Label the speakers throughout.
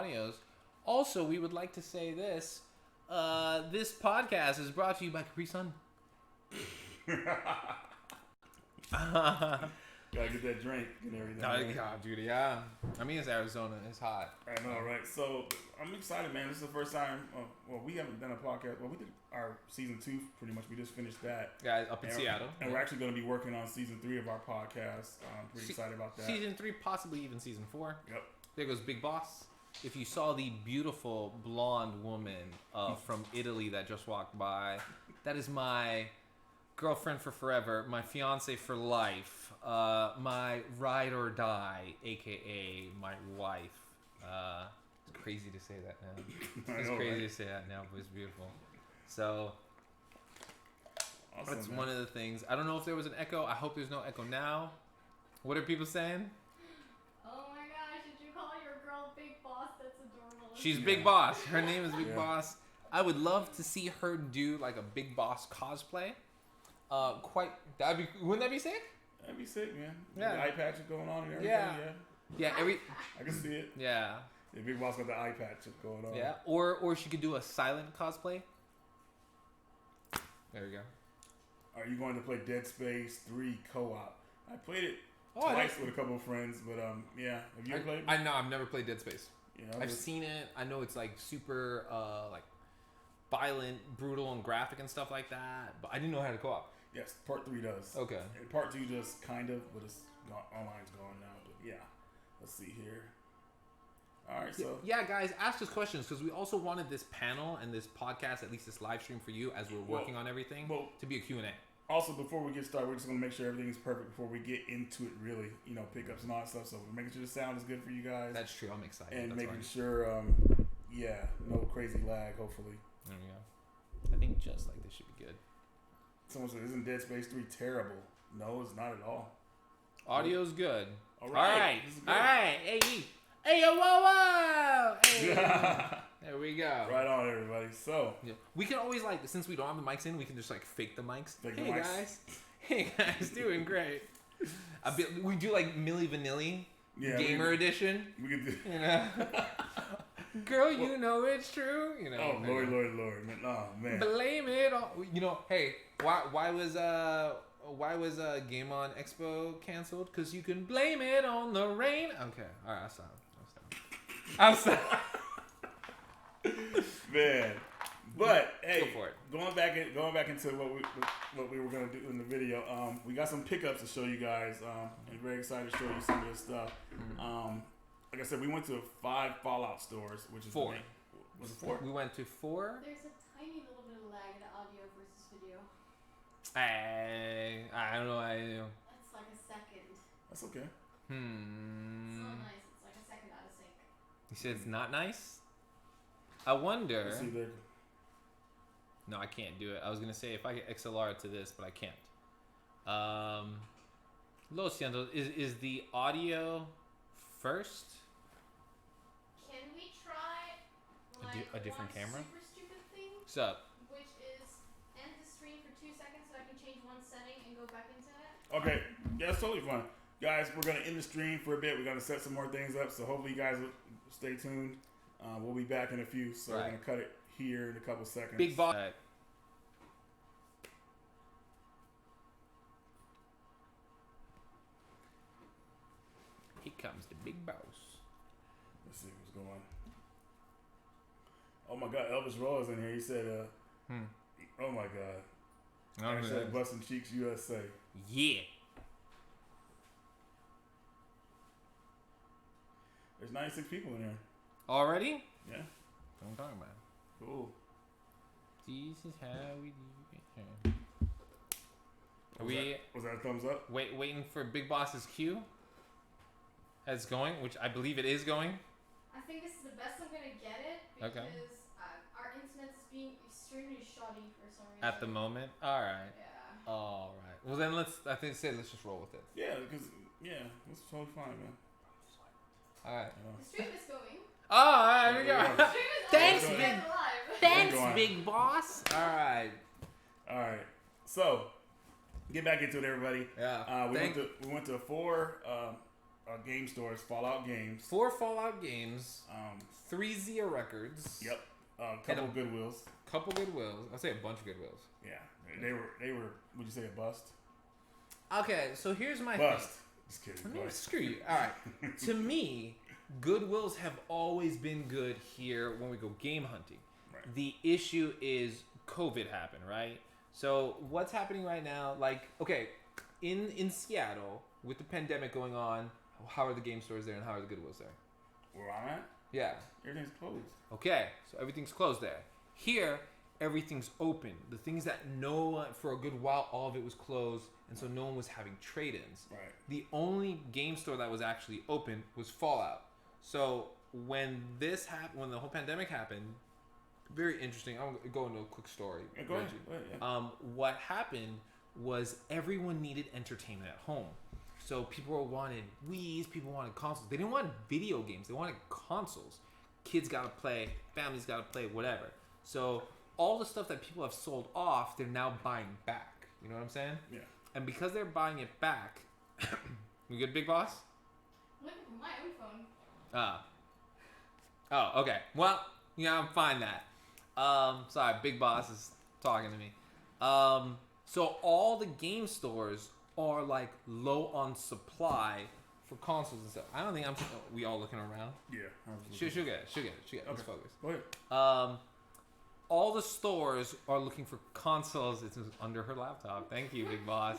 Speaker 1: audios. Also, we would like to say this. This podcast is brought to you by Capri Sun.
Speaker 2: Gotta get that drink and everything.
Speaker 1: God, dude, yeah. I mean, it's Arizona. It's hot.
Speaker 2: I know, right? So, I'm excited, man. This is the first time. Well, we haven't done a podcast. Well, we did our season 2 pretty much. We just finished that.
Speaker 1: Yeah, up in Seattle.
Speaker 2: And we're actually going to be working on season 3 of our podcast. I'm pretty excited about that.
Speaker 1: Season 3, possibly even season 4.
Speaker 2: Yep.
Speaker 1: There goes Big Boss. If you saw the beautiful blonde woman from Italy that just walked by, that is my girlfriend for forever, my fiance for life, my ride or die, aka my wife. It's crazy to say that now. It's crazy to say that now, but it's beautiful. So
Speaker 2: awesome,
Speaker 1: that's
Speaker 2: man.
Speaker 1: one of the things. I don't know if there was an echo. I hope there's no echo now. What are people saying?
Speaker 3: Oh my gosh, did you call your girl Big Boss? That's adorable.
Speaker 1: She's Big Boss. Her name is Big Boss. I would love to see her do like a Big Boss cosplay. Wouldn't that be sick?
Speaker 2: That'd be sick, man.
Speaker 1: Yeah.
Speaker 2: The eye patch going on and everything.
Speaker 1: Yeah.
Speaker 2: I can see it.
Speaker 1: Yeah.
Speaker 2: The Big Boss got the eye patch going on.
Speaker 1: Yeah. Or she could do a silent cosplay. There we go.
Speaker 2: Are you going to play Dead Space 3 co-op? I played it twice with a couple of friends, but yeah. Have you ever played it?
Speaker 1: I know. I've never played Dead Space.
Speaker 2: Yeah,
Speaker 1: I've seen it. I know it's like super like violent, brutal, and graphic and stuff like that. But I didn't know how to co-op.
Speaker 2: Yes, part 3 does.
Speaker 1: Okay.
Speaker 2: And part 2 just kind of, but it's online's going now. But yeah, let's see here. All right, so
Speaker 1: yeah, guys, ask us questions because we also wanted this panel and this podcast, at least this live stream for you as we're working on everything, to be a Q&A.
Speaker 2: Also, before we get started, we're just going to make sure everything is perfect before we get into it, really, pickups and all that stuff. So we're making sure the sound is good for you guys.
Speaker 1: That's true. I'm excited.
Speaker 2: And making sure, no crazy lag, hopefully.
Speaker 1: There we go. I think just like this should be good.
Speaker 2: Someone said, isn't Dead Space 3 terrible? No, it's not at all.
Speaker 1: Audio's good.
Speaker 2: All right.
Speaker 1: Hey, yo, whoa. Hey. There we go.
Speaker 2: Right on, everybody. So
Speaker 1: we can always since we don't have the mics in, we can just fake the mics.
Speaker 2: Guys.
Speaker 1: Hey guys, doing great. We do like Milli Vanilli gamer edition.
Speaker 2: We can do.
Speaker 1: Girl, you know it's true.
Speaker 2: Oh Lord, man. Oh man.
Speaker 1: Blame it on. Hey, why was Game On Expo canceled? Because you can blame it on the rain. Okay, all right, I'll stop.
Speaker 2: Man, but hey,
Speaker 1: go for it.
Speaker 2: Going back into what we were gonna do in the video. We got some pickups to show you guys. And very excited to show you some of this stuff. Like I said, we went to 5 Fallout stores, which is
Speaker 1: 4.
Speaker 2: Was it 4?
Speaker 1: We went to 4.
Speaker 3: There's a tiny little bit of lag in audio versus video.
Speaker 1: I don't know.
Speaker 3: It's like a second.
Speaker 2: That's okay.
Speaker 3: It's not nice. It's like a second out of sync.
Speaker 1: You said it's not nice? I wonder.
Speaker 2: Let's see there.
Speaker 1: No, I can't do it. I was gonna say if I get XLR to this, but I can't. Lo siento. Is the audio first?
Speaker 3: Can we try
Speaker 1: a different camera?
Speaker 3: Super stupid thing.
Speaker 1: What's up?
Speaker 3: Which is end the stream for 2 seconds so I can change one setting and go back into it.
Speaker 2: Okay, yeah, that's totally fine. Guys, we're going to end the stream for a bit. We're going to set some more things up, so hopefully you guys will stay tuned. We'll be back in a few, so we're going to cut it here in a couple seconds.
Speaker 1: Big boss. Here comes the big boss.
Speaker 2: Let's see what's going on. Oh my God, Elvis Roy's in here. He said, oh my God. I said Bustin' Cheeks USA.
Speaker 1: Yeah.
Speaker 2: There's 96 people in here.
Speaker 1: Already?
Speaker 2: Yeah.
Speaker 1: That's what I'm talking about.
Speaker 2: Cool.
Speaker 1: This is how we do it.
Speaker 2: Was that a thumbs up?
Speaker 1: Waiting for Big Boss's cue? As going, which I believe it is going.
Speaker 3: I think this is the best I'm going to get it because our internet is being extremely shoddy for some reason.
Speaker 1: At the moment? Alright.
Speaker 3: Yeah.
Speaker 1: Alright. Well then let's just roll with it.
Speaker 2: Yeah, because, it's totally fine, man.
Speaker 1: Alright.
Speaker 3: The stream is going.
Speaker 1: Oh, alright, here we go.
Speaker 3: The stream is
Speaker 1: Thanks,
Speaker 3: going.
Speaker 1: big.
Speaker 3: Live.
Speaker 1: Thanks, Big Boss. Alright.
Speaker 2: Alright. So, get back into it, everybody.
Speaker 1: Yeah.
Speaker 2: We went to 4 game stores, Fallout Games.
Speaker 1: 4 Fallout games. 3 Zia Records.
Speaker 2: Yep. Couple Goodwills.
Speaker 1: Couple Goodwills. I'll say a bunch of Goodwills.
Speaker 2: Yeah. They were. Would you say a bust?
Speaker 1: Okay, so here's my
Speaker 2: bust.
Speaker 1: thing.
Speaker 2: Just kidding.
Speaker 1: I mean, screw you. All right. To me, Goodwills have always been good here when we go game hunting. Right. The issue is COVID happened, right? So what's happening right now? Like, okay, in Seattle with the pandemic going on, how are the game stores there and how are the Goodwills there?
Speaker 2: Where I'm at?
Speaker 1: Yeah.
Speaker 2: Everything's closed.
Speaker 1: Okay, so everything's closed there. Here, everything's open. The things that for a good while, all of it was closed, and so no one was having trade-ins.
Speaker 2: Right.
Speaker 1: The only game store that was actually open was Fallout. So when this happened, when the whole pandemic happened, very interesting. I'm gonna go into a quick story.
Speaker 2: Yeah, go ahead. Yeah.
Speaker 1: What happened was everyone needed entertainment at home. So people wanted Wii's, people wanted consoles. They didn't want video games. They wanted consoles. Kids got to play, families got to play, whatever. So all the stuff that people have sold off, they're now buying back. You know what I'm saying?
Speaker 2: Yeah.
Speaker 1: And because they're buying it back, you good, Big Boss?
Speaker 3: Looking for my own phone.
Speaker 1: Oh, okay. Well, yeah, I'm fine that. Sorry, Big Boss is talking to me. So all the game stores are like low on supply for consoles and stuff. I don't think we all looking around.
Speaker 2: Yeah.
Speaker 1: She'll get it. Okay. Let's focus.
Speaker 2: Go ahead.
Speaker 1: All the stores are looking for consoles. It's under her laptop. Thank you, Big Boss.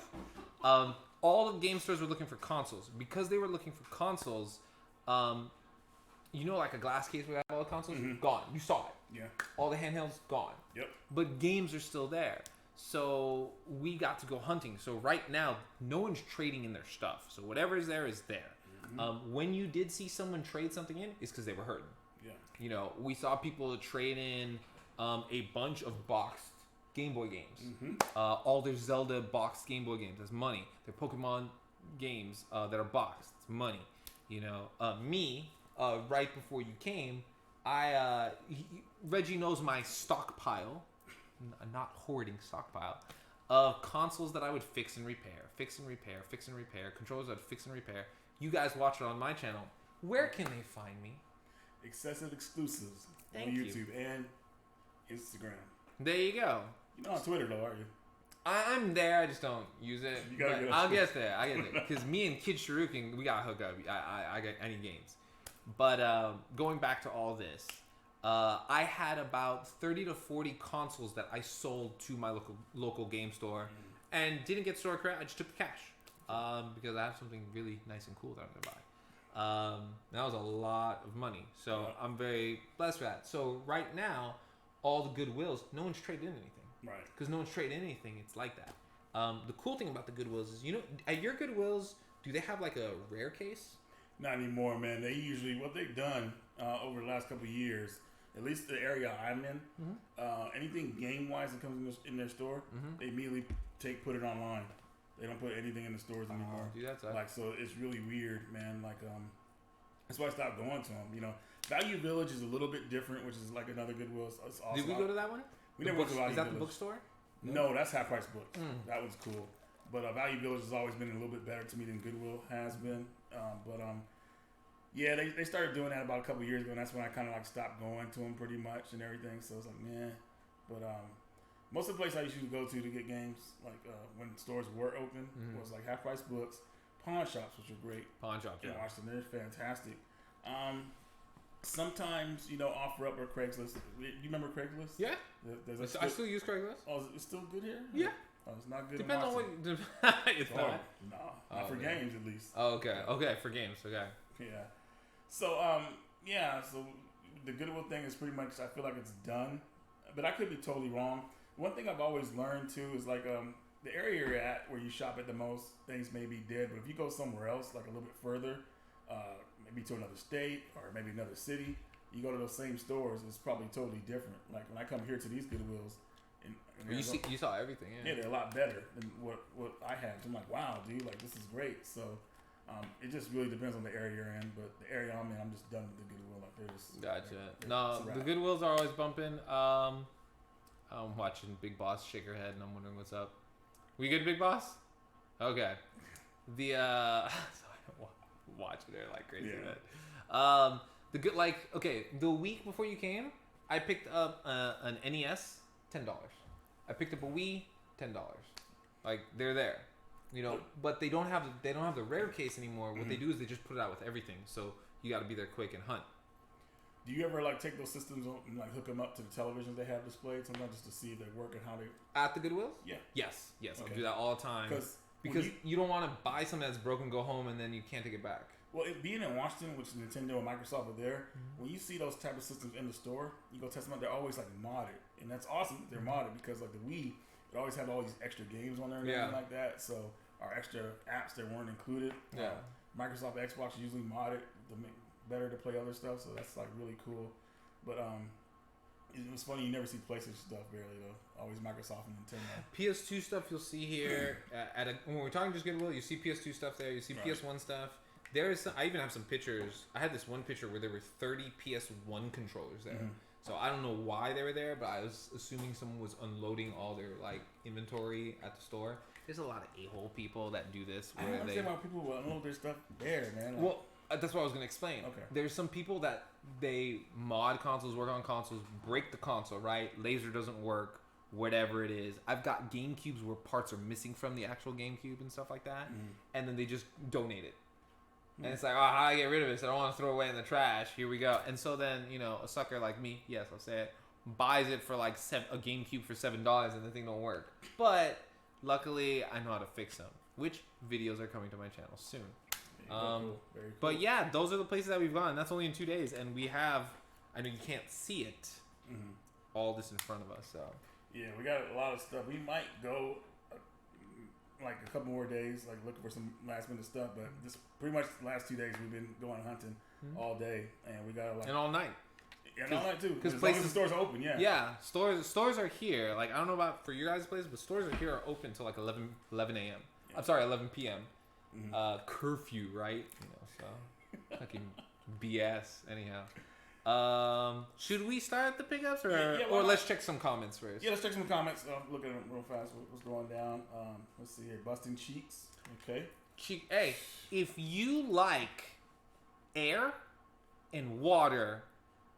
Speaker 1: All the game stores were looking for consoles. Because they were looking for consoles, like a glass case where all the consoles?
Speaker 2: Mm-hmm.
Speaker 1: Gone. You saw it.
Speaker 2: Yeah.
Speaker 1: All the handhelds, gone.
Speaker 2: Yep.
Speaker 1: But games are still there. So we got to go hunting. So right now, no one's trading in their stuff. So whatever is there is there. Mm-hmm. When you did see someone trade something in, it's because they were hurting.
Speaker 2: Yeah.
Speaker 1: We saw people trade in a bunch of boxed Game Boy games.
Speaker 2: Mm-hmm.
Speaker 1: All their Zelda boxed Game Boy games. That's money. Their Pokemon games that are boxed. It's money. Me, right before you came, Reggie knows my stockpile. Not hoarding stockpile of consoles that I would fix and repair, controllers I'd fix and repair. You guys watch it on my channel. Where can they find me?
Speaker 2: Excessive exclusives on YouTube and Instagram.
Speaker 1: There you go.
Speaker 2: You're not on Twitter though, are you?
Speaker 1: I'm there. I just don't use it. I'll get there. I get it because me and Kid Shuriken, we got hooked up. I got any games, but going back to all this. I had about 30 to 40 consoles that I sold to my local game store and didn't get store credit. I just took the cash because I have something really nice and cool that I'm going to buy. That was a lot of money. So I'm very blessed for that. So right now, all the Goodwills, no one's traded in anything.
Speaker 2: Right.
Speaker 1: Because no one's traded in anything. It's like that. The cool thing about the Goodwills is, at your Goodwills, do they have like a rare case?
Speaker 2: Not anymore, man. They usually, what they've done over the last couple of years, at least the area I'm in, anything game-wise that comes in their store, they immediately put it online. They don't put anything in the stores anymore.
Speaker 1: Dude, that's
Speaker 2: so it's really weird, man. That's why I stopped going to them. Value Village is a little bit different, which is like another Goodwill. It's awesome.
Speaker 1: Did we go to that one?
Speaker 2: We never went to Value Village.
Speaker 1: Is that the bookstore?
Speaker 2: No, that's Half Price Books. That was cool. But Value Village has always been a little bit better to me than Goodwill has been. Yeah, they started doing that about a couple years ago, and that's when I kind of stopped going to them pretty much and everything. So it's like, man. But most of the places I used to go to get games, when stores were open, was like Half Price Books, pawn shops, which are great.
Speaker 1: Pawn shops, yeah.
Speaker 2: Watch them; they're fantastic. Sometimes OfferUp or Craigslist. You remember Craigslist?
Speaker 1: Yeah. I still use Craigslist.
Speaker 2: Oh, is it still good here?
Speaker 1: Yeah.
Speaker 2: Oh, it's not good.
Speaker 1: Depends on what. It's not.
Speaker 2: No, not for games at least.
Speaker 1: Oh, okay. Okay, for games. Okay.
Speaker 2: Yeah. So so the Goodwill thing is pretty much, I feel like it's done, but I could be totally wrong. One thing I've always learned too is the area you're at where you shop at the most, things may be dead, but if you go somewhere else, like a little bit further, maybe to another state or maybe another city, you go to those same stores, it's probably totally different. Like when I come here to these Goodwills,
Speaker 1: you saw everything, yeah.
Speaker 2: Yeah, they're a lot better than what I had. So I'm like, wow, dude, this is great. So it just really depends on the area you're in, but the area I'm in, I'm just done with the Goodwill.
Speaker 1: Gotcha. The Goodwills are always bumping. I'm watching Big Boss shake her head, and I'm wondering what's up. We good, Big Boss? Okay. watching her like crazy.
Speaker 2: Yeah.
Speaker 1: Man. The week before you came, I picked up an NES, $10. I picked up a Wii, $10. Like they're there, you know. But they don't have the rare case anymore. What they do is they just put it out with everything. So you got to be there quick and hunt.
Speaker 2: Do you ever like take those systems and like hook them up to the televisions they have displayed sometimes just to see if they work and how they
Speaker 1: at the Goodwill?
Speaker 2: Yeah.
Speaker 1: Yes.
Speaker 2: Okay.
Speaker 1: I'll do that all the time. Because you don't want to buy something that's broken, go home, and then you can't take it back.
Speaker 2: Well, being in Washington, which Nintendo and Microsoft are there, when you see those type of systems in the store, you go test them out. They're always like modded, and that's awesome. That they're modded because like the Wii, it always had all these extra games on there and everything like that. So our extra apps that weren't included.
Speaker 1: Yeah.
Speaker 2: Microsoft Xbox usually modded to make better to play other stuff, so that's like really cool. But it was funny, you never see PlayStation stuff barely though. Always Microsoft and Nintendo.
Speaker 1: PS2 stuff you'll see here when we're talking just Goodwill, you see PS2 stuff there. You see PS1 stuff. I even have some pictures. I had this one picture where there were 30 PS1 controllers there. So I don't know why they were there, but I was assuming someone was unloading all their like inventory at the store. There's a lot of a-hole people that do this.
Speaker 2: I don't understand why people will unload their stuff there, man. Like,
Speaker 1: well, that's what I was going to explain.
Speaker 2: Okay.
Speaker 1: There's some people that they mod consoles, work on consoles, break the console, right? Laser doesn't work, whatever it is. I've got GameCubes where parts are missing from the actual GameCube and stuff like that. And then they just donate it. And it's like, oh, how do I get rid of this? I don't want to throw it away in the trash. Here we go. And so then, you know, a sucker like me, yes, I'll say it, buys it for like a GameCube for $7 and the thing don't work. But luckily, I know how to fix them, which videos are coming to my channel soon.
Speaker 2: Very cool.
Speaker 1: But yeah, those are the places that we've gone. That's only in 2 days. And we have, I know you can't see it, all this in front of us. So
Speaker 2: yeah, we got a lot of stuff. We might go like a couple more days, like looking for some last minute stuff. But this pretty much the last 2 days we've been going hunting all day, and we got
Speaker 1: and all night.
Speaker 2: And all night too,
Speaker 1: because
Speaker 2: the stores are open. Yeah,
Speaker 1: stores are here. Like I don't know about for your guys' place, but stores are here are open till like 11 a.m. Yeah. I'm sorry, 11 p.m. Curfew, right? You know, so fucking BS. Anyhow, should we start the pickups or let's check some comments first?
Speaker 2: Yeah, let's check some comments. Look at them real fast. What's going down? Let's see here. Busting cheeks. Okay.
Speaker 1: Hey, if you like air and water,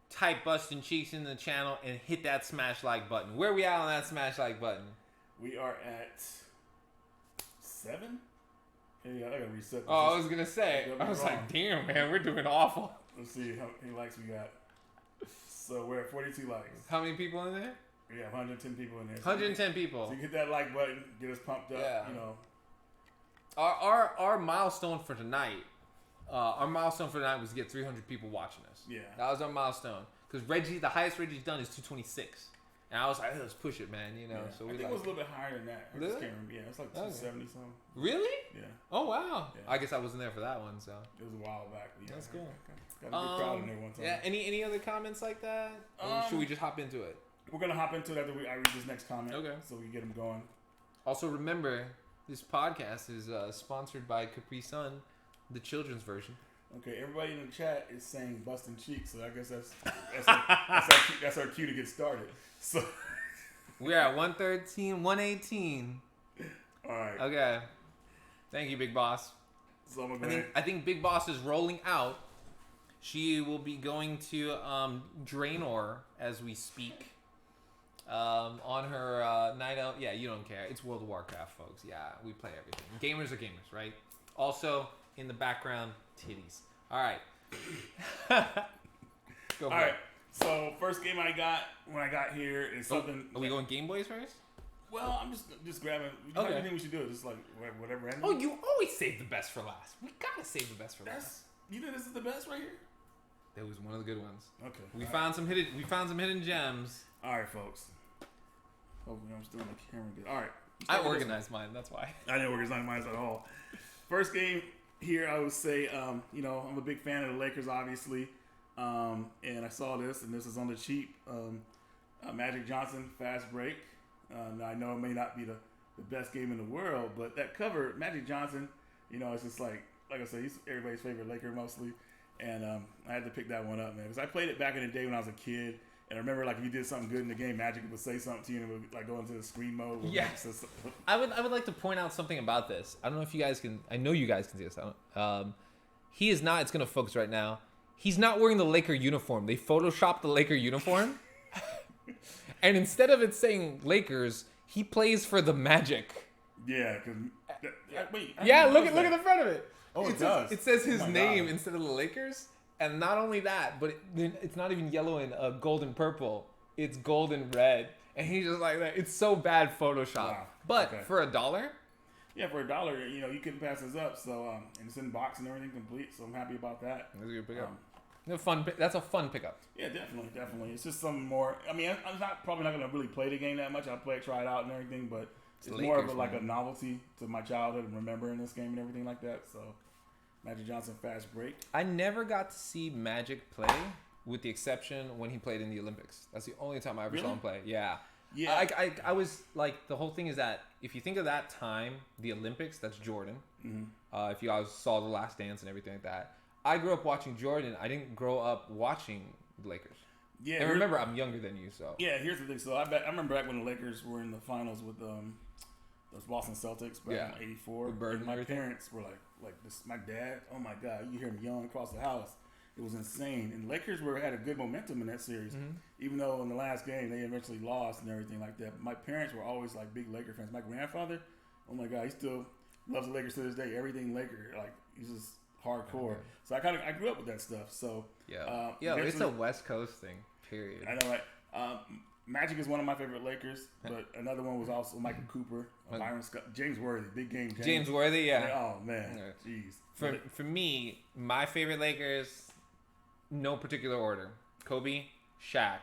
Speaker 1: type Busting Cheeks in the channel and hit that smash like button. Where are we at on that smash like button?
Speaker 2: We are at 7. Hey, I gotta reset this.
Speaker 1: Oh, I was gonna say. I was like, damn, man, we're doing awful.
Speaker 2: Let's see how many likes we got. So we're at 42 likes.
Speaker 1: How many people in there?
Speaker 2: We have 110 people in there.
Speaker 1: 110 people.
Speaker 2: So you hit that like button, get us pumped up.
Speaker 1: Yeah.
Speaker 2: You know.
Speaker 1: Our milestone for tonight. Our milestone for tonight was to get 300 people watching us.
Speaker 2: Yeah.
Speaker 1: That was our milestone. Because Reggie, the highest Reggie's done is 226. And I was like, let's push it, man. You know.
Speaker 2: Yeah.
Speaker 1: So
Speaker 2: I think it was a little bit higher than that. I just can't remember. Yeah, it's like 270 something.
Speaker 1: Really?
Speaker 2: Yeah.
Speaker 1: Oh wow.
Speaker 2: Yeah.
Speaker 1: I guess I wasn't there for that one, so.
Speaker 2: It was a while back. Yeah,
Speaker 1: that's cool.
Speaker 2: Got a good crowd in there one time.
Speaker 1: Yeah. Any other comments like that? Or should we just hop into it?
Speaker 2: We're gonna hop into it after I read this next comment.
Speaker 1: Okay.
Speaker 2: So we can get them going.
Speaker 1: Also, remember, this podcast is sponsored by Capri Sun, the children's version.
Speaker 2: Okay, everybody in the chat is saying busting cheeks, so I guess that's our cue to get started. So
Speaker 1: we're at 113, 118.
Speaker 2: All right.
Speaker 1: Okay. Thank you, Big Boss.
Speaker 2: So I'm gonna
Speaker 1: I think Big Boss is rolling out. She will be going to Draenor as we speak. On her night out. Yeah, you don't care. It's World of Warcraft, folks. Yeah, we play everything. Gamers are gamers, right? Also, in the background, titties. All right. Go for
Speaker 2: All right.
Speaker 1: it.
Speaker 2: So first game I got when I got here is something.
Speaker 1: Are we going Game Boys first?
Speaker 2: Well, I'm just grabbing.
Speaker 1: Okay.
Speaker 2: I think we should do it. Just like whatever.
Speaker 1: Oh, you always save the best for last. We gotta save the best for last.
Speaker 2: You think this is the best right here?
Speaker 1: That was one of the good ones.
Speaker 2: Okay.
Speaker 1: We found some hidden gems.
Speaker 2: All right, folks. Hopefully I'm still on the camera good. All right.
Speaker 1: I organized mine. That's why.
Speaker 2: I didn't organize mine at all. First game here, I would say, I'm a big fan of the Lakers, obviously. And I saw this, and this is on the cheap. Magic Johnson, Fast Break. Now, I know it may not be the best game in the world, but that cover, Magic Johnson, it's just like I said, he's everybody's favorite Laker mostly. And I had to pick that one up, man. Because I played it back in the day when I was a kid. And I remember, like, if you did something good in the game, Magic would say something to you and it would, like, go into the screen mode.
Speaker 1: Yeah. I would like to point out something about this. I don't know if you guys can... I know you guys can see this. He is not. It's gonna focus right now. He's not wearing the Laker uniform. They photoshopped the Laker uniform, and instead of it saying Lakers, he plays for the Magic.
Speaker 2: Yeah, because wait.
Speaker 1: Yeah, look at the front of it.
Speaker 2: Oh, it does.
Speaker 1: It says his
Speaker 2: Oh my
Speaker 1: name
Speaker 2: God.
Speaker 1: instead of the Lakers, and not only that, but it's not even yellow and gold and purple. It's gold and red, and he's just like that. It's so bad Photoshop.
Speaker 2: Wow.
Speaker 1: But
Speaker 2: Okay.
Speaker 1: for $1.
Speaker 2: Yeah, for $1, you couldn't pass this up. So and it's in box and everything complete. So I'm happy about that.
Speaker 1: That's a good pickup. That's a fun pickup.
Speaker 2: Yeah, definitely. It's just something more. I mean, I'm probably not gonna really play the game that much. I'll play it, try it out, and everything. But it's more of a novelty to my childhood and remembering this game and everything like that. So, Magic Johnson fast break.
Speaker 1: I never got to see Magic play, with the exception when he played in the Olympics. That's the only time I ever saw him play. Yeah.
Speaker 2: Yeah.
Speaker 1: I was like, the whole thing is that if you think of that time, the Olympics, that's Jordan.
Speaker 2: Mm-hmm.
Speaker 1: If you guys saw The Last Dance and everything like that. I grew up watching Jordan. I didn't grow up watching the Lakers.
Speaker 2: Yeah.
Speaker 1: And remember, I'm younger than you, so.
Speaker 2: Yeah, here's the thing. So I remember back when the Lakers were in the finals with those Boston Celtics back in '84.
Speaker 1: With Bird and
Speaker 2: my
Speaker 1: everything.
Speaker 2: parents were like this. My dad, oh my God, you hear him yelling across the house. It was insane. And the Lakers had a good momentum in that series, even though in the last game they eventually lost and everything like that. But my parents were always like big Laker fans. My grandfather, oh my God, he still loves the Lakers to this day. Everything Laker, like he's just hardcore.
Speaker 1: Okay.
Speaker 2: So I grew up with that stuff. So
Speaker 1: It's a West Coast thing. Period.
Speaker 2: I know, right? Magic is one of my favorite Lakers, but another one was also Michael Cooper, Byron Scott, James Worthy, big game.
Speaker 1: James Worthy, yeah.
Speaker 2: Oh man, jeez.
Speaker 1: For me, my favorite Lakers, no particular order: Kobe, Shaq,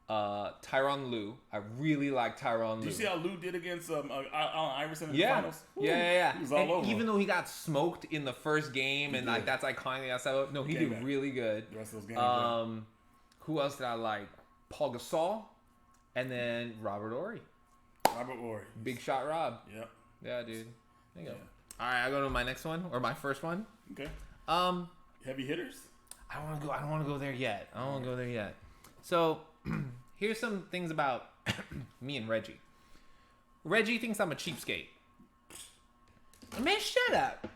Speaker 1: Tyronn Lue. I really like Tyronn Lue.
Speaker 2: Did you see how Lue did against Allen Iverson in the
Speaker 1: Yeah.
Speaker 2: finals? Woo.
Speaker 1: Yeah.
Speaker 2: He was all
Speaker 1: And
Speaker 2: over
Speaker 1: even
Speaker 2: him.
Speaker 1: though he got smoked in the first game, and like
Speaker 2: did.
Speaker 1: that's iconic. No, he
Speaker 2: Came
Speaker 1: did
Speaker 2: back.
Speaker 1: really good.
Speaker 2: The rest of those games.
Speaker 1: Who else did I like? Paul Gasol, and then Robert Horry.
Speaker 2: Robert Horry.
Speaker 1: Big shot Rob.
Speaker 2: Yep.
Speaker 1: Yeah, dude. There you go.
Speaker 2: Yeah.
Speaker 1: All right, I go to my next one or my first one.
Speaker 2: Okay.
Speaker 1: Um,
Speaker 2: Heavy hitters.
Speaker 1: I don't want to go there yet. So, here's some things about me and Reggie. Reggie thinks I'm a cheapskate. Man, shut up.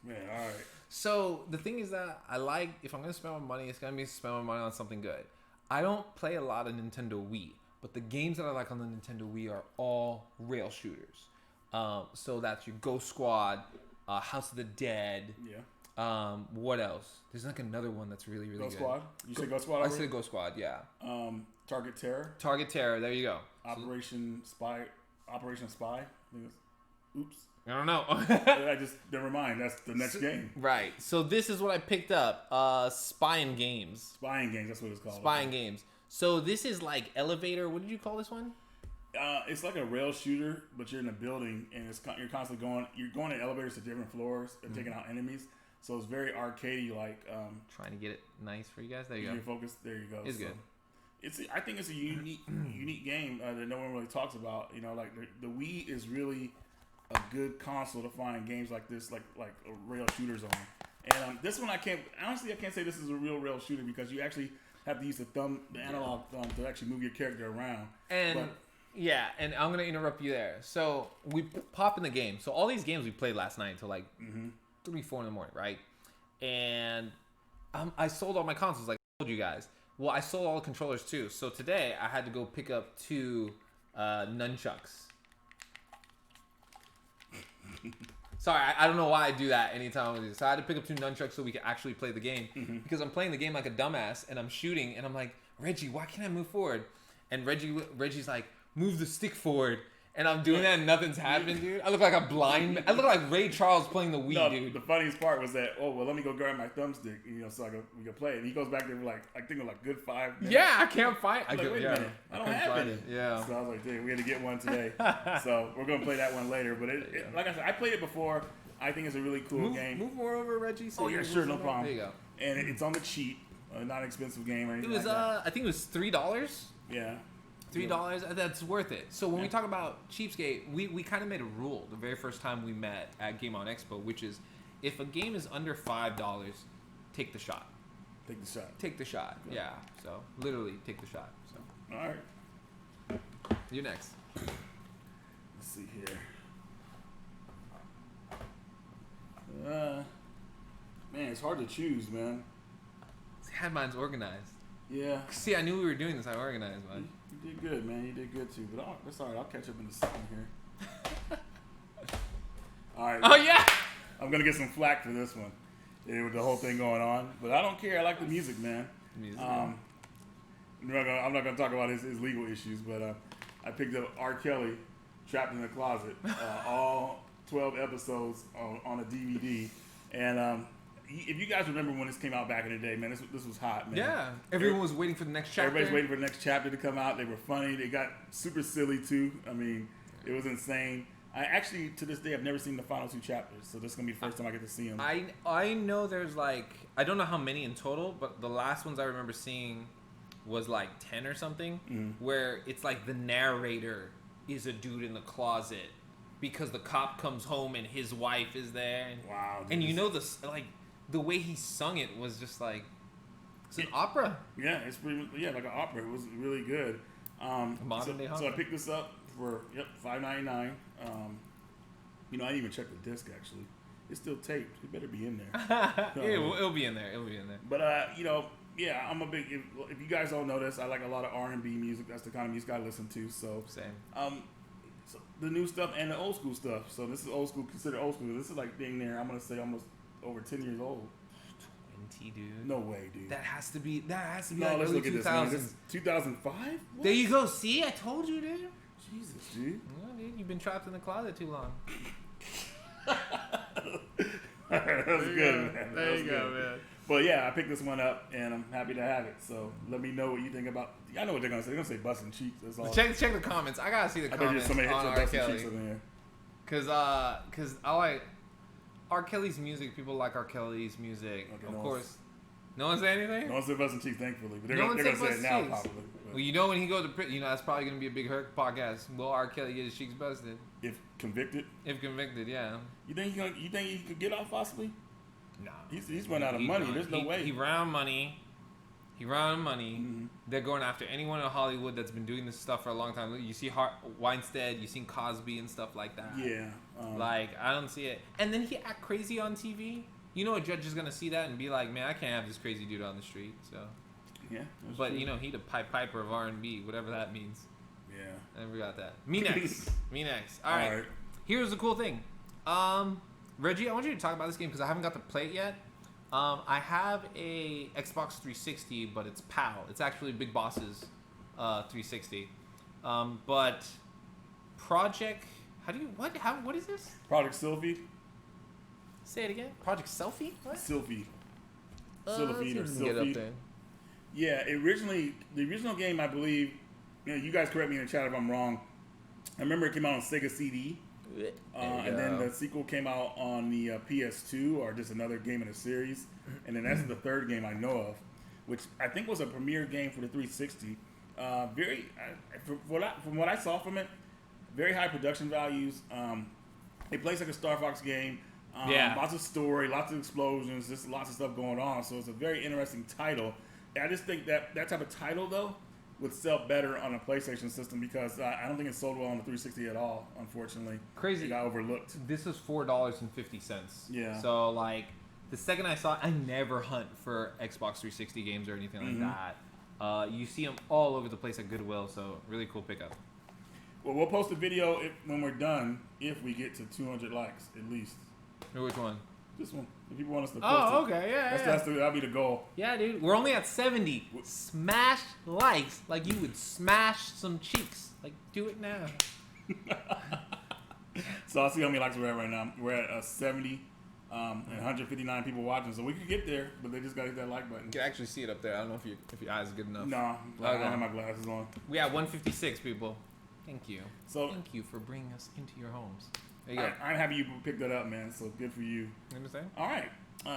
Speaker 2: Man, all right.
Speaker 1: So the thing is that I like, if I'm gonna spend my money, it's gonna be spend my money on something good. I don't play a lot of Nintendo Wii, but the games that I like on the Nintendo Wii are all rail shooters. So that's your Ghost Squad, House of the Dead.
Speaker 2: Yeah.
Speaker 1: What else? There's like another one that's really good.
Speaker 2: Ghost Squad. You say Ghost Squad?
Speaker 1: I
Speaker 2: already?
Speaker 1: said Ghost Squad. Yeah.
Speaker 2: Target Terror.
Speaker 1: Target Terror. There you go.
Speaker 2: Operation Spy. I think it's, oops.
Speaker 1: I don't know.
Speaker 2: Never mind. That's the next game.
Speaker 1: Right. So this is what I picked up. Spying games.
Speaker 2: Spying games. That's what it's called.
Speaker 1: Spying games. So this is like elevator. What did you call this one?
Speaker 2: It's like a rail shooter, but you're in a building and you're constantly going in elevators to different floors and taking out enemies. So it's very arcadey, like
Speaker 1: Trying to get it nice for you guys. There you go.
Speaker 2: your focus. There you go.
Speaker 1: It's good.
Speaker 2: I think it's a unique game that no one really talks about. You know, like the Wii is really a good console to find games like this, like rail shooters on. And this one I can't say this is a real rail shooter because you actually have to use the analog thumb to actually move your character around.
Speaker 1: And yeah, and I'm gonna interrupt you there. So we pop in the game. So all these games we played last night until like 3-4 in the morning, right? And I sold all my consoles, like I told you guys. Well, I sold all the controllers too. So today I had to go pick up 2 nunchucks. Sorry, I don't know why I do that anytime I do this. So I had to pick up 2 nunchucks so we could actually play the game. Because I'm playing the game like a dumbass and I'm shooting and I'm like, Reggie, why can't I move forward? And Reggie's like, move the stick forward. And I'm doing that and nothing's happened, dude. I look like a blind man. I look like Ray Charles playing the Wii, dude.
Speaker 2: The funniest part was that, let me go grab my thumbstick, so we can play it. And he goes back there for I think a good 5 minutes.
Speaker 1: Yeah, I can't find
Speaker 2: I was like, wait a minute, I don't have it.
Speaker 1: Yeah.
Speaker 2: So I was like, dang, we had to get one today. So we're going to play that one later. But like I said, I played it before. I think it's a really cool game.
Speaker 1: Move more over, Reggie. So
Speaker 2: Yeah, sure, no problem.
Speaker 1: There you go.
Speaker 2: And it's on the cheap, not an expensive game or anything
Speaker 1: It was,
Speaker 2: like that.
Speaker 1: I think it was $3.
Speaker 2: Yeah.
Speaker 1: $3, that's worth it. So when we talk about cheapskate, we kind of made a rule the very first time we met at Game On Expo, which is if a game is under $5, take the shot.
Speaker 2: Take the shot.
Speaker 1: Take the shot. Yeah. So literally take the shot. So.
Speaker 2: All right.
Speaker 1: You're next.
Speaker 2: Let's see here. Man, it's hard to choose, man.
Speaker 1: I had mine's organized.
Speaker 2: Yeah.
Speaker 1: See, I knew we were doing this. I organized mine.
Speaker 2: You did good, man. You did good too. But that's all right. I'll catch up in a second here. All right.
Speaker 1: Oh yeah.
Speaker 2: I'm gonna get some flack for this one. With the whole thing going on, but I don't care. I like the music, man. I'm not gonna talk about his legal issues, but I picked up R. Kelly, Trapped in the Closet, all 12 episodes on a DVD, and if you guys remember when this came out back in the day, man, this was hot, man.
Speaker 1: Yeah, everyone was waiting for the next chapter.
Speaker 2: Everybody's waiting for the next chapter to come out. They were funny. They got super silly too. I mean, it was insane. I actually, to this day, I've never seen the final 2 chapters, so this is gonna be the first time I get to see them.
Speaker 1: I know there's like, I don't know how many in total, but the last ones I remember seeing was like 10 or something, where it's like the narrator is a dude in the closet because the cop comes home and his wife is there. And,
Speaker 2: wow. Dude.
Speaker 1: And you know the way he sung it was just like, it's an opera.
Speaker 2: Yeah, it's pretty, like an opera. It was really good.
Speaker 1: Modern day opera.
Speaker 2: So I picked this up for $5.99. I didn't even check the disc actually. It's still taped. It better be in there.
Speaker 1: It'll be in there. It'll be in there.
Speaker 2: But yeah, I'm a big. If you guys don't know this, I like a lot of R&B music. That's the kind of music I listen to. So
Speaker 1: same.
Speaker 2: So the new stuff and the old school stuff. So this is old school. Considered old school. This is like being there. I'm gonna say almost over 10 years old.
Speaker 1: 20, dude.
Speaker 2: No way, dude.
Speaker 1: That has to be. No,
Speaker 2: No,
Speaker 1: like
Speaker 2: let's
Speaker 1: early
Speaker 2: look at
Speaker 1: 2000s.
Speaker 2: this. Man. This is 2005. What?
Speaker 1: There you go. See, I told you, dude.
Speaker 2: Jesus, dude.
Speaker 1: Yeah, dude, you've been trapped in the closet too long.
Speaker 2: That was good, man.
Speaker 1: There you go, man.
Speaker 2: But yeah, I picked this one up, and I'm happy to have it. So let me know what you think about. I know what they're gonna say. They're gonna say busting cheeks. That's all.
Speaker 1: Check the comments. I gotta see the comments on R. Kelly. Cause I like R. Kelly's music. People like R. Kelly's music. Okay, of course. No one say anything?
Speaker 2: No one said busting cheeks, thankfully. But they're
Speaker 1: no
Speaker 2: gonna say it now, probably.
Speaker 1: Well, you know when he goes to prison, that's probably gonna be a big hurt podcast. Will R. Kelly get his cheeks busted?
Speaker 2: If convicted?
Speaker 1: If convicted, yeah.
Speaker 2: You think he could get off possibly?
Speaker 1: No.
Speaker 2: He's run out of money. There's no way.
Speaker 1: He ran out of money.
Speaker 2: Mm-hmm.
Speaker 1: They're going after anyone in Hollywood that's been doing this stuff for a long time. You see Weinstein, you seen Cosby and stuff like that.
Speaker 2: Yeah.
Speaker 1: I don't see it. And then he act crazy on TV. You know a judge is gonna see that and be like, man, I can't have this crazy dude on the street. So.
Speaker 2: Yeah.
Speaker 1: But
Speaker 2: true.
Speaker 1: he's a piper of R&B, whatever that means.
Speaker 2: Yeah.
Speaker 1: I never got that. Me next. All right. Here's the cool thing. Reggie, I want you to talk about this game because I haven't got to play it yet. I have a Xbox 360, but it's PAL. It's actually Big Boss's 360. But Project, what is this?
Speaker 2: Project Sylphie.
Speaker 1: Say it again. Project Selfie? What?
Speaker 2: Sylphie. Sylphie or
Speaker 1: Get up
Speaker 2: Sylphie.
Speaker 1: there.
Speaker 2: Yeah, the original game, I believe, you guys correct me in the chat if I'm wrong. I remember it came out on Sega CD. And then the sequel came out on the PS2, or just another game in a series. And then that's the third game I know of, which I think was a premiere game for the 360. From what I saw from it, very high production values. It plays like a Star Fox game. Lots of story, lots of explosions, just lots of stuff going on. So it's a very interesting title. And I just think that type of title, though, would sell better on a PlayStation system because I don't think it sold well on the 360 at all, unfortunately.
Speaker 1: Crazy.
Speaker 2: It got overlooked.
Speaker 1: This is $4.50.
Speaker 2: Yeah.
Speaker 1: So, like, the second I saw it, I never hunt for Xbox 360 games or anything like that. You see them all over the place at Goodwill, so really cool pickup.
Speaker 2: Well, we'll post a video when we're done if we get to 200 likes, at least.
Speaker 1: Which one?
Speaker 2: This one. If people want us to post
Speaker 1: Oh,
Speaker 2: it.
Speaker 1: okay, yeah.
Speaker 2: That'll be the goal.
Speaker 1: Yeah, dude. We're only at 70. Smash likes like you would smash some cheeks. Like, do it now.
Speaker 2: So I'll see how many likes we're at right now. We're at 70 and 159 people watching. So we could get there, but they just got to hit that like button.
Speaker 1: You can actually see it up there. I don't know if your eyes are good enough.
Speaker 2: No, I don't have my glasses on.
Speaker 1: We have 156 people. Thank you.
Speaker 2: So
Speaker 1: thank you for bringing us into your homes. There you go.
Speaker 2: I'm happy you picked that up, man. So good for you.
Speaker 1: You understand?
Speaker 2: All right.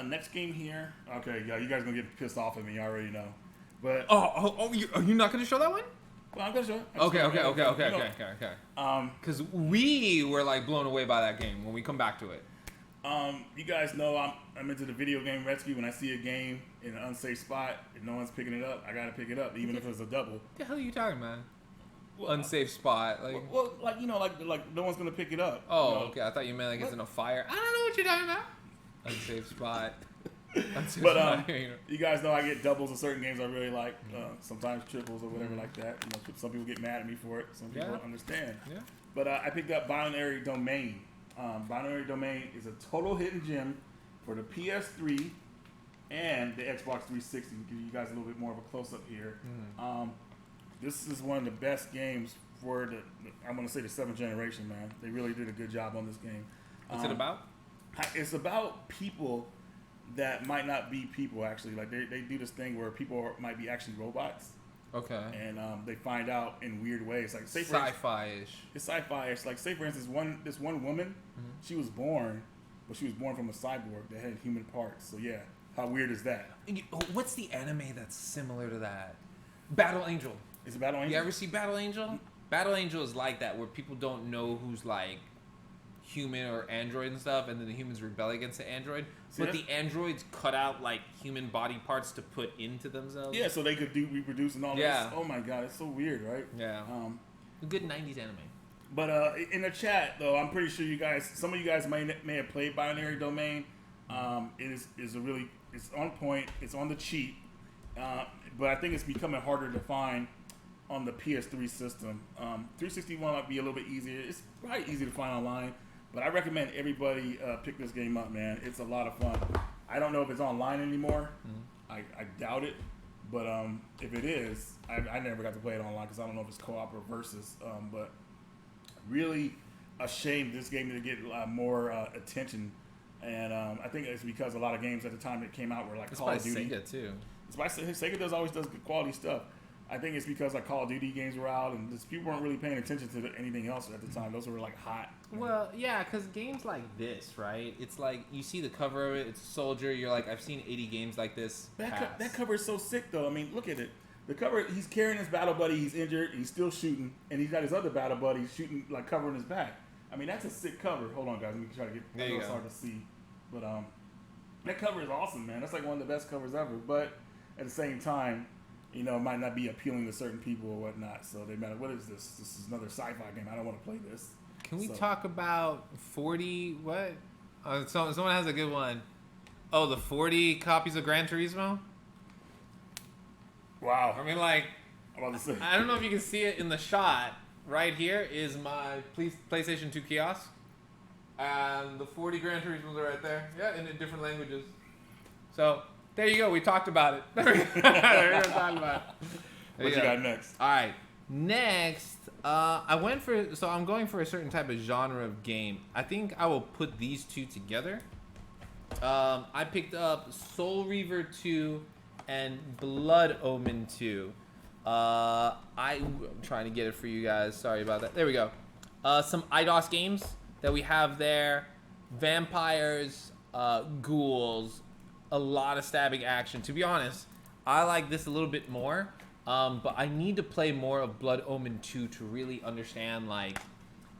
Speaker 2: Next game here. Okay, yeah, you guys gonna get pissed off at me. I already know. But
Speaker 1: are you not gonna show that one?
Speaker 2: Well, I'm gonna show it.
Speaker 1: Okay. Because we were like blown away by that game when we come back to it.
Speaker 2: You guys know I'm into the video game rescue. When I see a game in an unsafe spot, if no one's picking it up, I gotta pick it up, even if it's a double.
Speaker 1: What the hell are you talking about? Well, unsafe spot, like
Speaker 2: like no one's gonna pick it up.
Speaker 1: Oh, okay. I thought you meant like it's in a fire. I don't know what you're talking about. Unsafe spot. That's
Speaker 2: But you guys know I get doubles in certain games I really like. Sometimes triples or whatever like that. You know, some people get mad at me for it. Some people don't understand. Yeah. But I picked up Binary Domain. Binary Domain is a total hidden gem for the PS3 and the Xbox 360. Give you guys a little bit more of a close-up here. This is one of the best games for I'm going to say the 7th generation, man. They really did a good job on this game.
Speaker 1: What's it about?
Speaker 2: It's about people that might not be people, actually. Like, they do this thing where people might be actually robots. Okay. And they find out in weird ways. Like, say
Speaker 1: sci-fi-ish.
Speaker 2: It's sci-fi-ish. Like, say, for instance, this one woman, she was born, but she was born from a cyborg that had human parts. So, yeah. How weird is that?
Speaker 1: What's the anime that's similar to that? Battle Angel.
Speaker 2: Is it Battle Angel?
Speaker 1: You ever see Battle Angel? Battle Angel is like that, where people don't know who's like human or android and stuff, and then the humans rebel against the android. But the androids cut out like human body parts to put into themselves.
Speaker 2: Yeah, so they could reproduce and all this. Oh my god, it's so weird, right?
Speaker 1: Yeah. A good 90s anime.
Speaker 2: But in the chat, though, I'm pretty sure some of you guys may have played Binary Domain. It is a really, it's on point. It's on the cheap. But I think it's becoming harder to find on the PS3 system. 361 might be a little bit easier. It's probably easy to find online. But I recommend everybody pick this game up, man. It's a lot of fun. I don't know if it's online anymore. I doubt it. But if it is, I never got to play it online because I don't know if it's co-op or versus. But really a shame this game didn't get more attention. And I think it's because a lot of games at the time that came out were like Call of Duty.
Speaker 1: Sega too.
Speaker 2: It's by Sega always does good quality stuff. I think it's because like Call of Duty games were out and people weren't really paying attention to anything else at the time. Those were like hot.
Speaker 1: Well, yeah, because games like this, right? It's like you see the cover of it. It's a soldier. You're like, I've seen 80 games like this.
Speaker 2: That cover is so sick, though. I mean, look at it. The cover. He's carrying his battle buddy. He's injured. He's still shooting, and he's got his other battle buddy shooting, like covering his back. I mean, that's a sick cover. Hold on, guys. Let me try to get. I know it's hard to see, but that cover is awesome, man. That's like one of the best covers ever. But at the same time, you know, it might not be appealing to certain people or whatnot. So they matter. What is this? This is another sci-fi game. I don't want to play this.
Speaker 1: Can we talk about 40? What? Someone has a good one. Oh, the 40 copies of Gran Turismo.
Speaker 2: Wow.
Speaker 1: I mean, like,
Speaker 2: I'm about to say.
Speaker 1: I don't know if you can see it in the shot. Right here is my PlayStation 2 kiosk. And the 40 Gran Turismos are right there. Yeah, in different languages. So, there you go. We talked about it. There we go. Talking about it.
Speaker 2: What you got next?
Speaker 1: All right. Next, I'm going for a certain type of genre of game. I think I will put these two together. I picked up Soul Reaver 2 and Blood Omen 2. I'm trying to get it for you guys. Sorry about that. There we go. Some IDOS games that we have there. Vampires, ghouls, a lot of stabbing action. To be honest, I like this a little bit more. But I need to play more of Blood Omen 2 to really understand, like,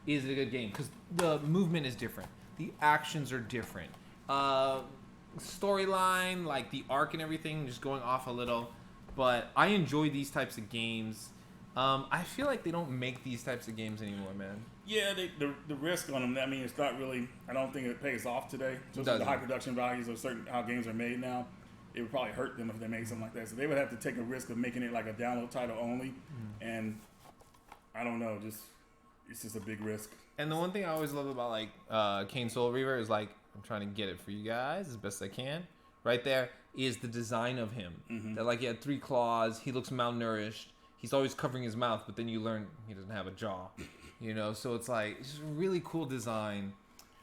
Speaker 1: is it a good game? Because the movement is different. The actions are different. Storyline, like the arc and everything, just going off a little. But I enjoy these types of games. I feel like they don't make these types of games anymore, man.
Speaker 2: Yeah, the risk on them, I mean, it's not really, I don't think it pays off today. Just with the high production values of how games are made now. It would probably hurt them if they made something like that. So they would have to take a risk of making it like a download title only. And I don't know, it's just a big risk.
Speaker 1: And the one thing I always love about like Kane Soul Reaver is like, I'm trying to get it for you guys as best I can. Right there is the design of him. That like he had 3 claws, he looks malnourished. He's always covering his mouth, but then you learn he doesn't have a jaw. You know, so it's like, it's just a really cool design.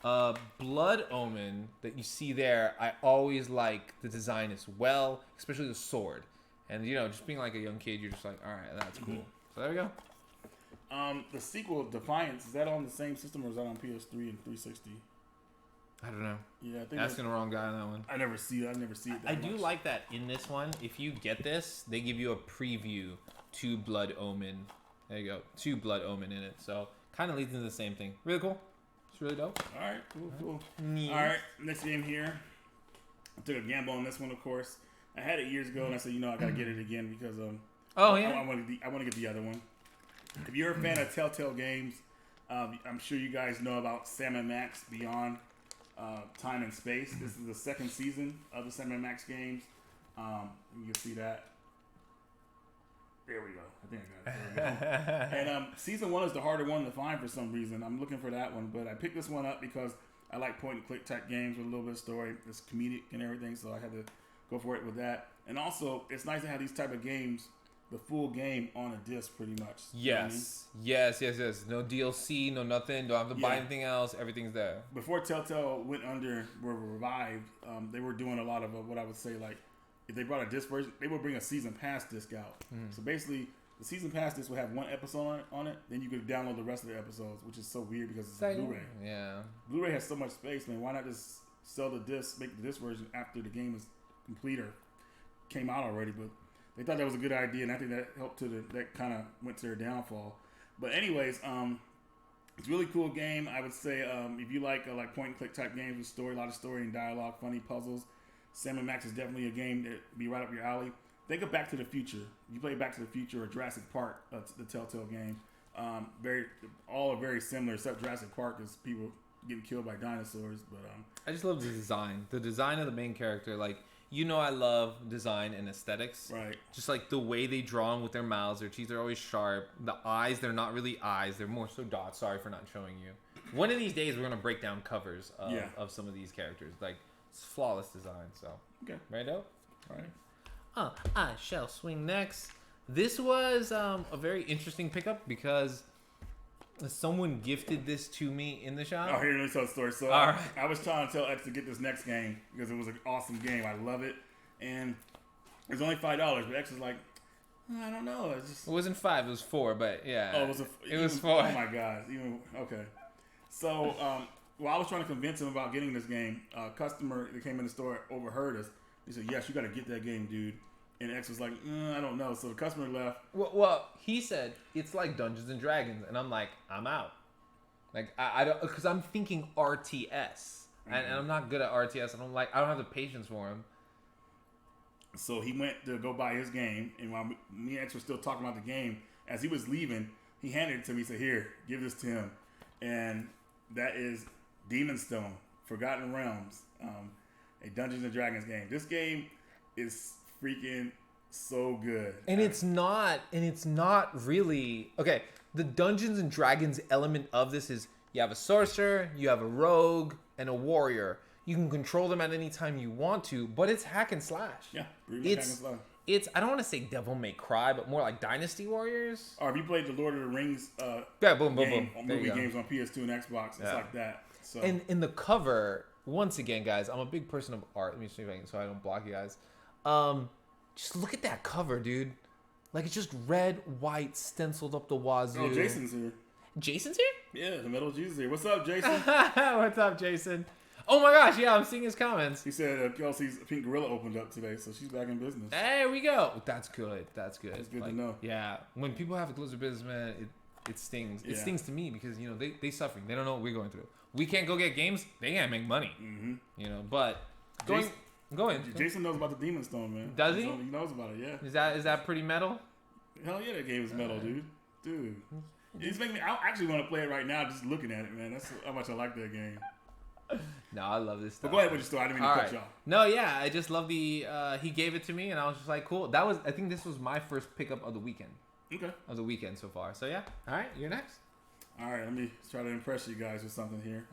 Speaker 1: Blood Omen that you see there, I always like the design as well, especially the sword. And, you know, just being like a young kid, you're just like, all right, that's cool. So there we go.
Speaker 2: The sequel, Defiance, is that on the same system or is that on PS3 and 360?
Speaker 1: I don't know.
Speaker 2: Yeah, I think
Speaker 1: asking the wrong guy on that one.
Speaker 2: I never see it.
Speaker 1: I do like that in this one. If you get this, they give you a preview to Blood Omen. There you go. To Blood Omen in it. So kind of leads into the same thing. Really cool. It's really dope.
Speaker 2: All right, cool. All right, next game here. I took a gamble on this one, of course. I had it years ago, and I said, you know, I gotta get it again because I want to get the other one. If you're a fan of Telltale games, I'm sure you guys know about Sam & Max Beyond. time and space. This is the second season of the Sam & Max games. You can see that. There we go. I think I got it. There we go. And season 1 is the harder one to find for some reason. I'm looking for that one, but I picked this one up because I like point and click type games with a little bit of story. It's comedic and everything, so I had to go for it with that. And also, it's nice to have these type of games, the full game on a disc, pretty much.
Speaker 1: Yes, yes. No DLC, no nothing. Don't have to buy anything else. Everything's there.
Speaker 2: Before Telltale went under, were revived, they were doing a lot of what I would say, like, if they brought a disc version, they would bring a season pass disc out. So basically, the season pass disc would have one episode on it. Then you could download the rest of the episodes, which is so weird because it's a Blu-ray.
Speaker 1: Yeah.
Speaker 2: Blu-ray has so much space, man. Why not just sell the disc, make the disc version after the game is complete or came out already? But they thought that was a good idea, and I think that helped that kind of went to their downfall. But anyways, it's a really cool game. I would say if you like point and click type games with story, a lot of story and dialogue, funny puzzles, Sam & Max is definitely a game that be right up your alley. Think of Back to the Future. You play Back to the Future or Jurassic Park, the Telltale game. All are very similar, except Jurassic Park is people getting killed by dinosaurs. But
Speaker 1: I just love the design. The design of the main character, like, I love design and aesthetics.
Speaker 2: Right.
Speaker 1: Just like the way they draw them with their mouths. Their teeth are always sharp. The eyes, they're not really eyes. They're more so dots. Sorry for not showing you. One of these days, we're going to break down covers of some of these characters. Like, it's flawless design. So,
Speaker 2: okay.
Speaker 1: Right out?
Speaker 2: All right.
Speaker 1: I shall swing next. This was a very interesting pickup because someone gifted this to me in the shop.
Speaker 2: Oh, here, let me tell the story. So I was trying to tell X to get this next game because it was an awesome game. I love it. And it was only $5, but X was like, I don't know. It
Speaker 1: wasn't $5, it was $4, but yeah.
Speaker 2: Oh, it was $4. Oh my God. Okay. So while I was trying to convince him about getting this game, a customer that came in the store overheard us. He said, yes, you got to get that game, dude. And X was like, I don't know. So the customer left.
Speaker 1: Well, he said, it's like Dungeons and Dragons. And I'm like, I'm out. Like, I don't, because I'm thinking RTS. And I'm not good at RTS. And I don't have the patience for him.
Speaker 2: So he went to go buy his game. And while me and X were still talking about the game, as he was leaving, he handed it to me. He said, here, give this to him. And that is Demon Stone, Forgotten Realms. A Dungeons and Dragons game. This game is freaking so good.
Speaker 1: And it's not really okay. The Dungeons and Dragons element of this is you have a sorcerer, you have a rogue, and a warrior. You can control them at any time you want to, but it's hack and slash.
Speaker 2: Yeah, pretty much hack and slash.
Speaker 1: It's I don't want to say Devil May Cry, but more like Dynasty Warriors.
Speaker 2: Or if you played the Lord of the Rings movie games on PS2 and Xbox, it's like that. So
Speaker 1: and in the cover. Once again, guys, I'm a big person of art. Let me see if I can, so I don't block you guys. Just look at that cover, dude. Like, it's just red, white, stenciled up the wazoo.
Speaker 2: Oh, Jason's here.
Speaker 1: Jason's here?
Speaker 2: Yeah, the Metal Jesus here. What's up, Jason?
Speaker 1: What's up, Jason? Oh my gosh, yeah, I'm seeing his comments.
Speaker 2: He said Kelsey's Pink Gorilla opened up today, so she's back in business.
Speaker 1: There we go. That's good. That's good.
Speaker 2: It's good to know.
Speaker 1: Yeah, when people have to close their business, man, it stings. It stings to me because, they suffering. They don't know what we're going through. We can't go get games. They can't make money. Mm-hmm. But go in.
Speaker 2: Jason knows about the Demon Stone, man.
Speaker 1: Does he?
Speaker 2: He knows about it, yeah.
Speaker 1: Is that pretty metal?
Speaker 2: Hell yeah, that game is metal, dude. It's making me. I actually want to play it right now, just looking at it, man. That's how much I like that game.
Speaker 1: No, I love this stuff.
Speaker 2: But go ahead with your story. I didn't mean to cut you off.
Speaker 1: No, yeah, I just love the. He gave it to me, and I was just like, cool. I think this was my first pickup of the weekend.
Speaker 2: Okay.
Speaker 1: Of the weekend so far. So yeah. All right, you're next.
Speaker 2: All right, let me try to impress you guys with something here.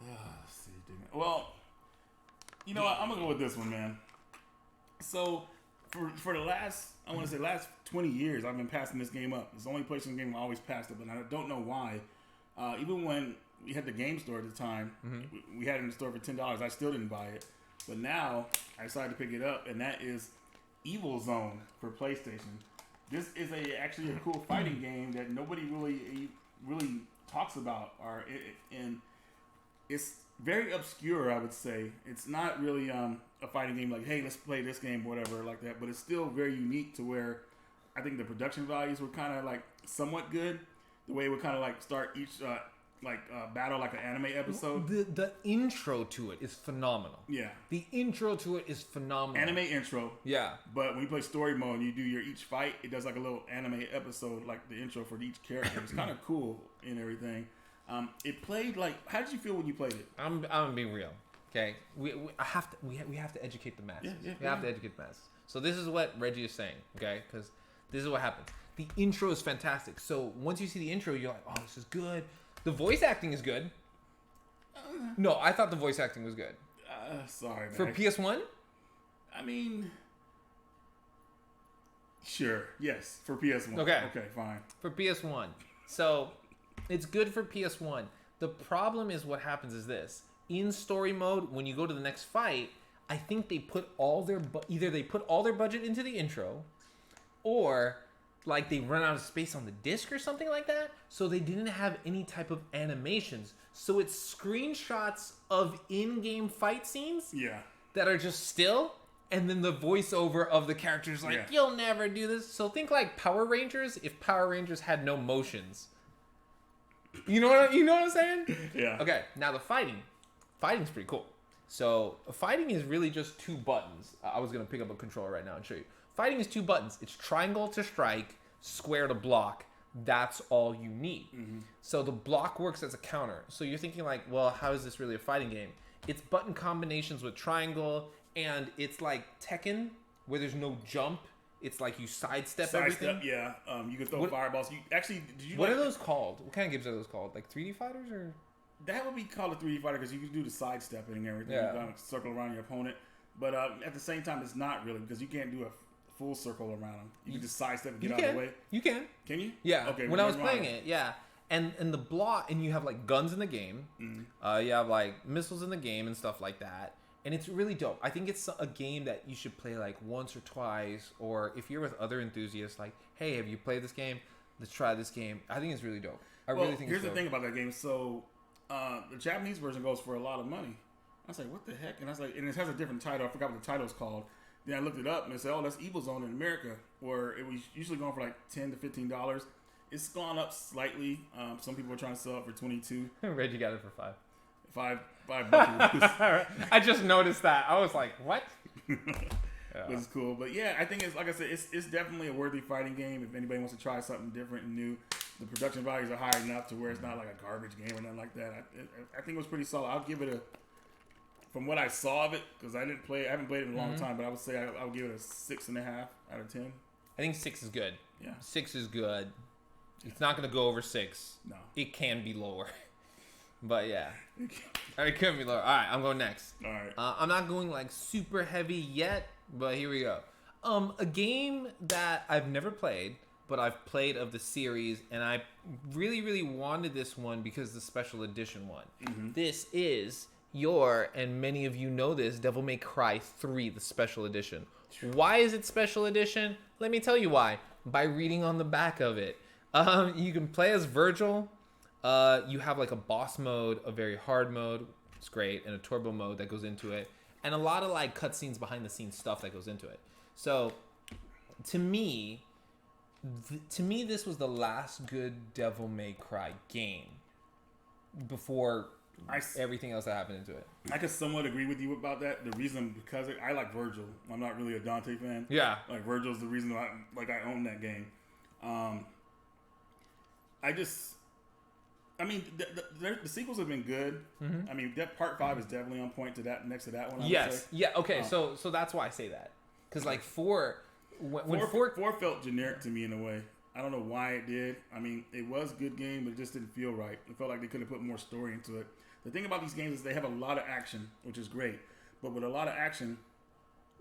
Speaker 2: Let's see, well, you know what? I'm gonna go with this one, man. So, for the last 20 years, I've been passing this game up. It's the only PlayStation game I always passed up, and I don't know why. Even when we had the game store at the time, we had it in the store for $10. I still didn't buy it, but now I decided to pick it up, and that is Evil Zone for PlayStation. This is actually a cool fighting game that nobody really talks about, and it's very obscure, I would say. It's not really a fighting game like, hey, let's play this game, whatever, like that. But it's still very unique to where I think the production values were kind of like somewhat good. The way it would kind of like start each battle like an anime episode.
Speaker 1: The intro to it is phenomenal.
Speaker 2: Yeah.
Speaker 1: The intro to it is phenomenal.
Speaker 2: Anime intro.
Speaker 1: Yeah.
Speaker 2: But when you play story mode and you do your each fight, it does like a little anime episode, like the intro for each character. It's kind of cool and everything. It played like. How did you feel when you played it?
Speaker 1: I'm being real. Okay, we have to educate the masses. We have to educate the masses. So this is what Reggie is saying. Okay, because this is what happens. The intro is fantastic. So once you see the intro, you're like, oh, this is good. The voice acting is good. No, I thought the voice acting was good.
Speaker 2: Sorry, man.
Speaker 1: For PS1?
Speaker 2: I mean, sure. Yes, for PS1.
Speaker 1: Okay,
Speaker 2: fine.
Speaker 1: For PS1. So it's good for PS1. The problem is what happens is this. In story mode, when you go to the next fight, I think they put all their either they put all their budget into the intro, or like they run out of space on the disc or something like that, so they didn't have any type of animations. So it's screenshots of in-game fight scenes that are just still, and then the voiceover of the characters like, you'll never do this. So think like Power Rangers if Power Rangers had no motions. You know what I'm saying?
Speaker 2: Yeah.
Speaker 1: Okay, now the fighting. Fighting's pretty cool. So fighting is really just 2 buttons. I was going to pick up a controller right now and show you. Fighting is 2 buttons. It's triangle to strike, square to block. That's all you need. Mm-hmm. So the block works as a counter. So you're thinking like, well, how is this really a fighting game? It's button combinations with triangle, and it's like Tekken, where there's no jump. It's like you sidestep everything.
Speaker 2: Yeah. You can throw fireballs.
Speaker 1: What are those called? What kind of games are those called? Like 3D fighters or?
Speaker 2: That would be called a 3D fighter because you can do the sidestepping and everything.
Speaker 1: Yeah.
Speaker 2: You kind of circle around your opponent. But at the same time, it's not really because you can't do a full circle around them. You can just sidestep and get out of the way.
Speaker 1: You can.
Speaker 2: Can you?
Speaker 1: Yeah.
Speaker 2: Okay.
Speaker 1: When I was playing it, yeah. And the block, and you have like guns in the game. Mm-hmm. You have like missiles in the game and stuff like that. And it's really dope. I think it's a game that you should play like once or twice, or if you're with other enthusiasts, like, hey, have you played this game? Let's try this game. I think it's really dope. Really think
Speaker 2: here's
Speaker 1: it's dope.
Speaker 2: The thing about that game. So the Japanese version goes for a lot of money. I was like, what the heck? And I was like, and it has a different title. I forgot what the title's called. Then I looked it up and it said, oh, that's Evil Zone in America, where it was usually going for like $10 to $15. It's gone up slightly. Some people are trying to sell it for $22.
Speaker 1: Reggie got it for $5.
Speaker 2: $5.
Speaker 1: I just noticed that. I was like, what?
Speaker 2: Which is cool. But yeah, I think it's, like I said, it's definitely a worthy fighting game if anybody wants to try something different and new. The production values are high enough to where it's not like a garbage game or nothing like that. I think it was pretty solid. I'll give it from what I saw of it, because I haven't played it in a long time, but I would say I would give it a 6.5 out of 10.
Speaker 1: I think 6 is good.
Speaker 2: Yeah.
Speaker 1: 6 is good. It's not going to go over 6.
Speaker 2: No.
Speaker 1: It can be lower. But yeah. It can be lower. All right, I'm going next.
Speaker 2: All right.
Speaker 1: I'm not going like super heavy yet, but here we go. A game that I've never played, but I've played of the series, and I really, really wanted this one because the special edition one. Mm-hmm. This is and many of you know this, Devil May Cry 3, the special edition. Why is it special edition? Let me tell you why. By reading on the back of it. You can play as Virgil. You have like a boss mode, a very hard mode. It's great. And a turbo mode that goes into it. And a lot of like cutscenes, behind the scenes stuff that goes into it. So to me, this was the last good Devil May Cry game before everything else that happened into it.
Speaker 2: I could somewhat agree with you about that. The reason, because I like Virgil. I'm not really a Dante fan.
Speaker 1: Yeah.
Speaker 2: Like Virgil's the reason I own that game. The sequels have been good. Mm-hmm. I mean, that part 5 is definitely on point to that, next to that one.
Speaker 1: Yes. Yeah. Okay. So that's why I say that, because like 4
Speaker 2: felt generic to me in a way. I don't know why it did. I mean, it was a good game, but it just didn't feel right. It felt like they could have put more story into it. The thing about these games is they have a lot of action, which is great. But with a lot of action,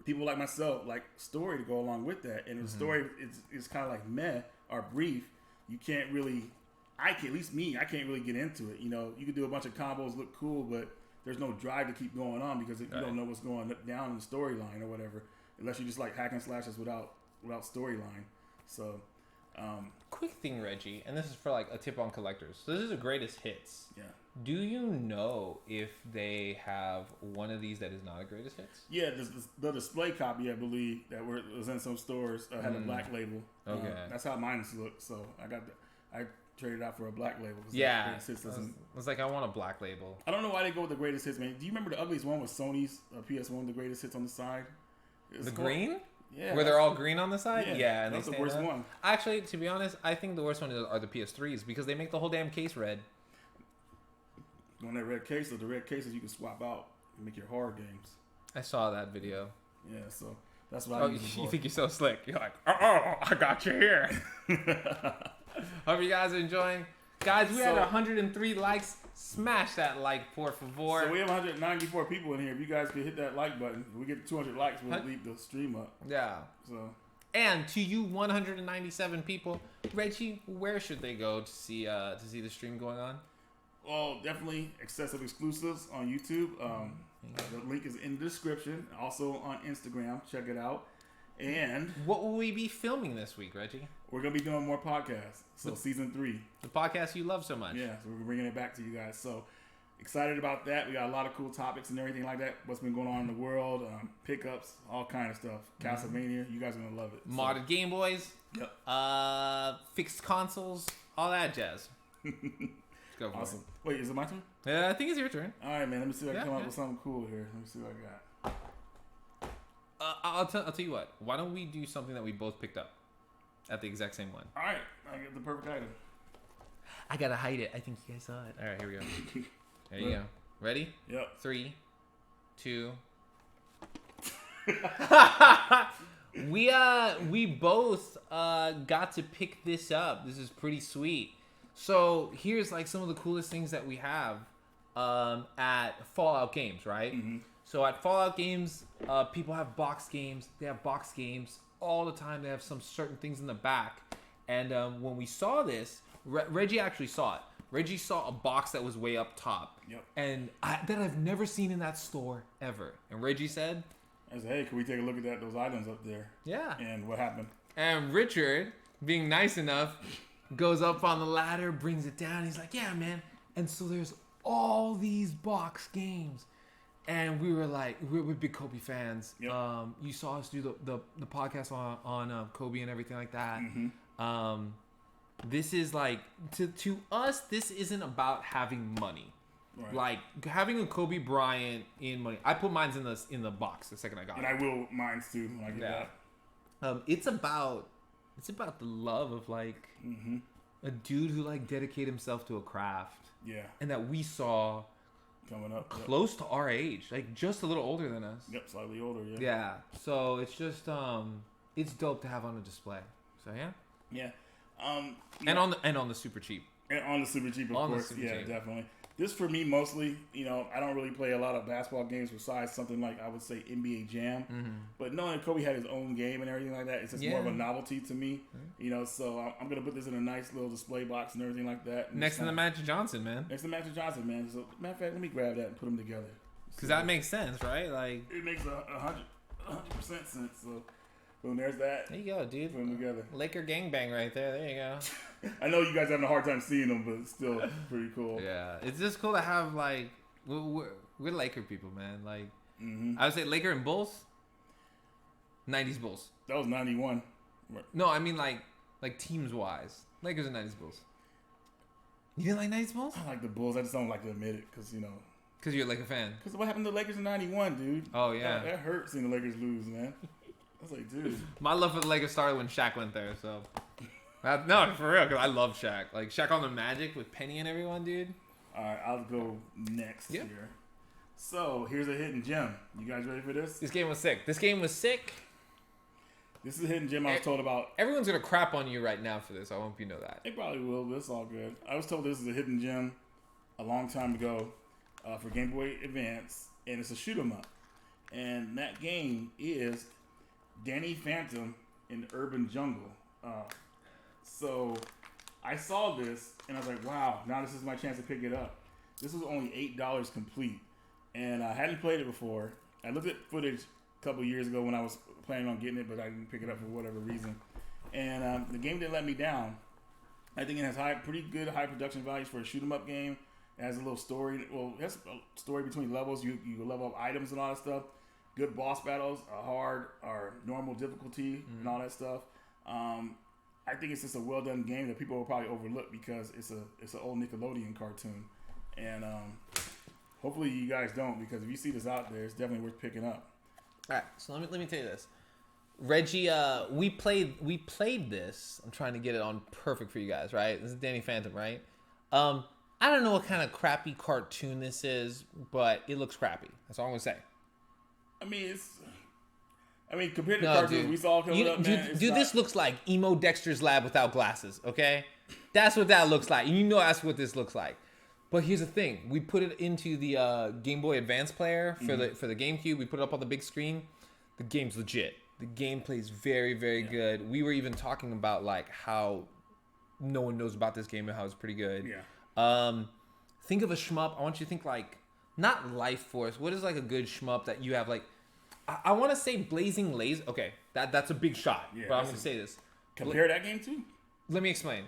Speaker 2: people like myself like story to go along with that. And the story is kind of like meh or brief. You can't really, I can't really get into it. You know, you can do a bunch of combos, look cool, but there's no drive to keep going on because you don't know what's going down in the storyline or whatever, unless you just like hack and slashes without storyline. So,
Speaker 1: quick thing, Reggie, and this is for like a tip on collectors. So this is the greatest hits.
Speaker 2: Yeah.
Speaker 1: Do you know if they have one of these that is not a greatest hits?
Speaker 2: Yeah, the display copy, I believe, that was in some stores had a black label.
Speaker 1: Okay.
Speaker 2: That's how mine looked. So I traded out for a black label.
Speaker 1: Yeah. I was like, I want a black label.
Speaker 2: I don't know why they go with the greatest hits, man. Do you remember the ugliest one with Sony's PS1, the greatest hits on the side?
Speaker 1: The green?
Speaker 2: Yeah.
Speaker 1: Where they're all green on the side? Yeah, and
Speaker 2: that's the worst one.
Speaker 1: Actually, to be honest, I think the worst one are the PS3s because they make the whole damn case red.
Speaker 2: on that red case. So the red cases you can swap out and make your horror games.
Speaker 1: I saw that video.
Speaker 2: Yeah, so that's what I use it for.
Speaker 1: You think you're so slick. You're like, oh, I got you here. Hope you guys are enjoying. Guys, we had 103 likes. Smash that like, por favor.
Speaker 2: So we have 194 people in here. If you guys could hit that like button, if we get 200 likes, we'll leave the stream up.
Speaker 1: Yeah.
Speaker 2: So.
Speaker 1: And to you 197 people, Reggie, where should they go to see the stream going on?
Speaker 2: Well, definitely excessive exclusives on YouTube. The link is in the description. Also on Instagram. Check it out. And
Speaker 1: what will we be filming this week, Reggie?
Speaker 2: We're going to be doing more podcasts. So season 3. The
Speaker 1: podcast you love so much.
Speaker 2: Yeah, so we're bringing it back to you guys. So excited about that. We got a lot of cool topics and everything like that. What's been going on in the world, pickups, all kind of stuff. Castlevania, you guys are going to love it.
Speaker 1: Modded Game Boys.
Speaker 2: Yep.
Speaker 1: Fixed consoles, all that jazz. Let's go for
Speaker 2: awesome. Wait, is it my turn?
Speaker 1: Yeah, I think it's your turn.
Speaker 2: All right, man. Let me see if I can come up with something cool here. Let me see what I got.
Speaker 1: I'll tell you what. Why don't we do something that we both picked up at the exact same one?
Speaker 2: All right. I get the perfect item.
Speaker 1: I got to hide it. I think you guys saw it. All right, here we go. There you go. Ready?
Speaker 2: Yep.
Speaker 1: 3, 2. We both got to pick this up. This is pretty sweet. So here's like some of the coolest things that we have at Fallout Games, right? Mm-hmm. So at Fallout Games, people have box games. They have box games all the time. They have some certain things in the back. And when we saw this, Reggie actually saw it. Reggie saw a box that was way up top.
Speaker 2: Yep.
Speaker 1: And that I've never seen in that store ever. And Reggie said,
Speaker 2: I said, hey, can we take a look at those items up there?
Speaker 1: Yeah.
Speaker 2: And what happened?
Speaker 1: And Richard, being nice enough, goes up on the ladder, brings it down. He's like, yeah, man. And so there's all these box games. And we were like, we're big Kobe fans.
Speaker 2: Yep.
Speaker 1: You saw us do the podcast on Kobe and everything like that.
Speaker 2: Mm-hmm.
Speaker 1: This is like, to us, this isn't about having money. Right. Like having a Kobe Bryant in money. I put mine in the box the second I got it.
Speaker 2: And I will mine too when I get that.
Speaker 1: It's about the love of like a dude who like dedicated himself to a craft.
Speaker 2: Yeah.
Speaker 1: And that we saw
Speaker 2: coming up
Speaker 1: close to our age, like just a little older than us.
Speaker 2: Yep, slightly older. Yeah.
Speaker 1: Yeah. So it's just it's dope to have on a display. So yeah.
Speaker 2: Yeah.
Speaker 1: And on the super cheap.
Speaker 2: And on the super cheap, of course. Yeah, cheap. Definitely. This for me mostly, I don't really play a lot of basketball games besides something like I would say NBA Jam. Mm-hmm. But knowing Kobe had his own game and everything like that, it's just more of a novelty to me. Mm-hmm. So I'm gonna put this in a nice little display box and everything like that. And
Speaker 1: next to the Magic Johnson, man.
Speaker 2: Next to Magic Johnson, man. So matter of fact, let me grab that and put them together.
Speaker 1: Because that makes sense, right? Like
Speaker 2: it makes 100% sense. So. Boom, there's that.
Speaker 1: There you go, dude.
Speaker 2: Put them together.
Speaker 1: Laker gangbang right there. There you go.
Speaker 2: I know you guys having a hard time seeing them, but it's still pretty cool.
Speaker 1: Yeah, it's just cool to have like we're Laker people, man. Like I would say Laker and Bulls. 90s Bulls.
Speaker 2: That was 91.
Speaker 1: No, I mean like teams wise, Lakers and 90s Bulls. You didn't like 90s Bulls?
Speaker 2: I like the Bulls. I just don't like to admit it because
Speaker 1: Because you're a Laker fan.
Speaker 2: Because what happened to the Lakers in 91, dude?
Speaker 1: Oh yeah,
Speaker 2: that hurt seeing the Lakers lose, man. I was like, dude.
Speaker 1: My love for the Lakers started when Shaq went there, so. No, for real, because I love Shaq. Like, Shaq on the Magic with Penny and everyone, dude.
Speaker 2: All right, I'll go next here. So, here's a hidden gem. You guys ready for this?
Speaker 1: This game was sick. This is
Speaker 2: a hidden gem I was told about.
Speaker 1: Everyone's going to crap on you right now for this. I hope you know that.
Speaker 2: They probably will, but it's all good. I was told this is a hidden gem a long time ago for Game Boy Advance, and it's a shoot 'em up. And that game is Danny Phantom in the Urban Jungle. So I saw this and I was like, wow, now this is my chance to pick it up. This was only $8 complete. And I hadn't played it before. I looked at footage a couple years ago when I was planning on getting it, but I didn't pick it up for whatever reason. And the game didn't let me down. I think it has pretty good high production values for a shoot 'em up game. It has a little story. Well, it has a story between levels. You level up items and all that stuff. Good boss battles, hard or normal difficulty and all that stuff. I think it's just a well done game that people will probably overlook because it's an old Nickelodeon cartoon, and hopefully you guys don't, because if you see this out there, it's definitely worth picking up.
Speaker 1: All right, so let me tell you this, Reggie. We played this. I'm trying to get it on perfect for you guys, right? This is Danny Phantom, right? I don't know what kind of crappy cartoon this is, but it looks crappy. That's all I'm gonna say.
Speaker 2: I mean, compared to cartoons we saw coming up, man.
Speaker 1: Dude, this looks like emo Dexter's Lab without glasses. Okay, that's what that looks like. You know, that's what this looks like. But here's the thing: we put it into the Game Boy Advance player for the GameCube. We put it up on the big screen. The game's legit. The gameplay is very, very good. We were even talking about like how no one knows about this game and how it's pretty good.
Speaker 2: Yeah.
Speaker 1: Think of a shmup. I want you to think like not Life Force. What is like a good shmup that you have like? I want to say Blazing Laser. Okay, that's a big shot. Yeah, but I'm gonna say this.
Speaker 2: Compare that game to?
Speaker 1: Let me explain.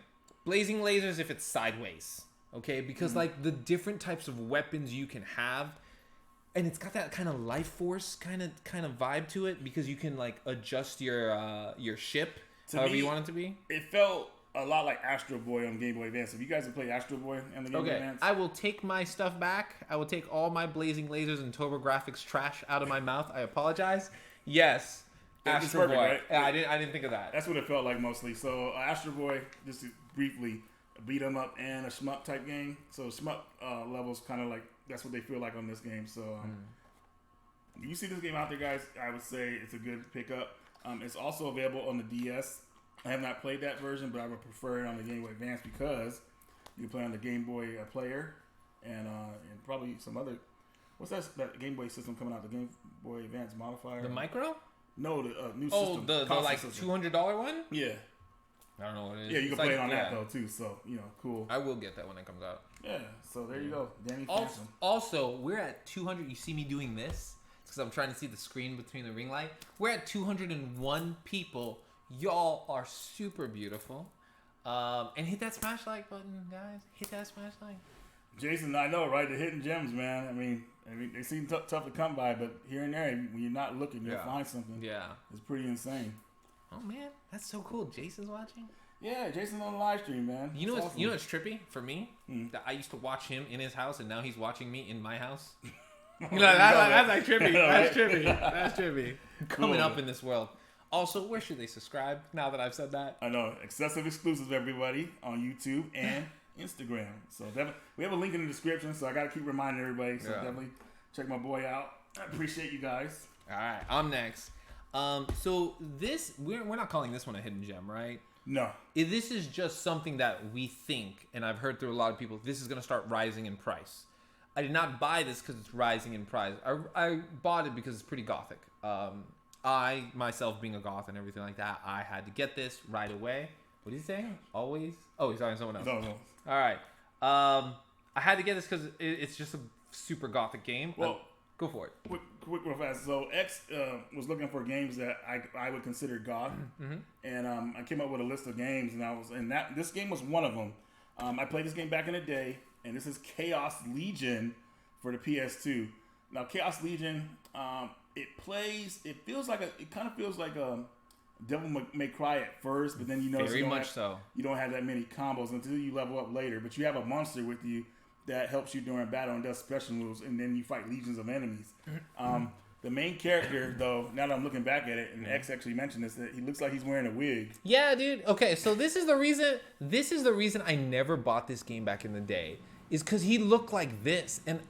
Speaker 1: Blazing Lasers if it's sideways. Okay, because like the different types of weapons you can have, and it's got that kind of Life Force kind of vibe to it because you can like adjust your ship however you want it to be.
Speaker 2: It felt a lot like Astro Boy on Game Boy Advance. If you guys have played Astro Boy on the Game Boy Advance,
Speaker 1: I will take my stuff back. I will take all my Blazing Lasers and TurboGrafx trash out of my mouth. I apologize. Yes, Astro Boy. Right? Yeah, I didn't think of that.
Speaker 2: That's what it felt like mostly. So Astro Boy, just to briefly, a beat 'em up and a shmup type game. So shmup levels kind of like that's what they feel like on this game. So if you see this game out there, guys, I would say it's a good pickup. It's also available on the DS. I have not played that version, but I would prefer it on the Game Boy Advance because you can play on the Game Boy player and probably some other. What's that Game Boy system coming out? The Game Boy Advance modifier.
Speaker 1: The Micro?
Speaker 2: No, the new system.
Speaker 1: Oh, the like $200 one?
Speaker 2: Yeah.
Speaker 1: I don't know what it is.
Speaker 2: Yeah, you can play it on that though too. So cool.
Speaker 1: I will get that when it comes out.
Speaker 2: Yeah. So there you go, Danny.
Speaker 1: Also, we're at 200. You see me doing this because I'm trying to see the screen between the ring light. We're at 201 people. Y'all are super beautiful. And hit that smash like button, guys. Hit that smash like.
Speaker 2: Jason, I know, right? The hidden gems, man. I mean, they seem tough to come by, but here and there, when you're not looking, you'll find something.
Speaker 1: Yeah.
Speaker 2: It's pretty insane.
Speaker 1: Oh man, that's so cool. Jason's watching.
Speaker 2: Yeah, Jason's on the live stream, man.
Speaker 1: You know what's trippy for me? That I used to watch him in his house, and now he's watching me in my house. That's like trippy. That's trippy. That's trippy. Coming up in this world. Also, where should they subscribe? Now that I've said that,
Speaker 2: I know exclusive exclusives, everybody on YouTube and Instagram. So we have a link in the description. So I got to keep reminding everybody. So definitely check my boy out. I appreciate you guys.
Speaker 1: All right, I'm next. So this we're not calling this one a hidden gem, right?
Speaker 2: No.
Speaker 1: This is just something that we think, and I've heard through a lot of people, this is going to start rising in price. I did not buy this because it's rising in price. I bought it because it's pretty gothic. I, myself being a goth and everything like that, I had to get this right away. What did he say? Always? Oh, he's talking to someone else.
Speaker 2: No.
Speaker 1: All right. I had to get this because it's just a super gothic game. Well, go for it.
Speaker 2: Quick, real fast. So X was looking for games that I would consider goth, and I came up with a list of games, and this game was one of them. I played this game back in the day, and this is Chaos Legion for the PS2. Now, Chaos Legion, it kind of feels like a Devil May Cry at first, but then you notice you don't have that many combos until you level up later. But you have a monster with you that helps you during battle and does special moves, and then you fight legions of enemies. The main character, though, now that I'm looking back at it, and X actually mentioned this, that he looks like he's wearing a wig.
Speaker 1: Yeah, dude. Okay, so this is the reason I never bought this game back in the day, is because he looked like this, and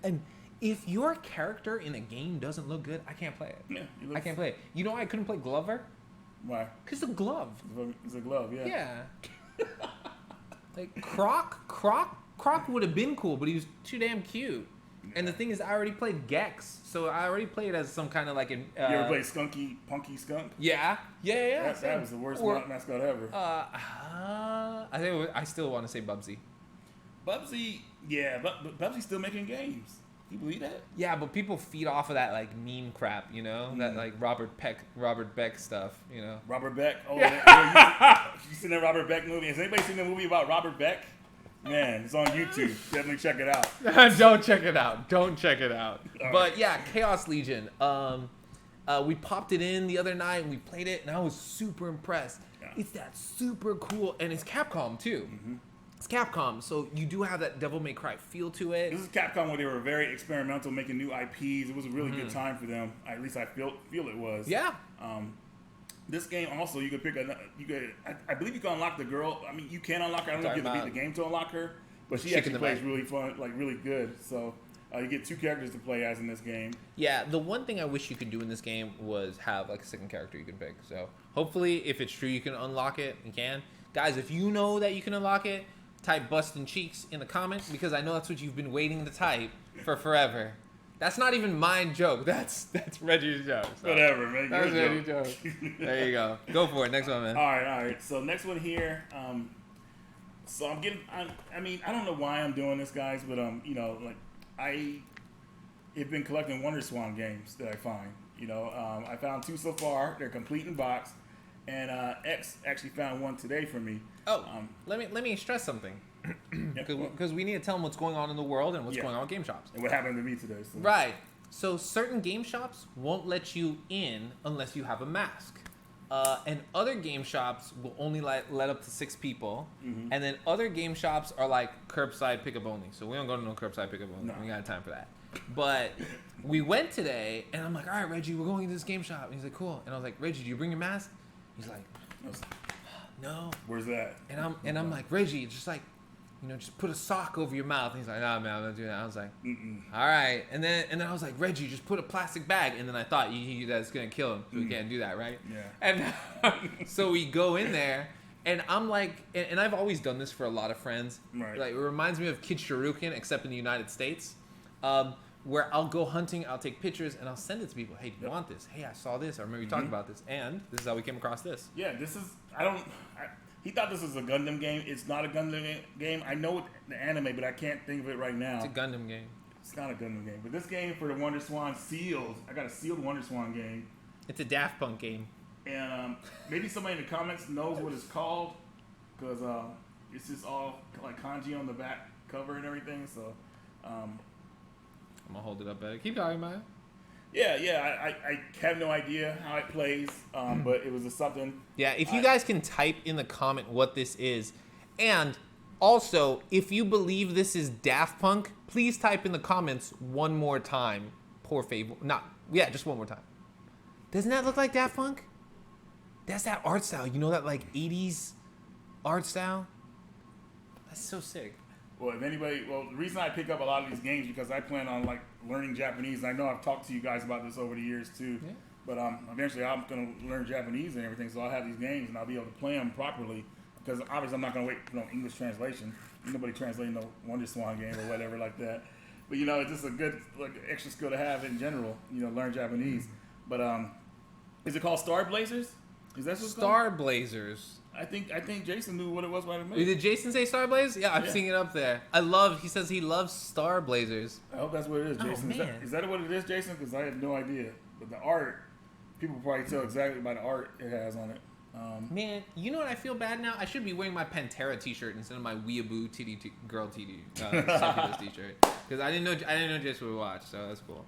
Speaker 1: if your character in a game doesn't look good, I can't play it.
Speaker 2: Yeah,
Speaker 1: I can't play it. You know why I couldn't play Glover?
Speaker 2: Why?
Speaker 1: Because the glove.
Speaker 2: It's a glove, yeah.
Speaker 1: Yeah. Like Croc would have been cool, but he was too damn cute. Yeah. And the thing is, I already played Gex, so I already played as some kind of like an.
Speaker 2: You ever played Skunky Punky Skunk?
Speaker 1: Yeah.
Speaker 2: That was the worst mascot ever.
Speaker 1: I still want to say Bubsy.
Speaker 2: Bubsy, yeah, but Bubsy's still making games. You believe that?
Speaker 1: Yeah, but people feed off of that like meme crap, you know, that like Robert Beck stuff, you know.
Speaker 2: Robert Beck. Oh, yeah. You seen that Robert Beck movie? Has anybody seen the movie about Robert Beck? Man, it's on YouTube. Definitely check it out.
Speaker 1: Don't check it out.
Speaker 2: All
Speaker 1: but
Speaker 2: right.
Speaker 1: yeah, Chaos Legion. We popped it in the other night and we played it, and I was super impressed. Yeah. It's that super cool, and it's Capcom too. Mm-hmm. It's Capcom, so you do have that Devil May Cry feel to it.
Speaker 2: This is Capcom where they were very experimental, making new IPs. It was a really good time for them. At least I feel it was.
Speaker 1: Yeah.
Speaker 2: This game also, you could pick I believe you can unlock the girl. I mean, you can unlock her. I don't know if you have to beat the game to unlock her, But she actually plays really fun, like really good. So you get 2 characters to play as in this game.
Speaker 1: Yeah, the one thing I wish you could do in this game was have like a second character you can pick. So hopefully, if it's true, you can unlock it. You can, guys. If you know that you can unlock it, type "bustin' cheeks" in the comments because I know that's what you've been waiting to type for forever. That's not even my joke. That's Reggie's joke. So.
Speaker 2: Whatever, man.
Speaker 1: That's Reggie's joke. There you go. Go for it. Next one, man.
Speaker 2: All right. So next one here. So I'm getting. I mean, I don't know why I'm doing this, guys, but you know, like I have been collecting WonderSwan games that I find. You know, I found 2 so far. They're complete in box, and X actually found one today for me.
Speaker 1: Oh, let me stress something. Because we need to tell them what's going on in the world and what's going on with game shops.
Speaker 2: And what happened to me today. So.
Speaker 1: Right. So certain game shops won't let you in unless you have a mask. And other game shops will only let up to 6 people. Mm-hmm. And then other game shops are like curbside pickup only. So we don't go to no curbside pickup only. No. We got time for that. But we went today, and I'm like, all right, Reggie, we're going to this game shop. And he's like, cool. And I was like, Reggie, do you bring your mask? He's like, no.
Speaker 2: Where's that?
Speaker 1: And I'm like, Reggie, just like, you know, just put a sock over your mouth. And he's like, nah, man, I'm not doing that. I was like, all right. And then I was like, Reggie, just put a plastic bag. And then I thought that's going to kill him. So we can't do that, right?
Speaker 2: Yeah.
Speaker 1: And so we go in there. And I'm like, and I've always done this for a lot of friends.
Speaker 2: Right.
Speaker 1: Like, it reminds me of Kid Shuriken, except in the United States. Where I'll go hunting, I'll take pictures, and I'll send it to people. Hey, do you want this? Hey, I saw this. I remember you talking about this. And this is how we came across this.
Speaker 2: Yeah, this is, he thought this was a Gundam game. It's not a Gundam game. I know the anime, but I can't think of it right now.
Speaker 1: It's a Gundam game.
Speaker 2: It's not a Gundam game. But this game for the WonderSwan sealed. I got a sealed WonderSwan game.
Speaker 1: It's a Daft Punk game.
Speaker 2: And maybe somebody in the comments knows what it's called. Because it's just all like kanji on the back cover and everything. So,
Speaker 1: I'm going to hold it up better. Keep talking about it.
Speaker 2: Yeah, I have no idea how it plays, but it was just something.
Speaker 1: Yeah, if you guys can type in the comment what this is. And also, if you believe this is Daft Punk, please type in the comments one more time. Poor favor. Just one more time. Doesn't that look like Daft Punk? That's that art style. You know that like 80s art style? That's so sick.
Speaker 2: Well, the reason I pick up a lot of these games because I plan on like learning Japanese. And I know I've talked to you guys about this over the years too. Yeah. But eventually I'm going to learn Japanese and everything, so I'll have these games and I'll be able to play them properly. Because obviously I'm not going to wait for no English translation. Nobody translating no WonderSwan game or whatever like that. But you know, it's just a good extra skill to have in general. You know, learn Japanese. But is it called Star Blazers? Is that what it's
Speaker 1: Star
Speaker 2: called?
Speaker 1: Blazers.
Speaker 2: I think Jason knew what it was right away.
Speaker 1: Did Jason say Star Blazers? Yeah, I've seen it up there. He says he loves Star Blazers.
Speaker 2: I hope that's what it is, Jason.
Speaker 1: Oh, man.
Speaker 2: Is that what it is, Jason? Because I have no idea. But the art, people probably tell exactly by the art it has on it.
Speaker 1: Man, you know what? I feel bad now. I should be wearing my Pantera T-shirt instead of my Weeaboo girl T-shirt because I didn't know Jason would watch, so that's cool.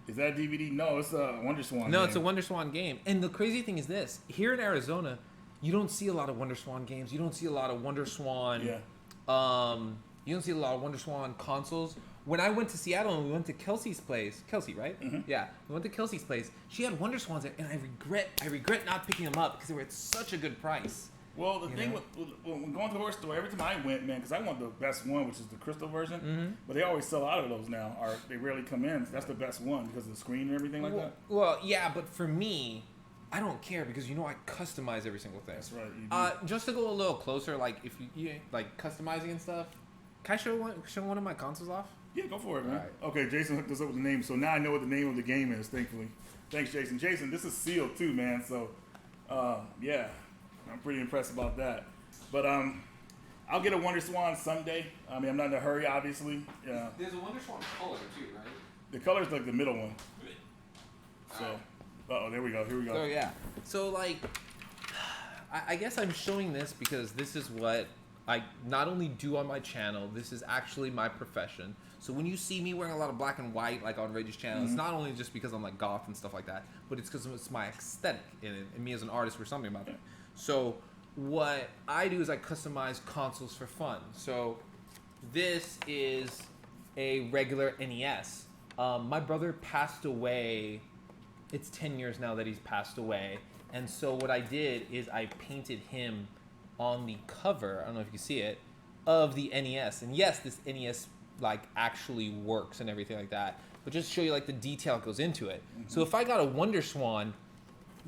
Speaker 2: Is that a DVD? No, it's a WonderSwan.
Speaker 1: No, it's a WonderSwan game. And the crazy thing is this: here in Arizona, you don't see a lot of WonderSwan games. You don't see a lot of WonderSwan.
Speaker 2: Yeah.
Speaker 1: You don't see a lot of WonderSwan consoles. When I went to Seattle and we went to Kelsey's place, Kelsey, right? Mm-hmm. Yeah, we went to Kelsey's place. She had WonderSwans there, and I regret not picking them up because they were at such a good price.
Speaker 2: Well, the thing with when going to the horse store, every time I went, man, because I want the best one, which is the crystal version, but they always sell out of those now, or they rarely come in. That's the best one because of the screen and everything like that.
Speaker 1: Well, yeah, but for me, I don't care because I customize every single thing.
Speaker 2: That's right.
Speaker 1: Just to go a little closer, like if you like customizing and stuff, can I show one of my consoles off?
Speaker 2: Yeah, go for it, man. Right. Okay, Jason hooked us up with the name, so now I know what the name of the game is. Thankfully, thanks, Jason. Jason, this is sealed too, man. So, yeah, I'm pretty impressed about that. But I'll get a WonderSwan someday. I mean, I'm not in a hurry, obviously. Yeah.
Speaker 1: There's a WonderSwan color too, right?
Speaker 2: The color's like the middle one. So, there we go. Here we go.
Speaker 1: So yeah. So like, I guess I'm showing this because this is what I not only do on my channel. This is actually my profession. So when you see me wearing a lot of black and white, like on Reggie's channel, it's not only just because I'm like goth and stuff like that, but it's because it's my aesthetic and me as an artist or something about that. So what I do is I customize consoles for fun. So this is a regular NES. My brother passed away. It's 10 years now that he's passed away. And so what I did is I painted him on the cover. I don't know if you can see it. of the NES. And yes, this NES like actually works and everything like that. But just to show you like the detail that goes into it. Mm-hmm. So if I got a WonderSwan,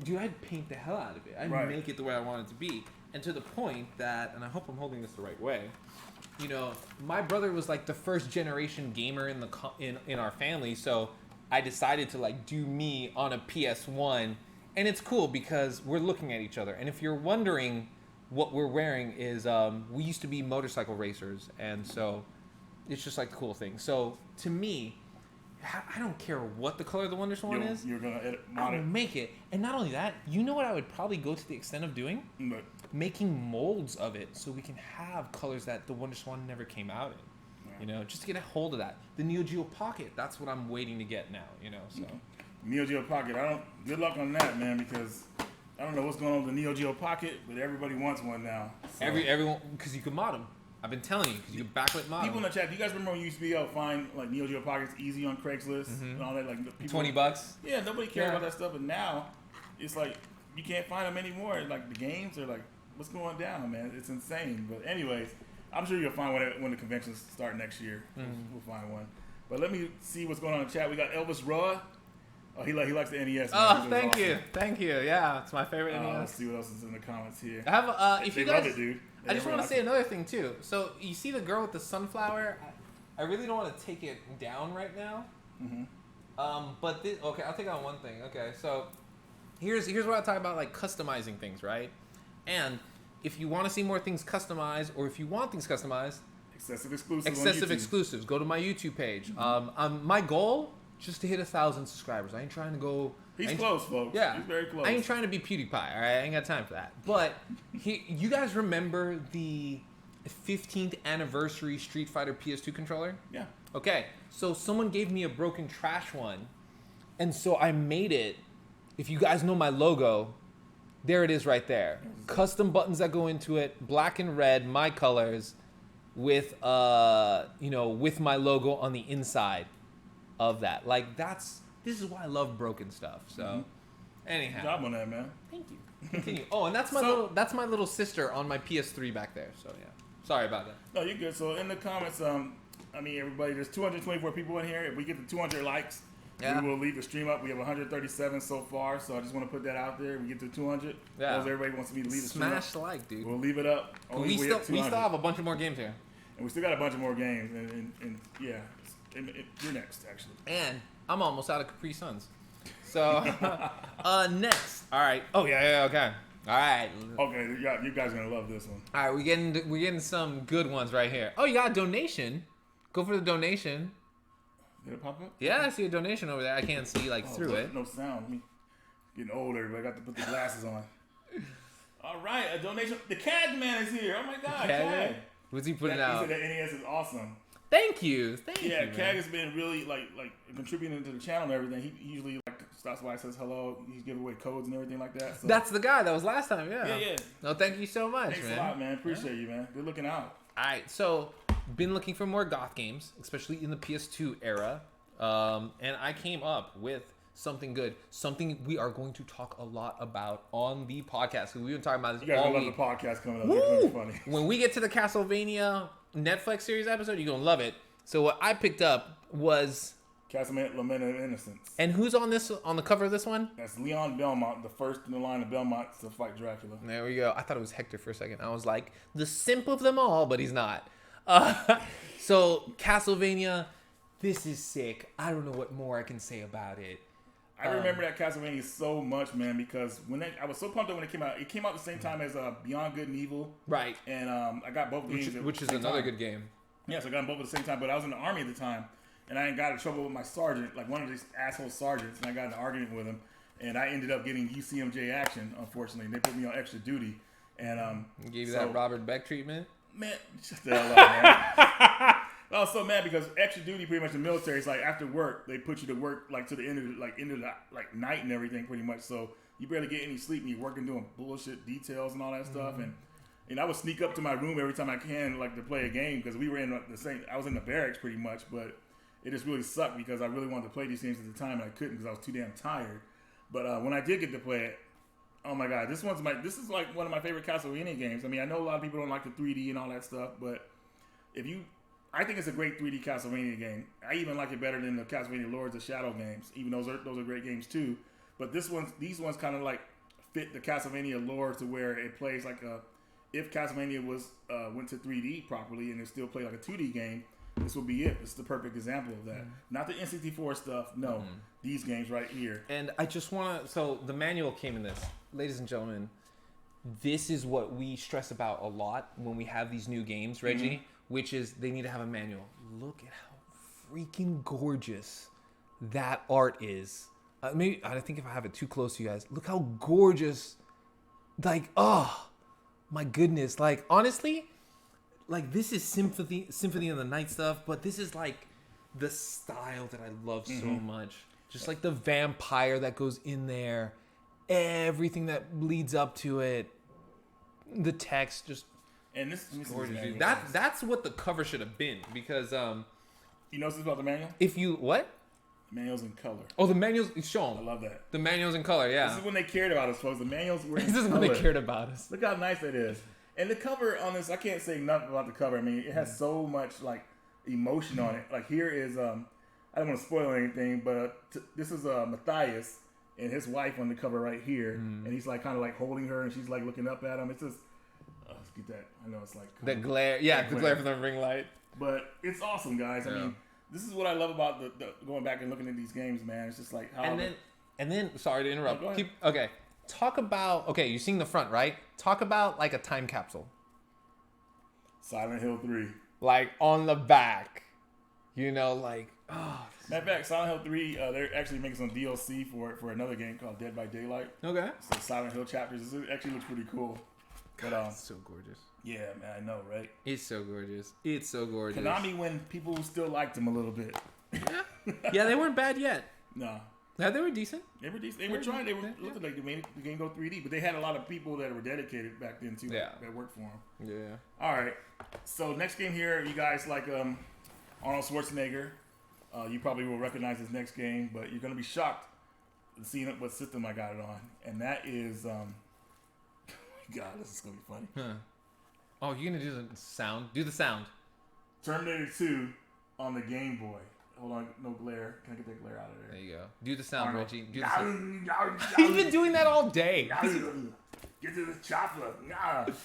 Speaker 1: dude, I'd paint the hell out of it. I'd make it the way I want it to be. And to the point that, and I hope I'm holding this the right way, you know, my brother was like the first generation gamer in our family, so I decided to like do me on a PS1, and it's cool because we're looking at each other. And if you're wondering what we're wearing is, we used to be motorcycle racers, and so it's just like the cool thing. So to me, I don't care what the color of the WonderSwan is.
Speaker 2: You're gonna
Speaker 1: I'll make it. And not only that, you know what I would probably go to the extent of doing?
Speaker 2: But
Speaker 1: making molds of it so we can have colors that the WonderSwan never came out in. Yeah. You know, just to get a hold of that. The Neo Geo Pocket, that's what I'm waiting to get now, you know, so.
Speaker 2: Neo Geo Pocket, good luck on that, man, because I don't know what's going on with the Neo Geo Pocket, but everybody wants one now. So.
Speaker 1: Everyone, because you can mod them. I've been telling you, because you can backlit mod
Speaker 2: people in the chat, do you guys remember when you used to be able to find like Neo Geo Pockets easy on Craigslist and all that? Like people,
Speaker 1: $20?
Speaker 2: Yeah, nobody cared about that stuff, but now it's like you can't find them anymore. Like the games are like, what's going down, man? It's insane. But anyways, I'm sure you'll find one when the conventions start next year. We'll find one. But let me see what's going on in the chat. We got Elvis Raw. Oh, he likes the NES.
Speaker 1: Oh, thank you. Yeah, it's my favorite NES.
Speaker 2: Let's see what else is in the comments here.
Speaker 1: I have if
Speaker 2: they
Speaker 1: you guys,
Speaker 2: love it, dude.
Speaker 1: I just want to say another thing too. So you see the girl with the sunflower? I really don't want to take it down right now. But okay, I'll take on one thing. Okay, so here's what I talk about, like customizing things, right? And if you want to see more things customized, or if you want things customized,
Speaker 2: excessive exclusives.
Speaker 1: Go to my YouTube page. My goal, just to hit 1,000 subscribers. I ain't trying to go.
Speaker 2: He's close, folks.
Speaker 1: Yeah,
Speaker 2: he's very close.
Speaker 1: I ain't trying to be PewDiePie. All right, I ain't got time for that. But you guys remember the 15th anniversary Street Fighter PS2 controller?
Speaker 2: Yeah.
Speaker 1: Okay, so someone gave me a broken trash one, and so I made it. If you guys know my logo, there it is right there. Custom buttons that go into it, black and red, my colors, with with my logo on the inside of that. Like this is why I love broken stuff. So anyhow.
Speaker 2: Good job on that, man.
Speaker 1: Thank you. Continue. Oh, and that's my little sister on my PS3 back there. So yeah. Sorry about that.
Speaker 2: No, you're good. So in the comments, everybody, there's 224 people in here. If we get to 200 likes, we will leave the stream up. We have 137 so far, so I just want to put that out there. We get to 200.
Speaker 1: Yeah.
Speaker 2: Everybody wants me to leave the stream up.
Speaker 1: Smash the like, dude.
Speaker 2: We'll leave it up.
Speaker 1: We still have a bunch of more games here.
Speaker 2: And we still got a bunch of more games. And yeah, you're next, actually.
Speaker 1: And I'm almost out of Capri Suns. So, next. All right. Oh, yeah, okay. All right.
Speaker 2: Okay, you guys are going to love this one.
Speaker 1: All right, we're getting some good ones right here. Oh, you got a donation. Go for the donation.
Speaker 2: Did it pop up?
Speaker 1: Yeah, I see a donation over there. I can't see through it.
Speaker 2: No sound. Me getting older, but I got to put the glasses on. All right, a donation. The CAG man is here. Oh my God, CAG.
Speaker 1: What's he putting out?
Speaker 2: He said that NES is awesome.
Speaker 1: Thank you.
Speaker 2: Yeah, CAG has been really like contributing to the channel and everything. He usually stops by, says hello. He's giving away codes and everything like that. So.
Speaker 1: That's the guy that was last time. Yeah.
Speaker 2: Yeah.
Speaker 1: No, thank you so much,
Speaker 2: Thanks a lot, man. Appreciate you, man. Good looking out.
Speaker 1: All right, so been looking for more Goth games, especially in the PS2 era, and I came up with something good, something we are going to talk a lot about on the podcast. We've been talking about this all week.
Speaker 2: You guys love the podcast coming up. It's going to be funny.
Speaker 1: When we get to the Castlevania Netflix series episode, you're going to love it. So what I picked up was
Speaker 2: Castlevania Lament of Innocence.
Speaker 1: And who's on the cover of this one?
Speaker 2: That's Leon Belmont, the first in the line of Belmont to fight Dracula.
Speaker 1: There we go. I thought it was Hector for a second. I was like, the simp of them all, but he's not. So Castlevania, this is sick. I don't know what more I can say about it.
Speaker 2: I remember that Castlevania so much, man, because I was so pumped up when it came out. It came out the same time as Beyond Good and Evil.
Speaker 1: Right.
Speaker 2: And I got both games
Speaker 1: which is another good game.
Speaker 2: Yeah, so I got them both at the same time, but I was in the Army at the time, and I got in trouble with my sergeant, like one of these asshole sergeants, and I got in an argument with him, and I ended up getting UCMJ action, unfortunately, and they put me on extra duty. And
Speaker 1: gave you that Robert Beck treatment?
Speaker 2: Man, shut the hell up, man. I was so mad because extra duty, pretty much in the military, is like after work, they put you to work like to the end of the night and everything, pretty much. So you barely get any sleep, and you're working doing bullshit details and all that stuff. And I would sneak up to my room every time I can, like to play a game, because we were in the same. I was in the barracks pretty much, but it just really sucked because I really wanted to play these games at the time and I couldn't because I was too damn tired. But when I did get to play it, oh my God, this is like one of my favorite Castlevania games. I mean, I know a lot of people don't like the 3D and all that stuff, but I think it's a great 3D Castlevania game. I even like it better than the Castlevania Lords of Shadow games, even those are great games too. But these ones kind of like fit the Castlevania lore to where it plays like if Castlevania went to 3D properly and it still played like a 2D game, this will be it. It's the perfect example of that. Not the N64 stuff. No, these games right here.
Speaker 1: And I just want to. So the manual came in this, ladies and gentlemen. This is what we stress about a lot when we have these new games, Reggie, which is they need to have a manual. Look at how freaking gorgeous that art is. Maybe I think if I have it too close to you guys, look how gorgeous. Like, oh my goodness! Like honestly, like this is Symphony of the Night stuff, but this is like the style that I love so much. Just like the vampire that goes in there, everything that leads up to it, the text, just
Speaker 2: and this
Speaker 1: gorgeous. That's what the cover should have been because
Speaker 2: you know something about the manual?
Speaker 1: If you what?
Speaker 2: Manuals in color.
Speaker 1: Oh, the manuals. Show them.
Speaker 2: I love that.
Speaker 1: The manuals in color. Yeah.
Speaker 2: This is when they cared about us, folks. The manuals were in
Speaker 1: This is
Speaker 2: color.
Speaker 1: when they cared about us.
Speaker 2: Look how nice it is. And the cover on this, I can't say nothing about the cover. I mean, it has so much like emotion on it. Like here is, I don't want to spoil anything, but this is Matthias and his wife on the cover right here, and he's like kind of like holding her, and she's like looking up at him. It's just, let's get that. I know it's like
Speaker 1: the glare. Yeah, the glare from the ring light.
Speaker 2: But it's awesome, guys. I mean. This is what I love about the going back and looking at these games, man. It's just like how.
Speaker 1: And then, sorry to interrupt.
Speaker 2: No,
Speaker 1: okay, talk about. Okay, you're seeing the front, right? Talk about like a time capsule.
Speaker 2: Silent Hill 3.
Speaker 1: Like on the back, you know, like oh.
Speaker 2: Matter of fact, Silent Hill 3, they're actually making some DLC for it for another game called Dead by Daylight.
Speaker 1: Okay.
Speaker 2: So Silent Hill chapters. It actually looks pretty cool. But
Speaker 1: it's so gorgeous.
Speaker 2: Yeah, man, I know, right?
Speaker 1: It's so gorgeous. It's so gorgeous.
Speaker 2: Konami when people still liked them a little bit.
Speaker 1: Yeah, they weren't bad yet.
Speaker 2: No.
Speaker 1: Yeah, they were decent.
Speaker 2: They were decent. They were trying. They were looking like they made the game go 3D, but they had a lot of people that were dedicated back then too.
Speaker 1: Yeah.
Speaker 2: That worked for them.
Speaker 1: Yeah.
Speaker 2: All right. So next game here, you guys like Arnold Schwarzenegger. You probably will recognize his next game, but you're gonna be shocked to see what system I got it on, and that is God, this is gonna be funny.
Speaker 1: Huh. Oh, you're gonna do the sound? Do the sound.
Speaker 2: Terminator 2 on the Game Boy. Hold on, no glare. Can I get that glare out of there?
Speaker 1: There you go. Do the sound,
Speaker 2: Arnold.
Speaker 1: Reggie. Do the sound. He's been doing that all day.
Speaker 2: Get to the chopper.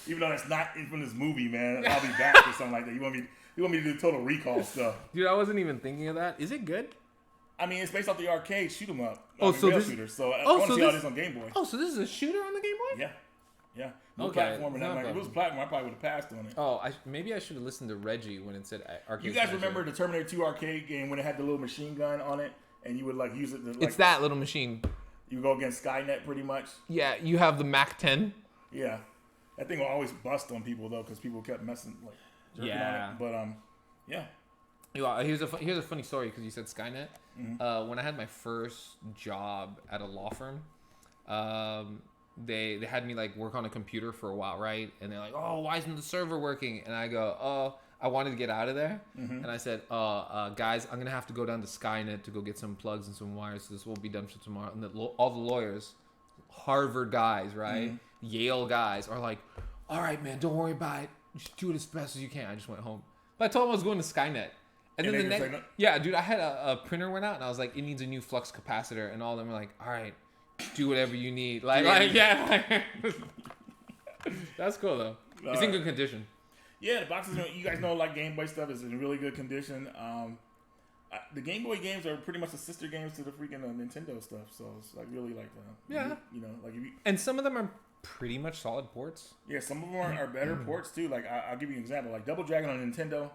Speaker 2: Even though that's not from this movie, man. I'll be back or something like that. You want me to do Total Recall stuff?
Speaker 1: Dude, I wasn't even thinking of that. Is it good?
Speaker 2: I mean, it's based off the arcade shoot 'em up.
Speaker 1: So
Speaker 2: rail
Speaker 1: this
Speaker 2: shooter. So I want to see how this on Game Boy.
Speaker 1: Oh, so this is a shooter on the Game Boy?
Speaker 2: Yeah. Yeah. No
Speaker 1: Okay.
Speaker 2: platform. If it was a platform, I probably would have passed on it.
Speaker 1: Oh, maybe I should have listened to Reggie when it said arcade.
Speaker 2: You guys remember the Terminator 2 arcade game when it had the little machine gun on it, and you would like use it to, like,
Speaker 1: it's that little machine.
Speaker 2: You go against Skynet pretty much.
Speaker 1: Yeah, you have the Mac 10.
Speaker 2: Yeah, that thing will always bust on people though because people kept messing like jerking on it. But yeah.
Speaker 1: Here's a funny story because you said Skynet. When I had my first job at a law firm, they had me like work on a computer for a while, right? And they're like, "Oh, why isn't the server working?" And I go, "Oh, I wanted to get out of there." And I said, "Guys, I'm gonna have to go down to Skynet to go get some plugs and some wires. So this will be done for tomorrow." And all the lawyers, Harvard guys, right, Yale guys, are like, "All right, man, don't worry about it. Just do it as fast as you can." I just went home, but I told them I was going to Skynet. And then the next, yeah, dude, I had a printer went out, and I was like, "It needs a new flux capacitor," and all of them were like, "All right, do whatever you need." Yeah. That's cool though. It's in good condition.
Speaker 2: Yeah, the boxes. You guys know, like Game Boy stuff is in really good condition. The Game Boy games are pretty much the sister games to the freaking Nintendo stuff. So it's like really like like if you,
Speaker 1: and some of them are pretty much solid ports.
Speaker 2: Yeah, some of them are better ports too. Like I'll give you an example. Like Double Dragon on Nintendo,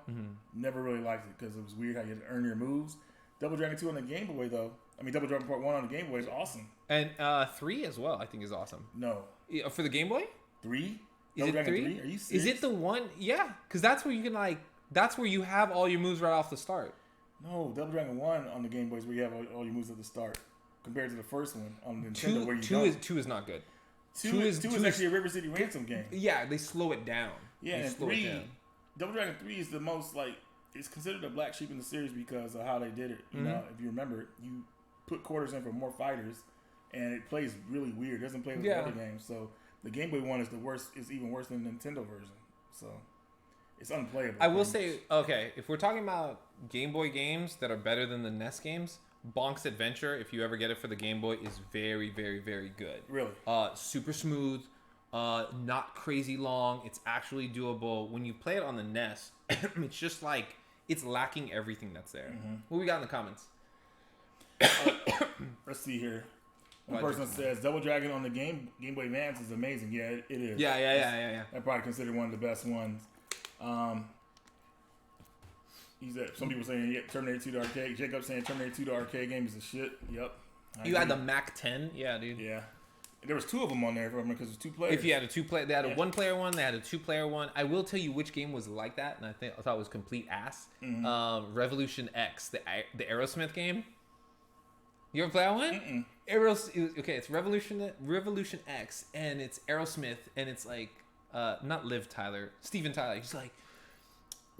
Speaker 2: never really liked it because it was weird how you had to earn your moves. Double Dragon 2 on the Game Boy though. I mean, Double Dragon Part 1 on the Game Boy is awesome.
Speaker 1: And 3 as well, I think, is awesome.
Speaker 2: No.
Speaker 1: For the Game Boy?
Speaker 2: 3?
Speaker 1: Is it 3?
Speaker 2: Are you serious?
Speaker 1: Is it the one? Yeah, because that's where you can, like, that's where you have all your moves right off the start.
Speaker 2: No, Double Dragon 1 on the Game Boy is where you have all your moves at the start. Compared to the first one on Nintendo where you don't.
Speaker 1: 2 is not good.
Speaker 2: 2 is actually a River City Ransom game.
Speaker 1: Yeah, they slow it down.
Speaker 2: Yeah, and 3, Double Dragon 3 is the most, like, it's considered a black sheep in the series because of how they did it. You know, if you remember, you put quarters in for more fighters, and it plays really weird. It doesn't play with the other games. So the Game Boy one is the worst. Is even worse than the Nintendo version. So It's unplayable.
Speaker 1: I will say, okay, if we're talking about Game Boy games that are better than the NES games, Bonk's Adventure, if you ever get it for the Game Boy, is very, very, very good.
Speaker 2: Really?
Speaker 1: Super smooth, not crazy long. It's actually doable. When you play it on the NES, it's just like, it's lacking everything that's there. Mm-hmm. What we got in the comments?
Speaker 2: Let's see here. One person says Double Dragon on the Game Boy Advance is amazing. Yeah, it is.
Speaker 1: Yeah.
Speaker 2: I probably consider one of the best ones. Some people saying Terminator 2 to arcade. Jacob saying Terminator 2 to arcade game is a shit. Yep.
Speaker 1: You had the Mac 10, yeah, dude.
Speaker 2: Yeah. There was 2 of them on there because it's 2 players.
Speaker 1: If you had a 2-player, they had a 1-player one. They had a 2-player one. I will tell you which game was like that, and I thought it was complete ass. Mm-hmm. Revolution X, the Aerosmith game. You ever play that one? It's Revolution X, and it's Aerosmith, and it's like not Liv Tyler, Steven Tyler. He's like,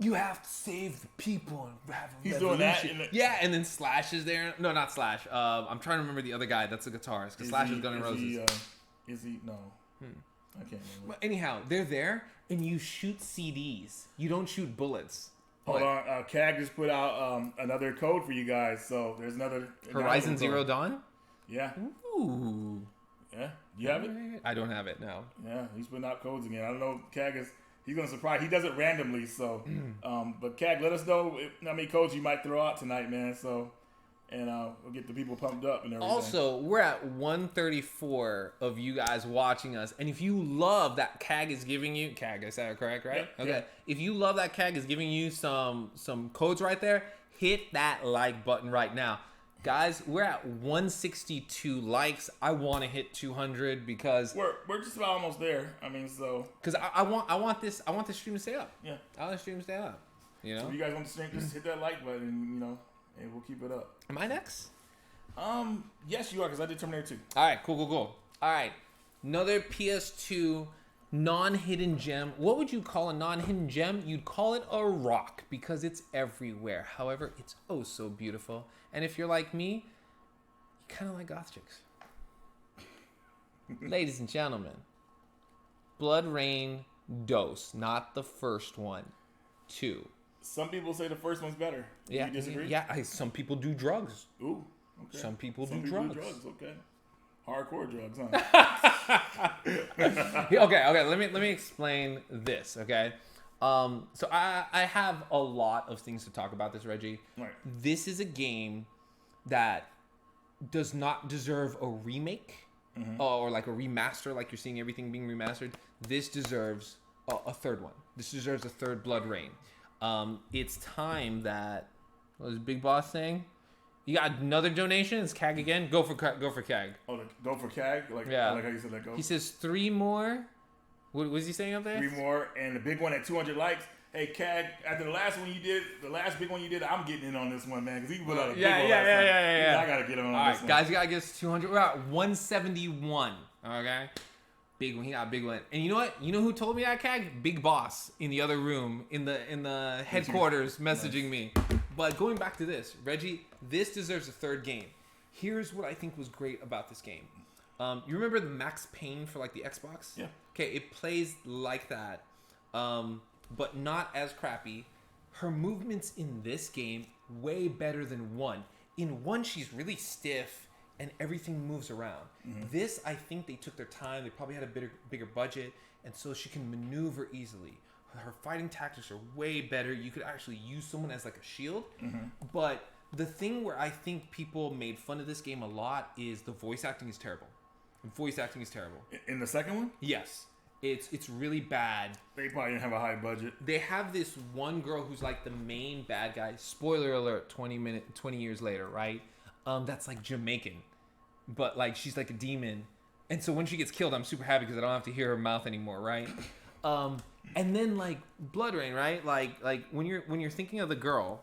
Speaker 1: you have to save the people and have a revolution. Doing that. Yeah, and then Slash is there. No, not Slash. I'm trying to remember the other guy. That's the guitarist. Because Slash is Guns N' Roses.
Speaker 2: No. I can't remember.
Speaker 1: But anyhow, they're there, and you shoot CDs. You don't shoot bullets.
Speaker 2: Hold on. CAG just put out another code for you guys. So there's another
Speaker 1: Horizon Zero Dawn.
Speaker 2: Yeah.
Speaker 1: Ooh.
Speaker 2: Yeah. You have it?
Speaker 1: I don't have it. No.
Speaker 2: Yeah, he's putting out codes again. I don't know. CAG is. He's gonna surprise. He does it randomly. So, but CAG, let us know how many codes you might throw out tonight, man. So, and we'll get the people pumped up and everything.
Speaker 1: Also, we're at 134 of you guys watching us, and if you love that CAG is giving you CAG, I said it correct, right?
Speaker 2: Yep,
Speaker 1: okay.
Speaker 2: Yep.
Speaker 1: If you love that CAG is giving you some codes right there, hit that like button right now. Guys, we're at 162 likes. I want to hit 200 because
Speaker 2: we're just about almost there. I mean, so
Speaker 1: because I want this stream to stay up.
Speaker 2: Yeah,
Speaker 1: I want the stream to stay up. You know,
Speaker 2: so if you guys want the stream, just hit that like button, and we'll keep it up.
Speaker 1: Am I next?
Speaker 2: Yes, you are, because I did Terminator 2.
Speaker 1: All right, cool. All right, another PS2 non-hidden gem. What would you call a non-hidden gem? You'd call it a rock because it's everywhere. However, it's oh so beautiful. And if you're like me, you kind of like goth chicks. Ladies and gentlemen, BloodRayne Dose, not the first one. 2.
Speaker 2: Some people say the first one's better.
Speaker 1: Yeah,
Speaker 2: you disagree?
Speaker 1: Yeah, some people do drugs.
Speaker 2: Ooh, okay.
Speaker 1: Some people do drugs.
Speaker 2: Okay. Hardcore drugs, huh?
Speaker 1: Okay. Let me explain this. Okay. So I have a lot of things to talk about this, Reggie.
Speaker 2: Right.
Speaker 1: This is a game that does not deserve a remake or like a remaster, like you're seeing everything being remastered. This deserves a third one. This deserves a third BloodRayne. It's time that what was Big Boss saying? You got another donation? It's CAG again? Go for CAG.
Speaker 2: Oh, go for CAG?
Speaker 1: Yeah.
Speaker 2: I like how you said that. Go.
Speaker 1: He says 3 more. What was he saying up there?
Speaker 2: 3 more, and the big one at 200 likes. Hey, CAG, after the last big one you did, I'm getting in on this one, man, because he put out a big one last time. Yeah. I got to get him on this one.
Speaker 1: All right, guys, you got to get us 200. We're at 171, okay? Big one. He got a big one. And you know what? You know who told me that, CAG? Big Boss in the other room, in the headquarters, messaging me. But going back to this, Reggie, this deserves a third game. Here's what I think was great about this game. You remember the Max Payne for like the Xbox?
Speaker 2: Yeah.
Speaker 1: Okay, it plays like that, but not as crappy. Her movements in this game way better than 1. In 1, she's really stiff and everything moves around. Mm-hmm. This, I think they took their time. They probably had a bigger budget, and so she can maneuver easily. Her fighting tactics are way better. You could actually use someone as like a shield. Mm-hmm. But the thing where I think people made fun of this game a lot is the voice acting is terrible.
Speaker 2: In the second one?
Speaker 1: Yes. It's really bad.
Speaker 2: They probably didn't have a high budget.
Speaker 1: They have this one girl who's like the main bad guy. Spoiler alert, 20 years later, right? That's like Jamaican. But like she's like a demon. And so when she gets killed, I'm super happy because I don't have to hear her mouth anymore, right? And then like BloodRayne, right? Like when you're thinking of the girl,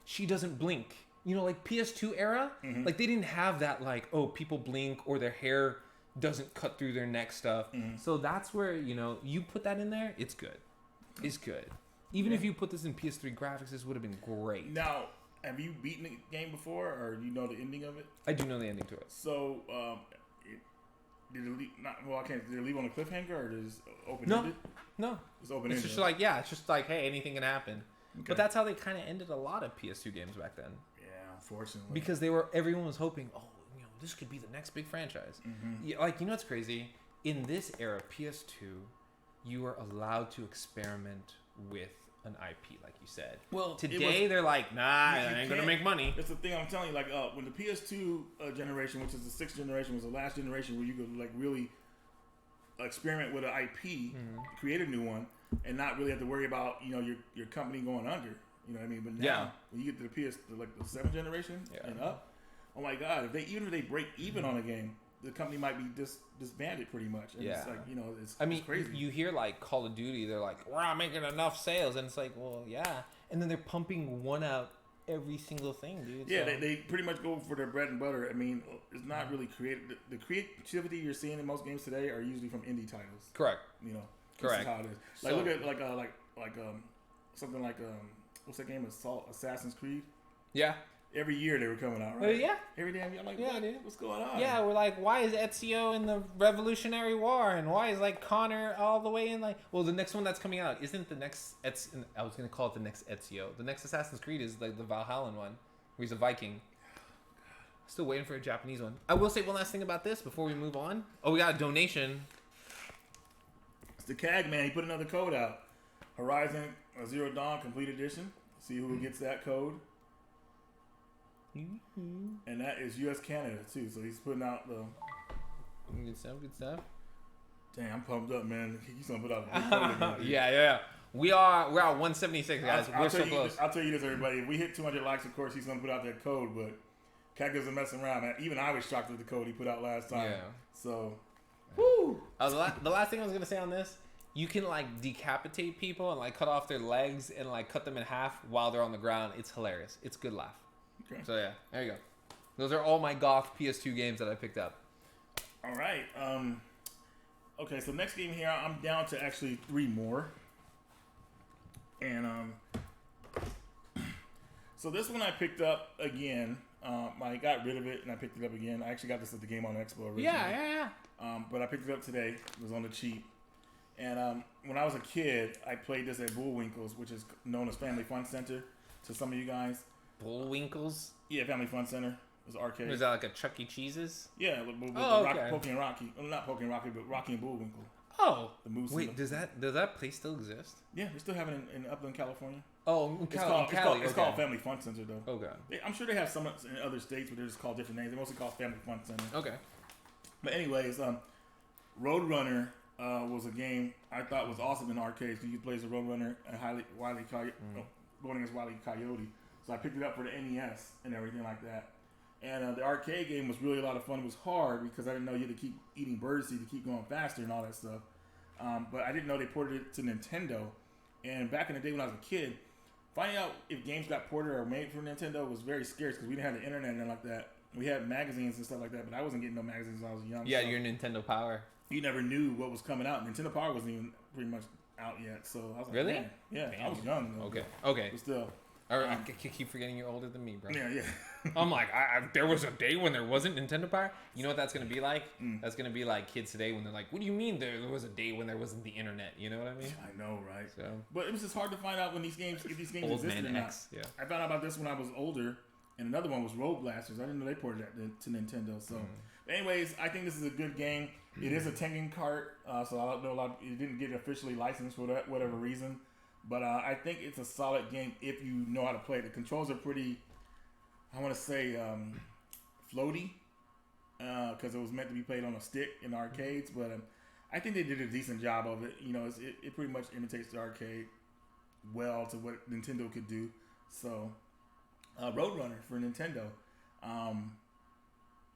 Speaker 1: she doesn't blink. You know, like PS2 era, like they didn't have that like, oh, people blink or their hair doesn't cut through their neck stuff. So that's where, you put that in there, it's good. It's good. Even if you put this in PS3 graphics, this would have been great.
Speaker 2: Now, have you beaten the game before, or do you know the ending of it?
Speaker 1: I do know the ending to it.
Speaker 2: So, Did it leave, I can't. Did it leave on a cliffhanger or is it open-ended?
Speaker 1: No.
Speaker 2: It's open-ended.
Speaker 1: It's just like, it's just like, hey, anything can happen. Okay. But that's how they kind of ended a lot of PS2 games back then.
Speaker 2: Yeah, unfortunately.
Speaker 1: Because everyone was hoping, this could be the next big franchise. Mm-hmm. Yeah, like, what's crazy? In this era, PS2, you are allowed to experiment with an IP, like you said. Well, today they're like, nah, it ain't gonna make money.
Speaker 2: That's the thing I'm telling you. Like, when the PS2 generation, which is the 6th generation, was the last generation where you could like really experiment with an IP, create a new one, and not really have to worry about your company going under. You know what I mean? But now, when you get to the the 7th generation and up, oh my God! Even if they break even on a game, the company might be disbanded pretty much. And it's like, it's crazy.
Speaker 1: You hear like Call of Duty, they're like, we're not making enough sales, and it's like, well, yeah, and then they're pumping one out every single thing, dude.
Speaker 2: Yeah, so. They pretty much go for their bread and butter. I mean, it's not really creative. The creativity you're seeing in most games today are usually from indie titles.
Speaker 1: Correct.
Speaker 2: Correct. That's how it is. Like, look at like something like what's that game? Assassin's Creed.
Speaker 1: Yeah.
Speaker 2: Every year they were coming out, right?
Speaker 1: Yeah.
Speaker 2: Every damn year. I'm like, what's going on?
Speaker 1: Yeah, we're like, why is Ezio in the Revolutionary War? And why is like Connor all the way in like... Well, the next one that's coming out isn't the next... I was going to call it the next Ezio. The next Assassin's Creed is like the Valhallan one, where he's a Viking. Still waiting for a Japanese one. I will say one last thing about this before we move on. Oh, we got a donation.
Speaker 2: It's the CAG, man. He put another code out. Horizon Zero Dawn Complete Edition. See who gets that code. And that is U.S. Canada too, so he's putting out the
Speaker 1: good stuff.
Speaker 2: Damn, I'm pumped up, man. He's gonna put out a big code again,
Speaker 1: yeah. We're at 176, guys. We're so close.
Speaker 2: I'll tell you this, everybody. If we hit 200 likes, of course, he's gonna put out that code. But Cat doesn't messing around, man. Even I was shocked with the code he put out last time. Yeah. So,
Speaker 1: woo. The last thing I was gonna say on this. You can like decapitate people and like cut off their legs and like cut them in half while they're on the ground. It's hilarious. It's a good laugh. Okay. So yeah, there you go. Those are all my Goth PS2 games that I picked up.
Speaker 2: All right. Okay, so next game here, I'm down to actually 3 more. And so this one I picked up again. I got rid of it and I picked it up again. I actually got this at the Game on Expo originally.
Speaker 1: Yeah.
Speaker 2: But I picked it up today. It was on the cheap. And when I was a kid, I played this at Bullwinkle's, which is known as Family Fun Center to some of you guys.
Speaker 1: Bullwinkle's?
Speaker 2: Yeah, Family Fun Center. It's an arcade.
Speaker 1: Is that like a Chuck E. Cheese's?
Speaker 2: Yeah, with Pokey and Rocky. Well, not Pokey and Rocky, but Rocky and Bullwinkle.
Speaker 1: Oh.
Speaker 2: The moose.
Speaker 1: Wait, does that place still exist?
Speaker 2: Yeah, they still have it in Upland, California.
Speaker 1: Oh, in Cali.
Speaker 2: It's called Family Fun Center, though.
Speaker 1: Okay.
Speaker 2: I'm sure they have some in other states, but they're just called different names. They mostly call Family Fun Center.
Speaker 1: Okay.
Speaker 2: But anyways, Roadrunner was a game I thought was awesome in arcades. You could play as a Roadrunner and going against Wile E. Coyote. So I picked it up for the NES and everything like that. And the arcade game was really a lot of fun. It was hard because I didn't know you had to keep eating birdseed to keep going faster and all that stuff. But I didn't know they ported it to Nintendo. And back in the day when I was a kid, finding out if games got ported or made for Nintendo was very scarce because we didn't have the internet and like that. We had magazines and stuff like that, but I wasn't getting no magazines when I was young.
Speaker 1: Yeah, so your Nintendo Power.
Speaker 2: You never knew what was coming out. Nintendo Power wasn't even pretty much out yet. So I was like,
Speaker 1: really?
Speaker 2: Man. Yeah, I was young though.
Speaker 1: Okay.
Speaker 2: But still.
Speaker 1: I keep forgetting you're older than me, bro.
Speaker 2: Yeah.
Speaker 1: I'm like, there was a day when there wasn't Nintendo Power. You know what that's going to be like? That's going to be like kids today when they're like, what do you mean there was a day when there wasn't the internet? You know what I mean?
Speaker 2: I know, right?
Speaker 1: So,
Speaker 2: but it was just hard to find out when if these games existed or not.
Speaker 1: Yeah.
Speaker 2: I found out about this when I was older, and another one was Road Blasters. I didn't know they ported that to Nintendo. So, anyways, I think this is a good game. It is a Tengen cart, so I don't know it didn't get officially licensed for whatever reason. But I think it's a solid game if you know how to play it. The controls are pretty, I want to say, floaty, because it was meant to be played on a stick in arcades. But I think they did a decent job of it. You know, it pretty much imitates the arcade well to what Nintendo could do. So, Roadrunner for Nintendo.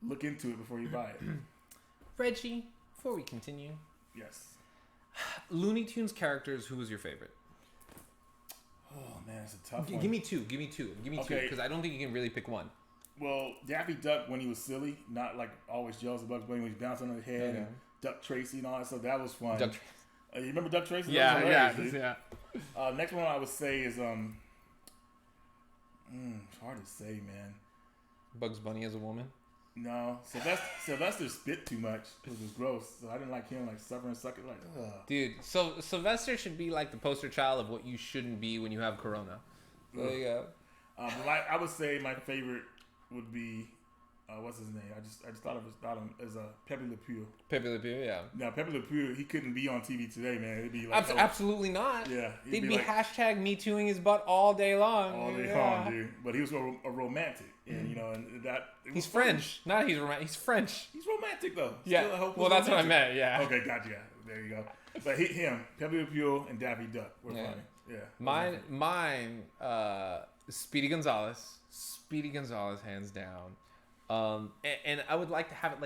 Speaker 2: Look into it before you buy it.
Speaker 1: Reggie, before we continue.
Speaker 2: Yes.
Speaker 1: Looney Tunes characters, who was your favorite?
Speaker 2: Oh man, it's a tough one.
Speaker 1: Give me two, because I don't think you can really pick one.
Speaker 2: Well, Daffy Duck when he was silly, not like always jealous of Bugs Bunny when he's bouncing on his head, and Duck Tracy and all that stuff. That was fun. You remember Duck Tracy?
Speaker 1: Yeah.
Speaker 2: Next one I would say is it's hard to say, man.
Speaker 1: Bugs Bunny as a woman?
Speaker 2: No, Sylvester spit too much. It was gross. So I didn't like him like suffering, sucking like. Ugh.
Speaker 1: Dude, so Sylvester should be like the poster child of what you shouldn't be when you have corona. There you go.
Speaker 2: I would say my favorite would be what's his name? I just thought of him as Pepe Le Pew.
Speaker 1: Pepe Le Pew, yeah.
Speaker 2: Now Pepe Le Pew, he couldn't be on TV today, man. It'd be like
Speaker 1: absolutely not.
Speaker 2: Yeah,
Speaker 1: they'd be
Speaker 2: like,
Speaker 1: hashtag Me Tooing his butt all day long.
Speaker 2: All day long, dude. But he was a romantic, and you know, and that
Speaker 1: he's French. Not he's romantic. He's French.
Speaker 2: He's romantic though.
Speaker 1: Yeah. Well, that's romantic. What I meant. Yeah.
Speaker 2: Okay, gotcha. There you go. But him, Pepe Le Pew, and Daffy Duck were funny. Yeah.
Speaker 1: Mine. Speedy Gonzalez. Speedy Gonzalez, hands down. And I would like to have it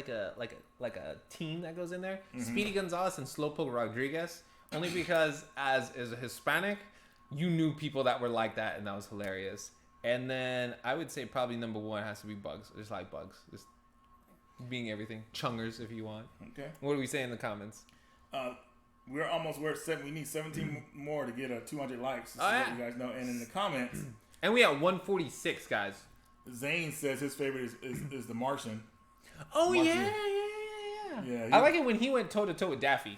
Speaker 1: like a team that goes in there. Mm-hmm. Speedy Gonzalez and Slowpoke Rodriguez, only because as a Hispanic, you knew people that were like that, and that was hilarious. And then I would say probably number one has to be Bugs. Just like Bugs, just being everything. Chungers, if you want.
Speaker 2: Okay.
Speaker 1: What do we say in the comments?
Speaker 2: We're almost where we need 17 more to get 200 likes.
Speaker 1: Oh, yeah.
Speaker 2: So you guys know. And in the comments,
Speaker 1: and we at 146, guys.
Speaker 2: Zane says his favorite is the Martian.
Speaker 1: Oh,
Speaker 2: Martian.
Speaker 1: Yeah. I like it when he went toe to toe with Daffy.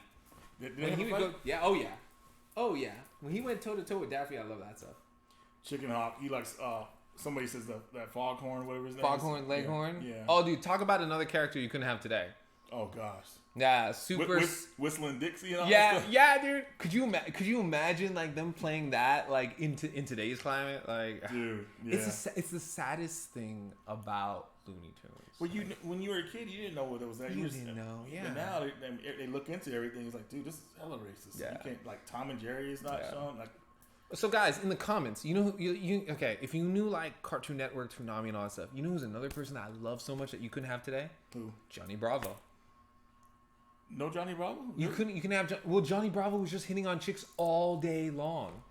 Speaker 2: When he would go,
Speaker 1: yeah. Oh yeah. When he went toe to toe with Daffy, I love that stuff.
Speaker 2: Chicken Hawk. He likes. Somebody says that Foghorn, whatever his name.
Speaker 1: Foghorn, Leghorn.
Speaker 2: Yeah.
Speaker 1: Oh, dude, talk about another character you couldn't have today.
Speaker 2: Oh gosh.
Speaker 1: Yeah, super.
Speaker 2: Whistling Dixie and all
Speaker 1: yeah,
Speaker 2: that stuff.
Speaker 1: Yeah, dude. Could you imagine like them playing that like in today's climate? Like,
Speaker 2: dude, yeah.
Speaker 1: It's the saddest thing about Looney Tunes.
Speaker 2: Well, when you were a kid, you didn't know what it was.
Speaker 1: You didn't know. Yeah.
Speaker 2: But now they look into everything. It's like, dude, this is hella racist. Yeah. You can't like Tom and Jerry is not shown. Like,
Speaker 1: so guys, in the comments, you know you okay? If you knew like Cartoon Network, Toonami, and all that stuff, you know who's another person that I love so much that you couldn't have today?
Speaker 2: Who?
Speaker 1: Johnny Bravo.
Speaker 2: No Johnny Bravo?
Speaker 1: You couldn't have. Well, Johnny Bravo was just hitting on chicks all day long.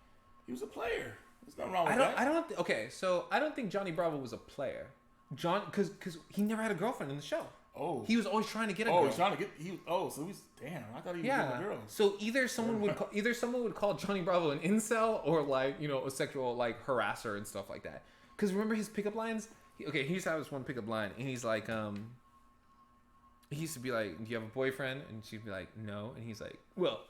Speaker 2: He was a player. There's nothing wrong with that.
Speaker 1: Okay, so I don't think Johnny Bravo was a player. Because he never had a girlfriend in the show.
Speaker 2: Oh.
Speaker 1: He was always trying to get a girl.
Speaker 2: Oh, he's trying to get. So he's damn. I thought he was getting a girl. So
Speaker 1: either someone would call Johnny Bravo an incel or like a sexual like harasser and stuff like that. Because remember his pickup lines? He used to have this one pickup line, and he's like he used to be like, do you have a boyfriend? And she'd be like, no. And he's like, well,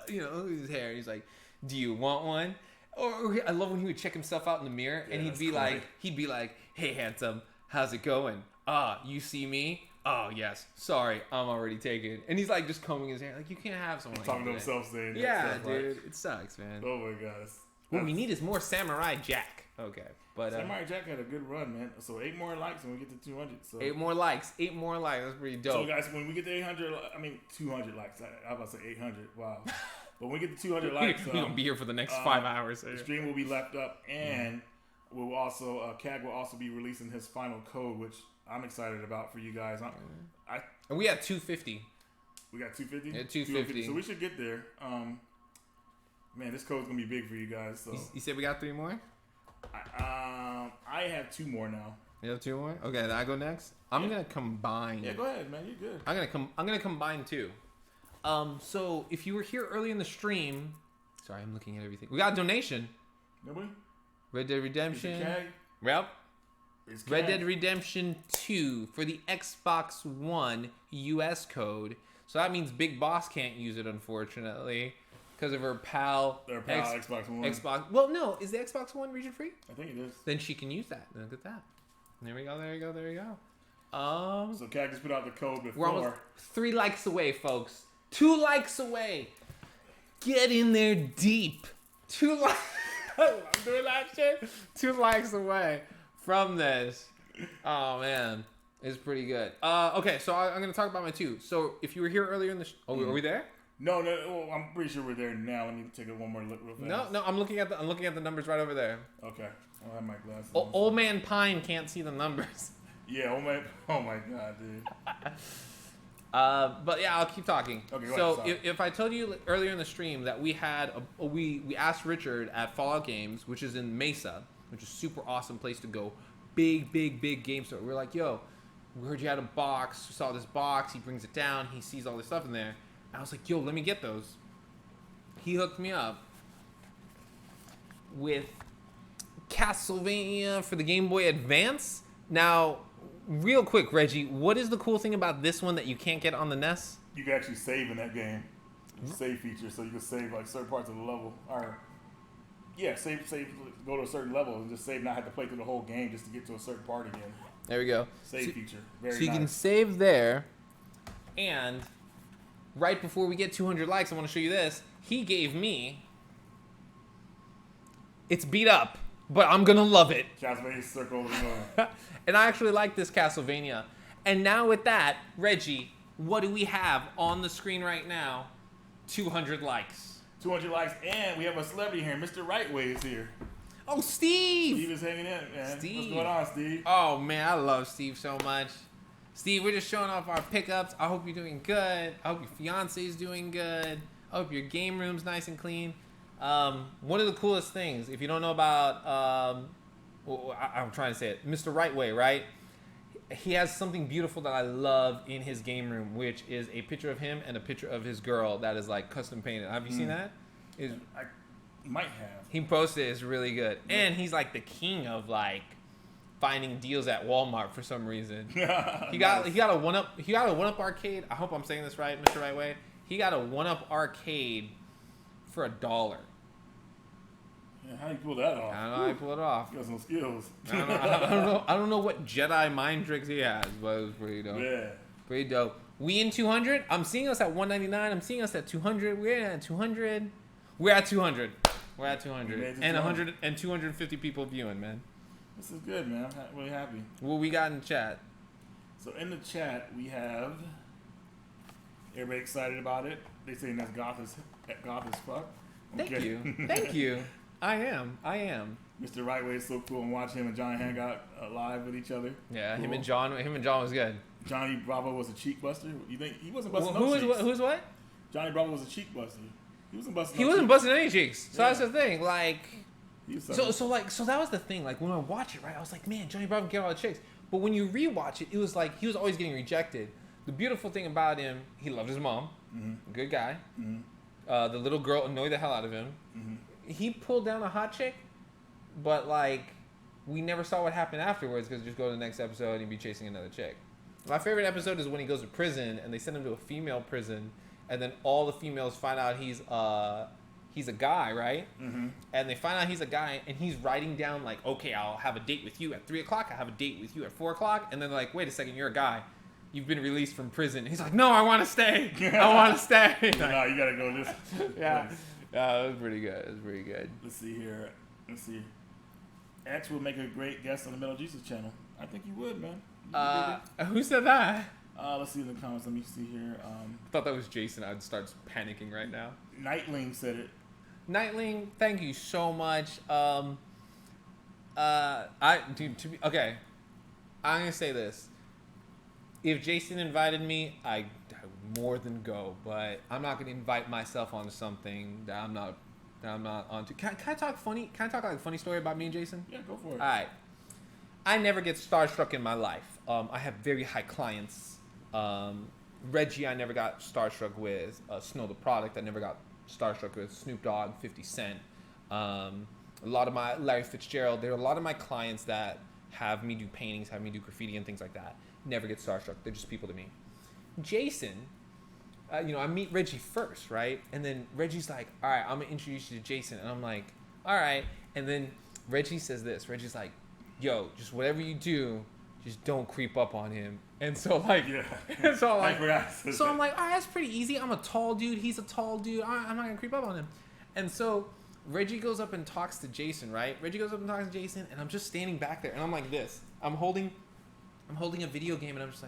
Speaker 1: his hair. He's like, do you want one? Or I love when he would check himself out in the mirror, and he'd be like, hey, handsome, how's it going? You see me? Oh, yes. Sorry, I'm already taken. And he's like just combing his hair. Like, you can't have someone
Speaker 2: talking to himself saying that.
Speaker 1: Yeah,
Speaker 2: stuff,
Speaker 1: dude.
Speaker 2: right?
Speaker 1: It sucks, man.
Speaker 2: Oh, my God.
Speaker 1: What we need is more Samurai Jack. Okay. But
Speaker 2: Samurai Jack had a good run, man. So 8 more likes and we get to 200. So
Speaker 1: 8 more likes. That's pretty dope.
Speaker 2: So guys, when we get to 200 likes. I was about to say 800. Wow. But when we get to 200 likes,
Speaker 1: we're gonna be here for the next 5 hours.
Speaker 2: The stream will be left up, and we'll also CAG will also be releasing his final code, which I'm excited about for you guys.
Speaker 1: And we had 250.
Speaker 2: We got 250.
Speaker 1: Yeah, 250.
Speaker 2: So we should get there. Man, this code's gonna be big for you guys. So
Speaker 1: you said we got 3 more.
Speaker 2: I have 2 more now.
Speaker 1: You have 2 more? Okay, then I go next. I'm gonna combine.
Speaker 2: Yeah, go ahead, man. You're good.
Speaker 1: I'm gonna combine 2. So if you were here early in the stream, sorry, I'm looking at everything. We got a donation.
Speaker 2: Nobody?
Speaker 1: Red Dead Redemption.
Speaker 2: Yep.
Speaker 1: Red Dead Redemption 2 for the Xbox One US code. So that means Big Boss can't use it, unfortunately. Because of her pal.
Speaker 2: Their pal Xbox One.
Speaker 1: Well, no. Is the Xbox One region free?
Speaker 2: I think it is.
Speaker 1: Then she can use that. Look at that. There we go.
Speaker 2: So CAG just put out the code before.
Speaker 1: We're almost 3 likes away, folks. 2 likes away. Get in there deep. 2 likes. I love doing that shit. 2 likes away from this. Oh, man. It's pretty good. Okay, so I'm going to talk about my 2. So if you were here earlier in the... are we there?
Speaker 2: No, well, I'm pretty sure we're there now. Let me take one more look real fast.
Speaker 1: No, I'm looking at the numbers right over there.
Speaker 2: Okay, I'll have my glasses.
Speaker 1: Old Man Pine can't see the numbers.
Speaker 2: Yeah, oh my God, dude.
Speaker 1: But yeah, I'll keep talking.
Speaker 2: Okay,
Speaker 1: so if I told you earlier in the stream that we had we asked Richard at Fallout Games, which is in Mesa, which is a super awesome place to go, big game store. We're like, yo, we heard you had a box. We saw this box. He brings it down. He sees all this stuff in there. I was like, yo, let me get those. He hooked me up with Castlevania for the Game Boy Advance. Now, real quick, Reggie, what is the cool thing about this one that you can't get on the NES?
Speaker 2: You can actually save in that game. Save feature, so you can save like certain parts of the level. Or save, go to a certain level and just save. Not have to play through the whole game just to get to a certain part again.
Speaker 1: There we go.
Speaker 2: Save feature. Very
Speaker 1: so you can save there, and right before we get 200 likes, I want to show you this. He gave me. It's beat up, but I'm gonna love it.
Speaker 2: Castlevania Circle of the Moon.
Speaker 1: And I actually like this Castlevania. And now with that, Reggie, what do we have on the screen right now? 200 likes.
Speaker 2: 200 likes, and we have a celebrity here. Mr. Rightway is here.
Speaker 1: Oh, Steve!
Speaker 2: Steve is hanging in, man.
Speaker 1: Steve.
Speaker 2: What's going on, Steve?
Speaker 1: Oh, man, I love Steve so much. Steve, we're just showing off our pickups. I hope you're doing good. I hope your fiance is doing good. I hope your game room's nice and clean. One of the coolest things, if you don't know about, I'm trying to say it, Mr. Rightway, right? He has something beautiful that I love in his game room, which is a picture of him and a picture of his girl that is like custom painted. Have you seen that?
Speaker 2: I might have.
Speaker 1: He posted it. It's really good. Yeah. And he's like the king of like finding deals at Walmart for some reason. He got a one up arcade. I hope I'm saying this right, Mr. Rightway. He got a 1-up arcade for $1.
Speaker 2: Yeah, how you pull that off?
Speaker 1: I don't know how you pull it off.
Speaker 2: You got some skills.
Speaker 1: I don't know what Jedi mind tricks he has, but it was pretty dope.
Speaker 2: Yeah.
Speaker 1: Pretty dope. We in 200? I'm seeing us at 199. I'm seeing us at 200. We're at 200. We're at 200. We're at 200. And 100 and 250 people viewing, man.
Speaker 2: This is good, man. I'm really happy.
Speaker 1: What we got in the chat?
Speaker 2: So in the chat, we have everybody excited about it. They saying that's Goth as fuck.
Speaker 1: Okay. Thank you. Thank you. I am.
Speaker 2: Mr. Rightway is so cool, and watch him and Johnny hang out live with each other.
Speaker 1: Yeah,
Speaker 2: cool.
Speaker 1: him and John was good.
Speaker 2: Johnny Bravo was a cheek buster. You think he wasn't busting cheeks?
Speaker 1: Who's what?
Speaker 2: Johnny Bravo was a cheek buster. He wasn't
Speaker 1: busting any cheeks. So that's the thing. Like, so that was the thing. Like when I watch it, right, I was like, man, Johnny Bravo get all the chicks. But when you rewatch it, it was like he was always getting rejected. The beautiful thing about him, he loved his mom. Mm-hmm. Good guy. Mm-hmm. The little girl annoyed the hell out of him. Mm-hmm. He pulled down a hot chick, but like we never saw what happened afterwards because just go to the next episode and he'd be chasing another chick. My favorite episode is when he goes to prison and they send him to a female prison, and then all the females find out he's a guy, right? Mm-hmm. And they find out he's a guy, and he's writing down like, okay, I'll have a date with you at 3:00. I'll have a date with you at 4:00, and then they're like, wait a second, you're a guy. You've been released from prison. He's like, no, I want to stay. I want to stay.
Speaker 2: No, you gotta go this.
Speaker 1: Yeah. It was pretty good.
Speaker 2: Let's see here. X would make a great guest on the Metal Jesus channel. I think you would, man.
Speaker 1: Who said that?
Speaker 2: Let's see in the comments. Let me see here.
Speaker 1: I thought that was Jason. I'd start panicking right now.
Speaker 2: Nightling said it.
Speaker 1: Nightling, thank you so much. Okay. I'm gonna say this. If Jason invited me, I would more than go, but I'm not gonna invite myself onto something that I'm not onto. Can I talk funny? Can I talk like a funny story about me and Jason?
Speaker 2: Yeah, go for it.
Speaker 1: All right. I never get starstruck in my life. I have very high clients. Reggie, I never got starstruck with. Snow the Product, I never got starstruck with. Snoop Dogg, 50 Cent. A lot of my Larry Fitzgerald. There are a lot of my clients that have me do paintings, have me do graffiti and things like that. Never get starstruck. They're just people to me. Jason, I meet Reggie first, right? And then Reggie's like, all right, I'm going to introduce you to Jason. And I'm like, all right. And then Reggie says this. Reggie's like, yo, just whatever you do, just don't creep up on him. And so, like, yeah. so I'm like, all right, that's pretty easy. I'm a tall dude. He's a tall dude. I'm not going to creep up on him. And so Reggie goes up and talks to Jason, right? Reggie goes up and talks to Jason, and I'm just standing back there. And I'm like this. I'm holding a video game, and I'm just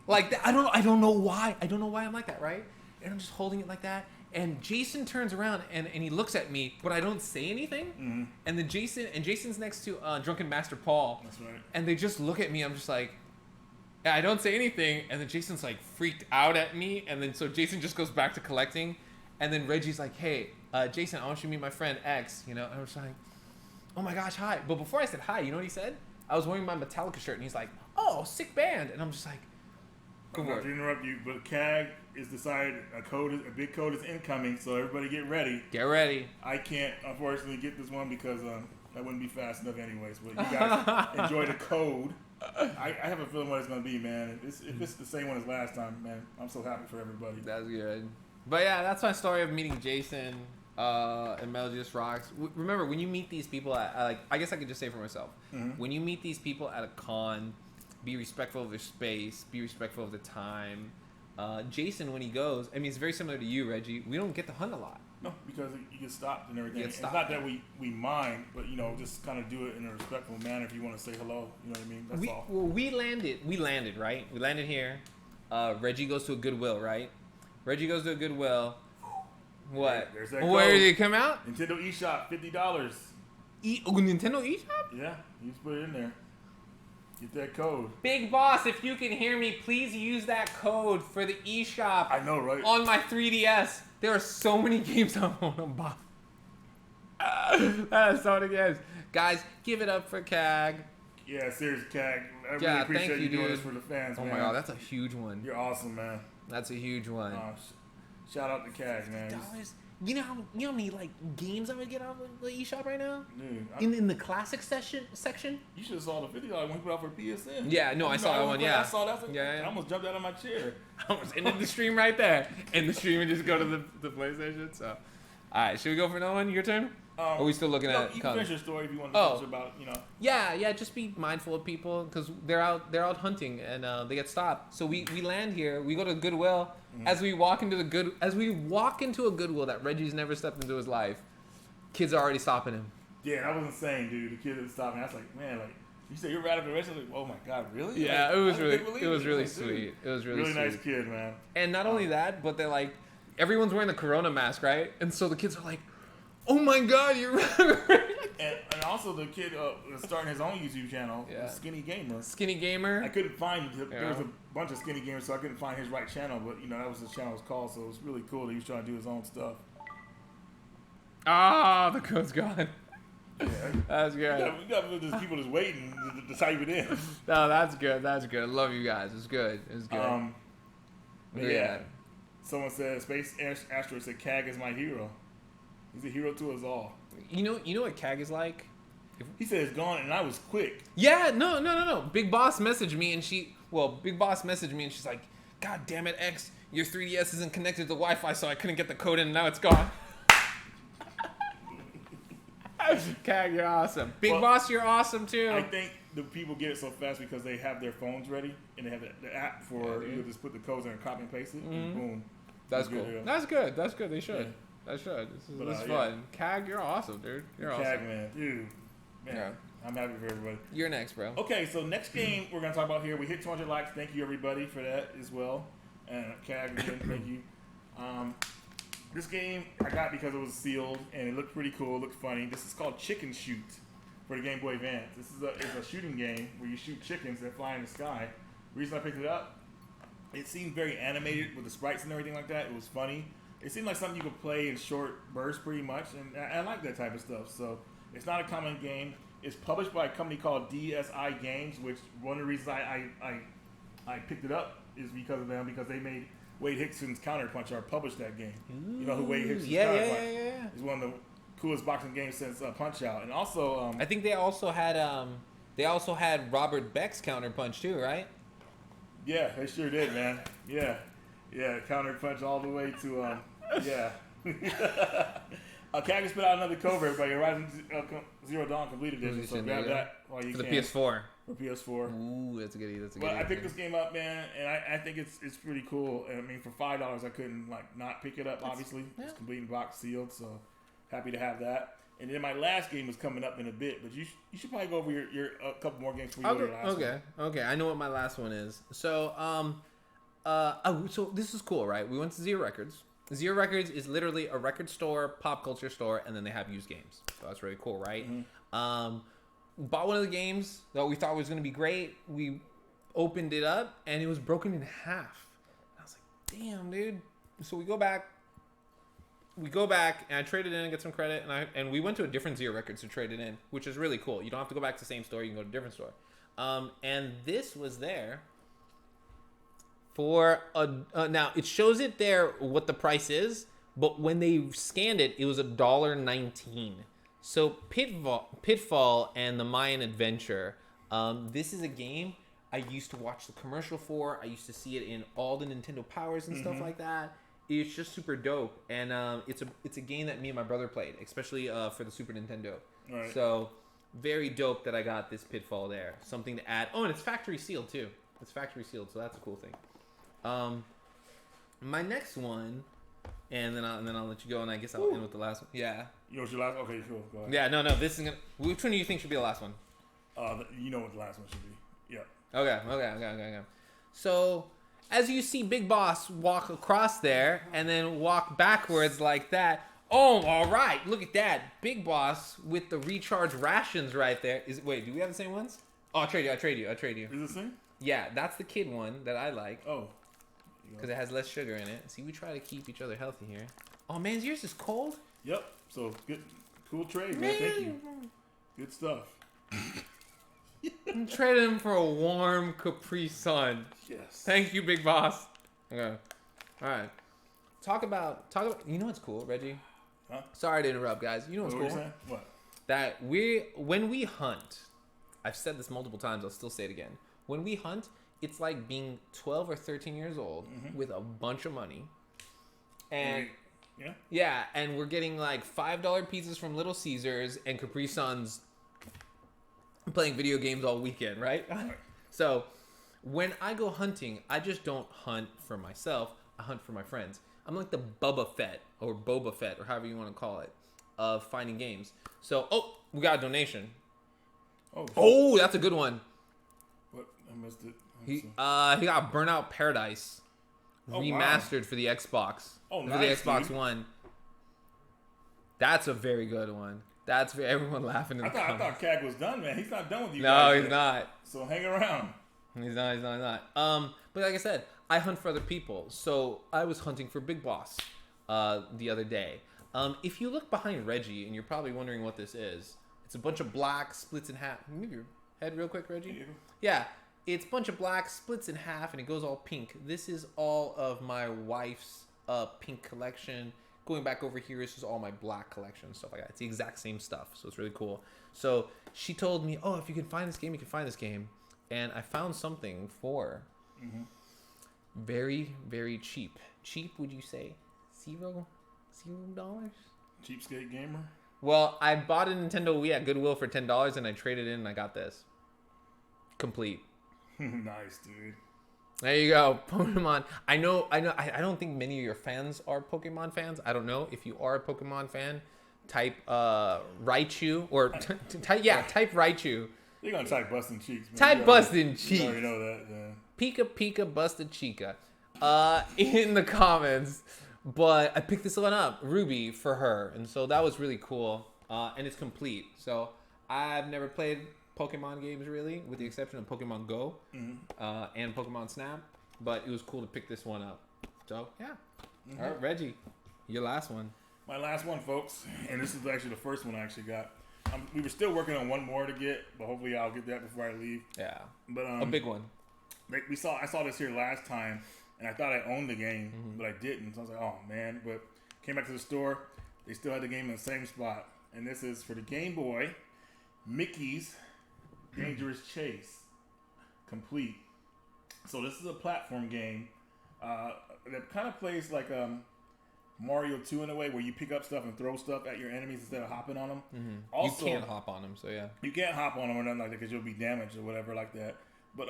Speaker 1: like that. I don't know why. I don't know why I'm like that, right? And I'm just holding it like that. And Jason turns around and he looks at me, but I don't say anything. Mm-hmm. And then Jason's next to Drunken Master Paul.
Speaker 2: That's right.
Speaker 1: And they just look at me. I'm just like, I don't say anything. And then Jason's like freaked out at me. And then so Jason just goes back to collecting. And then Reggie's like, hey, Jason, I want you to meet my friend X. And I was like, oh my gosh, hi. But before I said hi, you know what he said? I was wearing my Metallica shirt, and he's like, oh, sick band. And I'm just like,
Speaker 2: I'm not to interrupt you, but CAG is decided a big code is incoming, so everybody get ready.
Speaker 1: Get ready.
Speaker 2: I can't, unfortunately, get this one because that wouldn't be fast enough anyways. But you guys enjoy the code. I have a feeling what it's going to be, man. If it's the same one as last time, man, I'm so happy for everybody.
Speaker 1: That's good. But yeah, that's my story of meeting Jason and Metal Just Rocks. Remember, when you meet these people at, like, I guess I could just say for myself, when you meet these people at a con, be respectful of their space, be respectful of the time. Jason, when he goes, I mean, it's very similar to you, Reggie. We don't get to hunt a lot.
Speaker 2: No, because you get stopped and everything. It's
Speaker 1: stopped.
Speaker 2: not that we mind, but, you know, just kind of do it in a respectful manner if you want to say hello. You know what I mean? That's all.
Speaker 1: Well, we landed, right? We landed here. Reggie goes to a Goodwill, right? Reggie goes to a Goodwill. What?
Speaker 2: There's that
Speaker 1: Where
Speaker 2: code.
Speaker 1: did it come out?
Speaker 2: Nintendo eShop, $50.
Speaker 1: Nintendo eShop?
Speaker 2: Yeah, you just put it in there. Get that code.
Speaker 1: Big boss, if you can hear me, please use that code for the eShop.
Speaker 2: I know, right?
Speaker 1: On my 3DS. There are so many games I want to buy. That's so many games. Guys, give it up for CAG.
Speaker 2: Yeah, seriously, CAG. I really
Speaker 1: Yeah,
Speaker 2: appreciate
Speaker 1: thank you,
Speaker 2: doing
Speaker 1: dude.
Speaker 2: this for the fans,
Speaker 1: Oh
Speaker 2: man.
Speaker 1: my god, that's a huge one.
Speaker 2: You're awesome, man.
Speaker 1: That's a huge one.
Speaker 2: Shout out to CAG, man.
Speaker 1: $50. You know how many like games I would get off of the eShop right now?
Speaker 2: Dude,
Speaker 1: In the classic section?
Speaker 2: you should have saw the video I went put out for PSN.
Speaker 1: Yeah, no, I saw that one. Yeah,
Speaker 2: I saw that.
Speaker 1: Yeah.
Speaker 2: I almost jumped out of my chair.
Speaker 1: I was ending the stream right there. End the stream and just go to the PlayStation. So, all right, should we go for another one? Your turn. Are we still looking at?
Speaker 2: You can finish your story if you want to finish about, you know.
Speaker 1: Yeah. Just be mindful of people because they're out hunting and they get stopped. So we land here. We go to Goodwill. As we walk into a Goodwill that Reggie's never stepped into his life, kids are already stopping him.
Speaker 2: Yeah, that was insane, dude. The kid that stopped me. I was like, man, like you said, you're radical racist. Like, oh my god, really?
Speaker 1: Yeah,
Speaker 2: like,
Speaker 1: it was really
Speaker 2: like,
Speaker 1: sweet. It was really
Speaker 2: really
Speaker 1: sweet.
Speaker 2: nice kid, man.
Speaker 1: And not only that, but they're like, everyone's wearing the Corona mask, right? And so the kids are like, oh my god, you're right.
Speaker 2: And also the kid was starting his own YouTube channel, Skinny Gamer.
Speaker 1: Skinny Gamer.
Speaker 2: I couldn't find there was a bunch of Skinny Gamers, so I couldn't find his right channel. But you know that was his channel was called, so it was really cool that he was trying to do his own stuff.
Speaker 1: Ah, the code's gone.
Speaker 2: Yeah,
Speaker 1: that's good.
Speaker 2: We got these people just waiting to type it in.
Speaker 1: No, that's good. Love you guys. It's good.
Speaker 2: Yeah. Someone said Space Asteroid said CAG is my hero. He's a hero to us all.
Speaker 1: You know what CAG is like?
Speaker 2: He said it's gone, and I was quick.
Speaker 1: Yeah, no. Big Boss messaged me, and she's like, God damn it, X, your 3DS isn't connected to Wi-Fi, so I couldn't get the code in, and now it's gone. CAG, you're awesome. Big Boss, you're awesome, too.
Speaker 2: I think the people get it so fast because they have their phones ready, and they have the app for you just put the codes in and copy and paste it, and boom.
Speaker 1: That's cool. That's good. They should.
Speaker 2: Yeah.
Speaker 1: That should. This is fun. CAG, you're awesome, dude. You're awesome.
Speaker 2: CAG, man. Dude. Man,
Speaker 1: yeah.
Speaker 2: I'm happy for everybody.
Speaker 1: You're next, bro.
Speaker 2: Okay, so next game we're going to talk about here. We hit 200 likes. Thank you, everybody, for that as well. And CAG, again, thank you. This game I got because it was sealed, and it looked pretty cool. It looked funny. This is called Chicken Shoot for the Game Boy Advance. This is it's a shooting game where you shoot chickens that fly in the sky. The reason I picked it up, it seemed very animated with the sprites and everything like that. It was funny. It seemed like something you could play in short bursts pretty much, and I like that type of stuff. So it's not a common game. It's published by a company called DSI Games, which one of the reasons I picked it up is because of them, because they made Wade Hickson's Counterpunch, or published that game.
Speaker 1: Ooh,
Speaker 2: you know who Wade Hickson's Counterpunch? Yeah. It's one of the coolest boxing games since Punch-Out. And also...
Speaker 1: I think they also had Robert Beck's Counterpunch too, right?
Speaker 2: Yeah, they sure did, man. Yeah, Counterpunch all the way to... yeah. CAG has put out another code for everybody. Horizon Zero Dawn Complete Edition, so grab that while you
Speaker 1: can.
Speaker 2: For
Speaker 1: the PS4.
Speaker 2: For PS4.
Speaker 1: Ooh, that's a goodie.
Speaker 2: But I picked this game up, man, and I think it's pretty cool. And I mean, for $5, I couldn't not pick it up. Obviously, it's complete in box sealed, so happy to have that. And then my last game is coming up in a bit, but you should probably go over your a couple more games before you go to your last one.
Speaker 1: Okay. I know what my last one is. So so this is cool, right? We went to Zero Records. Zero Records is literally a record store, pop culture store, and then they have used games. So that's really cool, right? Mm-hmm. Bought one of the games that we thought was going to be great. We opened it up, and it was broken in half. And I was like, damn, dude. So we go back, and I traded in and get some credit, and we went to a different Zero Records to trade it in, which is really cool. You don't have to go back to the same store. You can go to a different store. And this was there for now it shows it there what the price is, but when they scanned it, it was $1.19. So Pitfall and the Mayan Adventure. This is a game I used to watch the commercial for. I used to see it in all the Nintendo Powers and stuff like that. It's just super dope, and it's a game that me and my brother played, especially for the Super Nintendo.
Speaker 2: Right.
Speaker 1: So very dope that I got this Pitfall there. Something to add. Oh, and it's factory sealed too. It's factory sealed, so that's a cool thing. My next one, and then I'll let you go, and I guess I'll end with the last one. Yeah.
Speaker 2: You know what's your last? Okay, cool. Go ahead.
Speaker 1: Yeah. No. This is gonna. Which one do you think should be the last one?
Speaker 2: You know what the last one should be. Yeah.
Speaker 1: Okay. So, as you see Big Boss walk across there and then walk backwards like that. Oh, all right. Look at that. Big Boss with the recharge rations right there. Wait, do we have the same ones? Oh, I'll trade you.
Speaker 2: Is it the same?
Speaker 1: Yeah, that's the kid one that I like.
Speaker 2: Oh.
Speaker 1: Because it has less sugar in it. See, we try to keep each other healthy here. Oh, man, yours is cold?
Speaker 2: Yep. So, good. Cool trade, man. Thank you. Good stuff.
Speaker 1: I'm trading him for a warm Capri Sun.
Speaker 2: Yes.
Speaker 1: Thank you, Big Boss. Okay. All right. Talk about. You know what's cool, Reggie?
Speaker 2: Huh?
Speaker 1: Sorry to interrupt, guys. You know what's
Speaker 2: What
Speaker 1: cool?
Speaker 2: were you saying? What?
Speaker 1: That when we hunt, I've said this multiple times. I'll still say it again. When we hunt, it's like being 12 or 13 years old with a bunch of money, and and we're getting like $5 pizzas from Little Caesars and Capri Suns. Playing video games all weekend, right? So, when I go hunting, I just don't hunt for myself. I hunt for my friends. I'm like the Boba Fett or however you want to call it of finding games. So, we got a donation. Oh, that's a good one.
Speaker 2: What? I missed it.
Speaker 1: He got Burnout Paradise remastered for the Xbox.
Speaker 2: Oh,
Speaker 1: for
Speaker 2: nice,
Speaker 1: the Xbox
Speaker 2: dude.
Speaker 1: One. That's a very good one. That's for everyone laughing in the comments.
Speaker 2: I thought Cag was done, man. He's not done with you
Speaker 1: No,
Speaker 2: guys
Speaker 1: he's
Speaker 2: yet.
Speaker 1: not.
Speaker 2: So hang around.
Speaker 1: He's not. But like I said, I hunt for other people. So I was hunting for Big Boss the other day. If you look behind Reggie, and you're probably wondering what this is, it's a bunch of black splits in half. Move your head real quick, Reggie. Yeah, it's a bunch of black splits in half, and it goes all pink. This is all of my wife's pink collection. Going back over here, this is all my black collection and stuff like that. It's the exact same stuff, so it's really cool. So she told me, if you can find this game, you can find this game. And I found something for very, very cheap. Cheap, would you say? $0?
Speaker 2: Cheapskate gamer?
Speaker 1: Well, I bought a Nintendo Wii at Goodwill for $10, and I traded in, and I got this. Complete.
Speaker 2: Nice, dude.
Speaker 1: There you go, Pokemon. I know. I don't think many of your fans are Pokemon fans. I don't know. If you are a Pokemon fan, type Raichu or type Raichu.
Speaker 2: You're gonna type busting cheeks, man.
Speaker 1: Type busting cheeks.
Speaker 2: You already know that, yeah.
Speaker 1: Pika busted chica. In the comments. But I picked this one up, Ruby, for her, and so that was really cool. And it's complete. So I've never played Pokemon games really, with the exception of Pokemon Go and Pokemon Snap, but it was cool to pick this one up. So yeah. All right, Reggie, your last one.
Speaker 2: My last one, folks, and this is actually the first one I actually got. We were still working on one more to get, but hopefully I'll get that before I leave.
Speaker 1: Yeah,
Speaker 2: but
Speaker 1: a big one.
Speaker 2: I saw this here last time, and I thought I owned the game, but I didn't. So I was like, oh man! But came back to the store, they still had the game in the same spot, and this is for the Game Boy, Mickey's Dangerous Chase, complete. So this is a platform game that kind of plays like Mario 2 in a way, where you pick up stuff and throw stuff at your enemies instead of hopping on them. Also,
Speaker 1: you can't hop on them, so yeah.
Speaker 2: You can't hop on them or nothing like that because you'll be damaged or whatever like that. But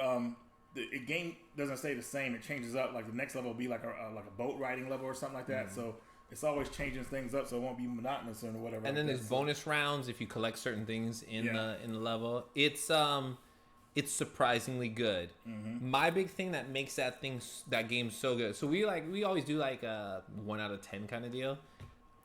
Speaker 2: the game doesn't stay the same. It changes up. Like the next level will be like a boat riding level or something like that. So it's always changing things up, so it won't be monotonous or whatever.
Speaker 1: And then there's bonus rounds if you collect certain things in the level. It's surprisingly good. My big thing that makes that game so good. So we always do like a 1 out of 10 kind of deal.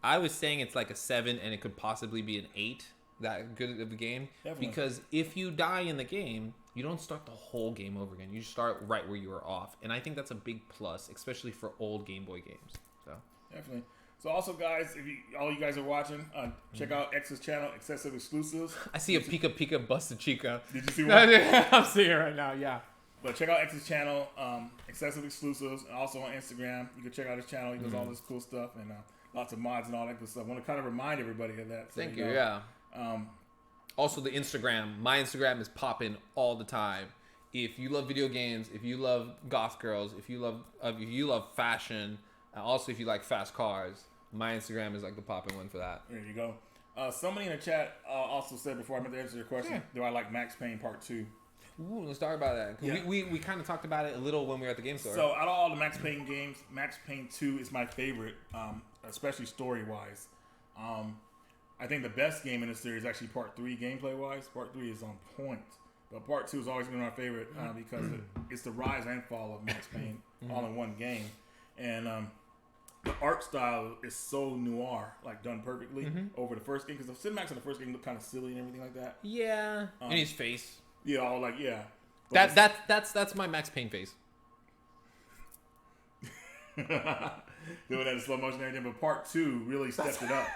Speaker 1: I was saying it's like a 7, and it could possibly be an 8. That good of a game. Definitely. Because if you die in the game, you don't start the whole game over again. You start right where you were off, and I think that's a big plus, especially for old Game Boy games. So
Speaker 2: definitely. So also, guys, if all you guys are watching, check out X's channel, Excessive Exclusives.
Speaker 1: I see a Pika Busted Chica.
Speaker 2: Did you see one?
Speaker 1: I'm seeing it right now, yeah.
Speaker 2: But check out X's channel, Excessive Exclusives, and also on Instagram. You can check out his channel. He does all this cool stuff and lots of mods and all that good stuff. I want to kind of remind everybody of that. So
Speaker 1: Thank you, yeah. Also, the Instagram. My Instagram is popping all the time. If you love video games, if you love goth girls, if you love fashion, and also if you like fast cars, my Instagram is like the popping one for that.
Speaker 2: There you go. Somebody in the chat also said before I meant to answer your question, do I like Max Payne Part 2?
Speaker 1: Ooh, let's talk about that.
Speaker 2: Yeah.
Speaker 1: We kind of talked about it a little when we were at the game store.
Speaker 2: So, out of all the Max Payne games, Max Payne 2 is my favorite, especially story-wise. I think the best game in the series is actually Part 3 gameplay-wise. Part 3 is on point. But Part 2 has always been my favorite because it's the rise and fall of Max Payne all in one game. And the art style is so noir, like done perfectly over the first game. Because the cinematics in the first game look kind of silly and everything like that.
Speaker 1: Yeah. In his face.
Speaker 2: Yeah, all like, yeah.
Speaker 1: That's my Max Payne face.
Speaker 2: Doing that in slow motion and everything. But Part 2 really stepped it up.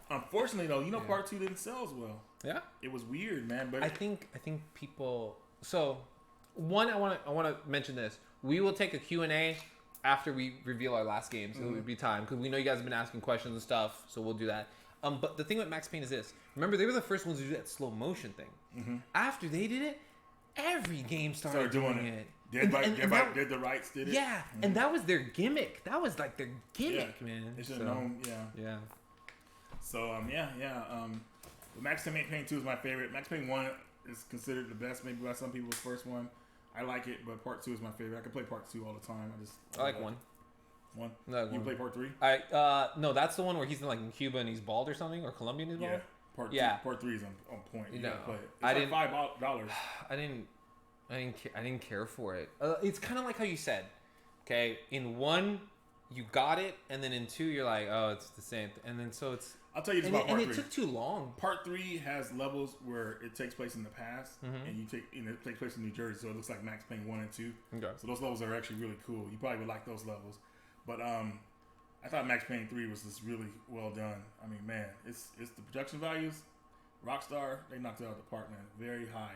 Speaker 2: Unfortunately, though, Part 2 didn't sell as well.
Speaker 1: Yeah.
Speaker 2: It was weird, man. But
Speaker 1: I think people. So, one, I want to mention this. We will take a Q&A after we reveal our last game, so it would be time because we know you guys have been asking questions and stuff. So we'll do that. But the thing with Max Payne is this. Remember, they were the first ones to do that slow motion thing. After they did it, every game started doing it.
Speaker 2: Dead the Rights did it.
Speaker 1: Yeah, and that was their gimmick. That was like their gimmick, man.
Speaker 2: They should have known. Yeah. So the Max Payne 2 is my favorite. Max Payne 1 is considered the best, maybe by some people. The first one, I like it, but Part 2 is my favorite. I can play Part 2 all the time. I like
Speaker 1: one.
Speaker 2: One?
Speaker 1: No,
Speaker 2: you play Part 3?
Speaker 1: No, that's the one where he's in Cuba and he's bald or something, or Colombia and he's bald.
Speaker 2: Part 3 is on point. You gotta play it. It's
Speaker 1: I
Speaker 2: like
Speaker 1: didn't,
Speaker 2: $5.
Speaker 1: I didn't care for it. It's kind of like how you said. Okay, in 1 you got it, and then in 2 you're like, oh, it's the same, and then so it's.
Speaker 2: I'll tell you this about Part 3.
Speaker 1: And it took too long.
Speaker 2: Part 3 has levels where it takes place in the past, and it takes place in New Jersey, so it looks like Max Payne 1 and 2.
Speaker 1: Okay.
Speaker 2: So those levels are actually really cool. You probably would like those levels. But I thought Max Payne 3 was just really well done. I mean, man, it's the production values. Rockstar, they knocked it out of the park, man. Very high.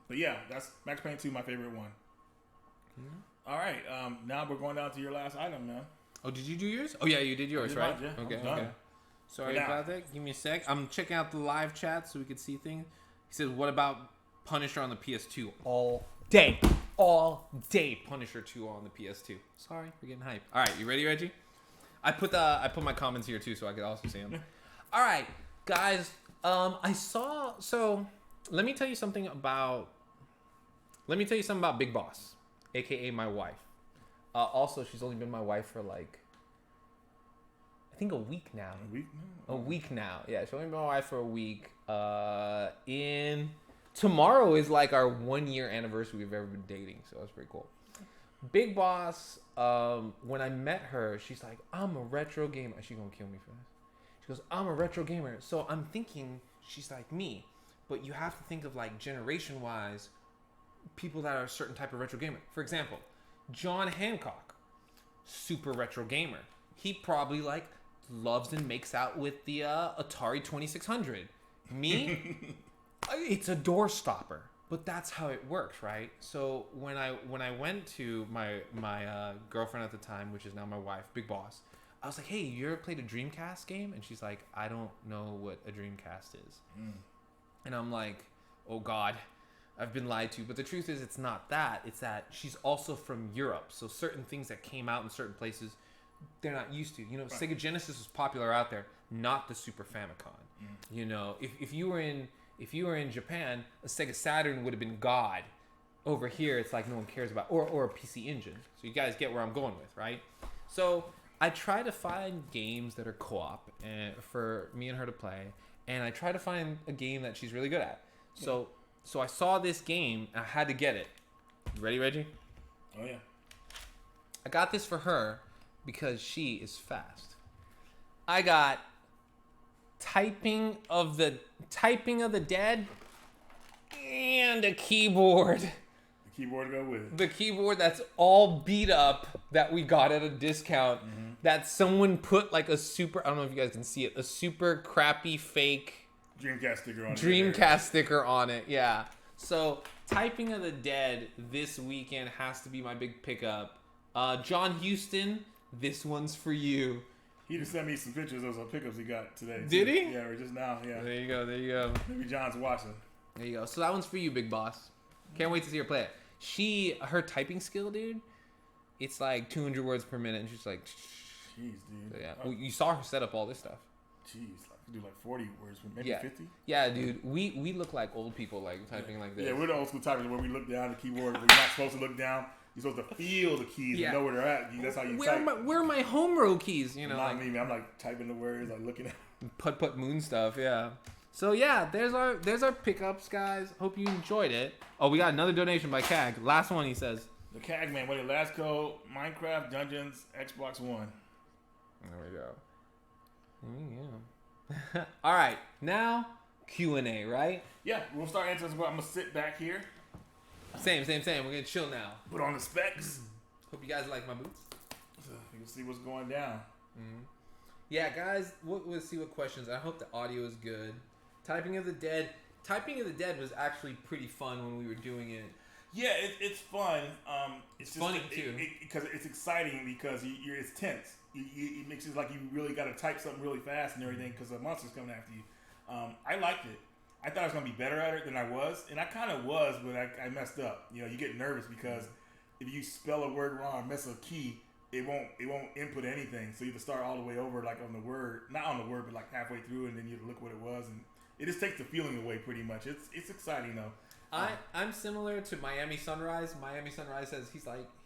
Speaker 2: But yeah, that's Max Payne 2, my favorite one. All right, now we're going down to your last item, man.
Speaker 1: Oh, did you do yours? Oh yeah, you did yours, right?
Speaker 2: Yeah,
Speaker 1: okay. Sorry about that. Give me a sec. I'm checking out the live chat so we can see things. He says, "What about Punisher on the PS2?" All day, Punisher 2 on the PS2. Sorry, we're getting hype. All right, you ready, Reggie? I put my comments here too, so I could also see them. All right, guys. I saw. So let me tell you something about Big Boss, aka my wife. Also, she's only been my wife for like. I think a week now. A week now. Yeah, she's only been my wife for a week. Tomorrow is like our 1 year anniversary we've ever been dating, so that's pretty cool. Big Boss, when I met her, she's like, I'm a retro gamer. She's gonna kill me for this. She goes, I'm a retro gamer. So I'm thinking she's like me, but you have to think of like generation wise, people that are a certain type of retro gamer. For example, John Hancock, super retro gamer. He probably like loves and makes out with the Atari 2600. Me, it's a door stopper, but that's how it works, right? So when I went to my girlfriend at the time, which is now my wife, Big Boss, I was like, hey, you ever played a Dreamcast game? And she's like, I don't know what a Dreamcast is. And I'm like, oh God, I've been lied to. But the truth is, it's not that. It's that she's also from Europe. So certain things that came out in certain places, they're not used to. You know, right. Sega Genesis was popular out there, not the Super Famicom. You know, if you were in Japan, a Sega Saturn would have been God. Over here, it's like no one cares about, or a PC Engine. So you guys get where I'm going with, right? So I try to find games that are co-op and for me and her to play, and I try to find a game that she's really good at. So I saw this game and I had to get it. You ready, Reggie?
Speaker 2: Oh yeah.
Speaker 1: I got this for her because she is fast. I got typing of the Dead and a keyboard.
Speaker 2: The keyboard to go with it.
Speaker 1: The keyboard that's all beat up that we got at a discount. That someone put like a super, I don't know if you guys can see it, a super crappy fake
Speaker 2: Dreamcast sticker on it.
Speaker 1: Dreamcast sticker on it, yeah. So Typing of the Dead this weekend has to be my big pickup. John Huston, this one's for you.
Speaker 2: He just sent me some pictures of those pickups he got today.
Speaker 1: Did he?
Speaker 2: Yeah, or just now. Yeah.
Speaker 1: There you go.
Speaker 2: Maybe John's watching.
Speaker 1: There you go. So that one's for you, big boss. Can't wait to see her play it. Her typing skill, dude, it's like 200 words per minute, and she's like,
Speaker 2: jeez, dude.
Speaker 1: So, yeah. Well, you saw her set up all this stuff.
Speaker 2: Jeez, like you do like 40 words, maybe 50.
Speaker 1: Yeah, dude. We look like old people, like typing like this.
Speaker 2: Yeah, we're the old school typers where we look down at the keyboard. We're not supposed to look down. You're supposed to feel the keys and know where they're at. That's how you type.
Speaker 1: Where are my home row keys? You know,
Speaker 2: not me, man. I'm like typing the words, like looking at
Speaker 1: put moon stuff. Yeah. So yeah, there's our pickups, guys. Hope you enjoyed it. Oh, we got another donation by CAG. Last one, he says.
Speaker 2: The CAG man, what the last code? Minecraft Dungeons, Xbox One.
Speaker 1: There we go. All right, now Q&A, right?
Speaker 2: Yeah, we'll start answering. I'm gonna sit back here.
Speaker 1: Same. We're gonna chill now.
Speaker 2: Put on the specs.
Speaker 1: Hope you guys like my boots.
Speaker 2: So you can see what's going down.
Speaker 1: Mm-hmm. Yeah, guys, we'll see what questions. I hope the audio is good. Typing of the Dead was actually pretty fun when we were doing it.
Speaker 2: Yeah, it's fun. It's just
Speaker 1: funny too
Speaker 2: because it's exciting because it's tense. It makes it like you really got to type something really fast and everything because the monster's coming after you. I liked it. I thought I was gonna be better at it than I was, and I kind of was, but I messed up. You know, you get nervous because if you spell a word wrong or miss a key, it won't input anything. So you have to start all the way over, like on the word, not on the word, but like halfway through, and then you have to look what it was, and it just takes the feeling away pretty much. It's exciting though.
Speaker 1: I'm similar to Miami Sunrise. Miami Sunrise he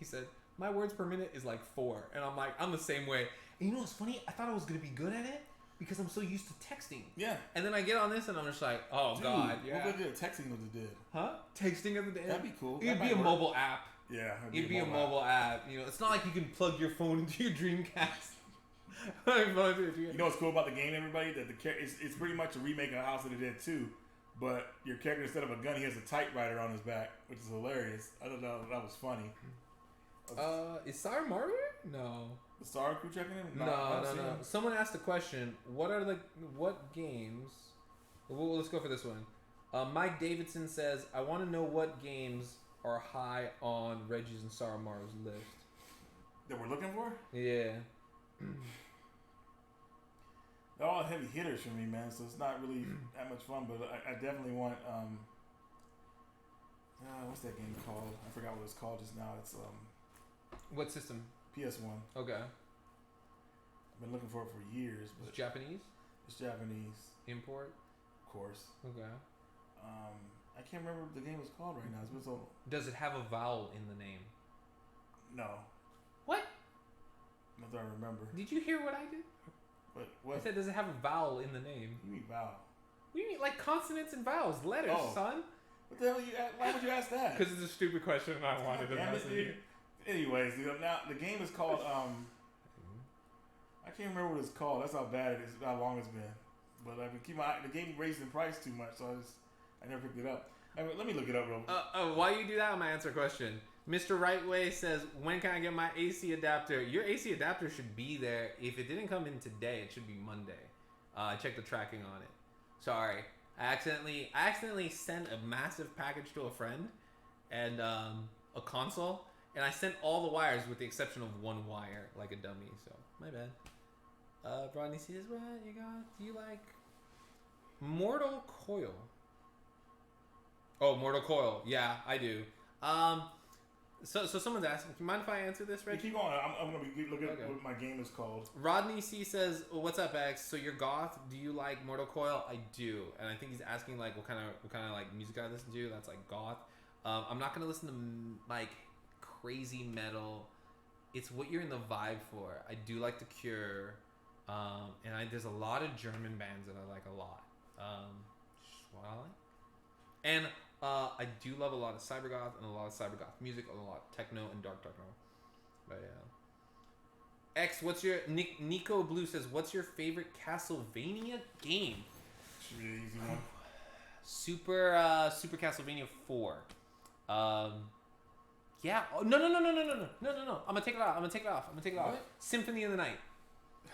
Speaker 1: said my words per minute is like 4, and I'm like I'm the same way. And you know what's funny? I thought I was gonna be good at it because I'm so used to texting.
Speaker 2: Yeah.
Speaker 1: And then I get on this and I'm just like, oh
Speaker 2: dude,
Speaker 1: god, yeah.
Speaker 2: What good texting was it did?
Speaker 1: Huh? Texting of the day.
Speaker 2: That'd be cool.
Speaker 1: It'd be a mobile app.
Speaker 2: Yeah.
Speaker 1: It'd be a mobile app. You know, it's not like you can plug your phone into your Dreamcast.
Speaker 2: You know what's cool about the game, everybody? That it's pretty much a remake of House of the Dead 2, but your character, instead of a gun, he has a typewriter on his back, which is hilarious. I thought that was funny.
Speaker 1: Is Sarah Mario? No.
Speaker 2: The Star Crew checking in?
Speaker 1: No. Someone asked a question. What games? Well, let's go for this one. Mike Davidson says, I want to know what games are high on Reggie's and Sarah Mario's list.
Speaker 2: That we're looking for?
Speaker 1: Yeah.
Speaker 2: They're all heavy hitters for me, man. So it's not really that much fun. But I definitely want. What's that game called? I forgot what it's called just now. It's
Speaker 1: What system?
Speaker 2: PS1.
Speaker 1: Okay.
Speaker 2: I've been looking for it for years. But
Speaker 1: it's Japanese?
Speaker 2: It's Japanese.
Speaker 1: Import?
Speaker 2: Of course.
Speaker 1: Okay.
Speaker 2: I can't remember what the game is called right now. It's been so.
Speaker 1: Does it have a vowel in the name?
Speaker 2: No.
Speaker 1: What?
Speaker 2: Not that I remember.
Speaker 1: Did you hear what I did?
Speaker 2: What?
Speaker 1: I said, does it have a vowel in the name?
Speaker 2: You mean vowel?
Speaker 1: What do you mean? Like consonants and vowels. Letters, son.
Speaker 2: What the hell why would you ask that?
Speaker 1: Because it's a stupid question and I wanted to mess with you.
Speaker 2: Anyways, now the game is called I can't remember what it's called. That's how bad it is. How long it's been. But the game raised in price too much, so I never picked it up. Let me look it up real quick.
Speaker 1: While you do that, I'm gonna answer a question. Mr. Rightway says, when can I get my AC adapter? Your AC adapter should be there. If it didn't come in today, it should be Monday. I checked the tracking on it. Sorry. I accidentally sent a massive package to a friend and a console, and I sent all the wires with the exception of one wire, like a dummy, so my bad. Rodney says, what you got? Do you like Mortal Coil? Oh, Mortal Coil. Yeah, I do. So someone's asking, do you mind if I answer this, Reggie?
Speaker 2: Keep going. I'm going to be looking at what my game is called.
Speaker 1: Rodney C says, what's up, X? So you're goth. Do you like Mortal Coil? I do. And I think he's asking like what kind of like music I listen to. That's like goth. I'm not going to listen to like crazy metal. It's what you're in the vibe for. I do like The Cure. And there's a lot of German bands that I like a lot. Just what I like. And I do love a lot of cybergoth and a lot of cybergoth music, and a lot of techno and dark techno. But yeah. X, what's your Nico Blue says, what's your favorite Castlevania game?
Speaker 2: Should be an easy one.
Speaker 1: Super Castlevania 4. Yeah. Oh, no. I'm gonna take it off.
Speaker 2: What?
Speaker 1: Symphony of the Night.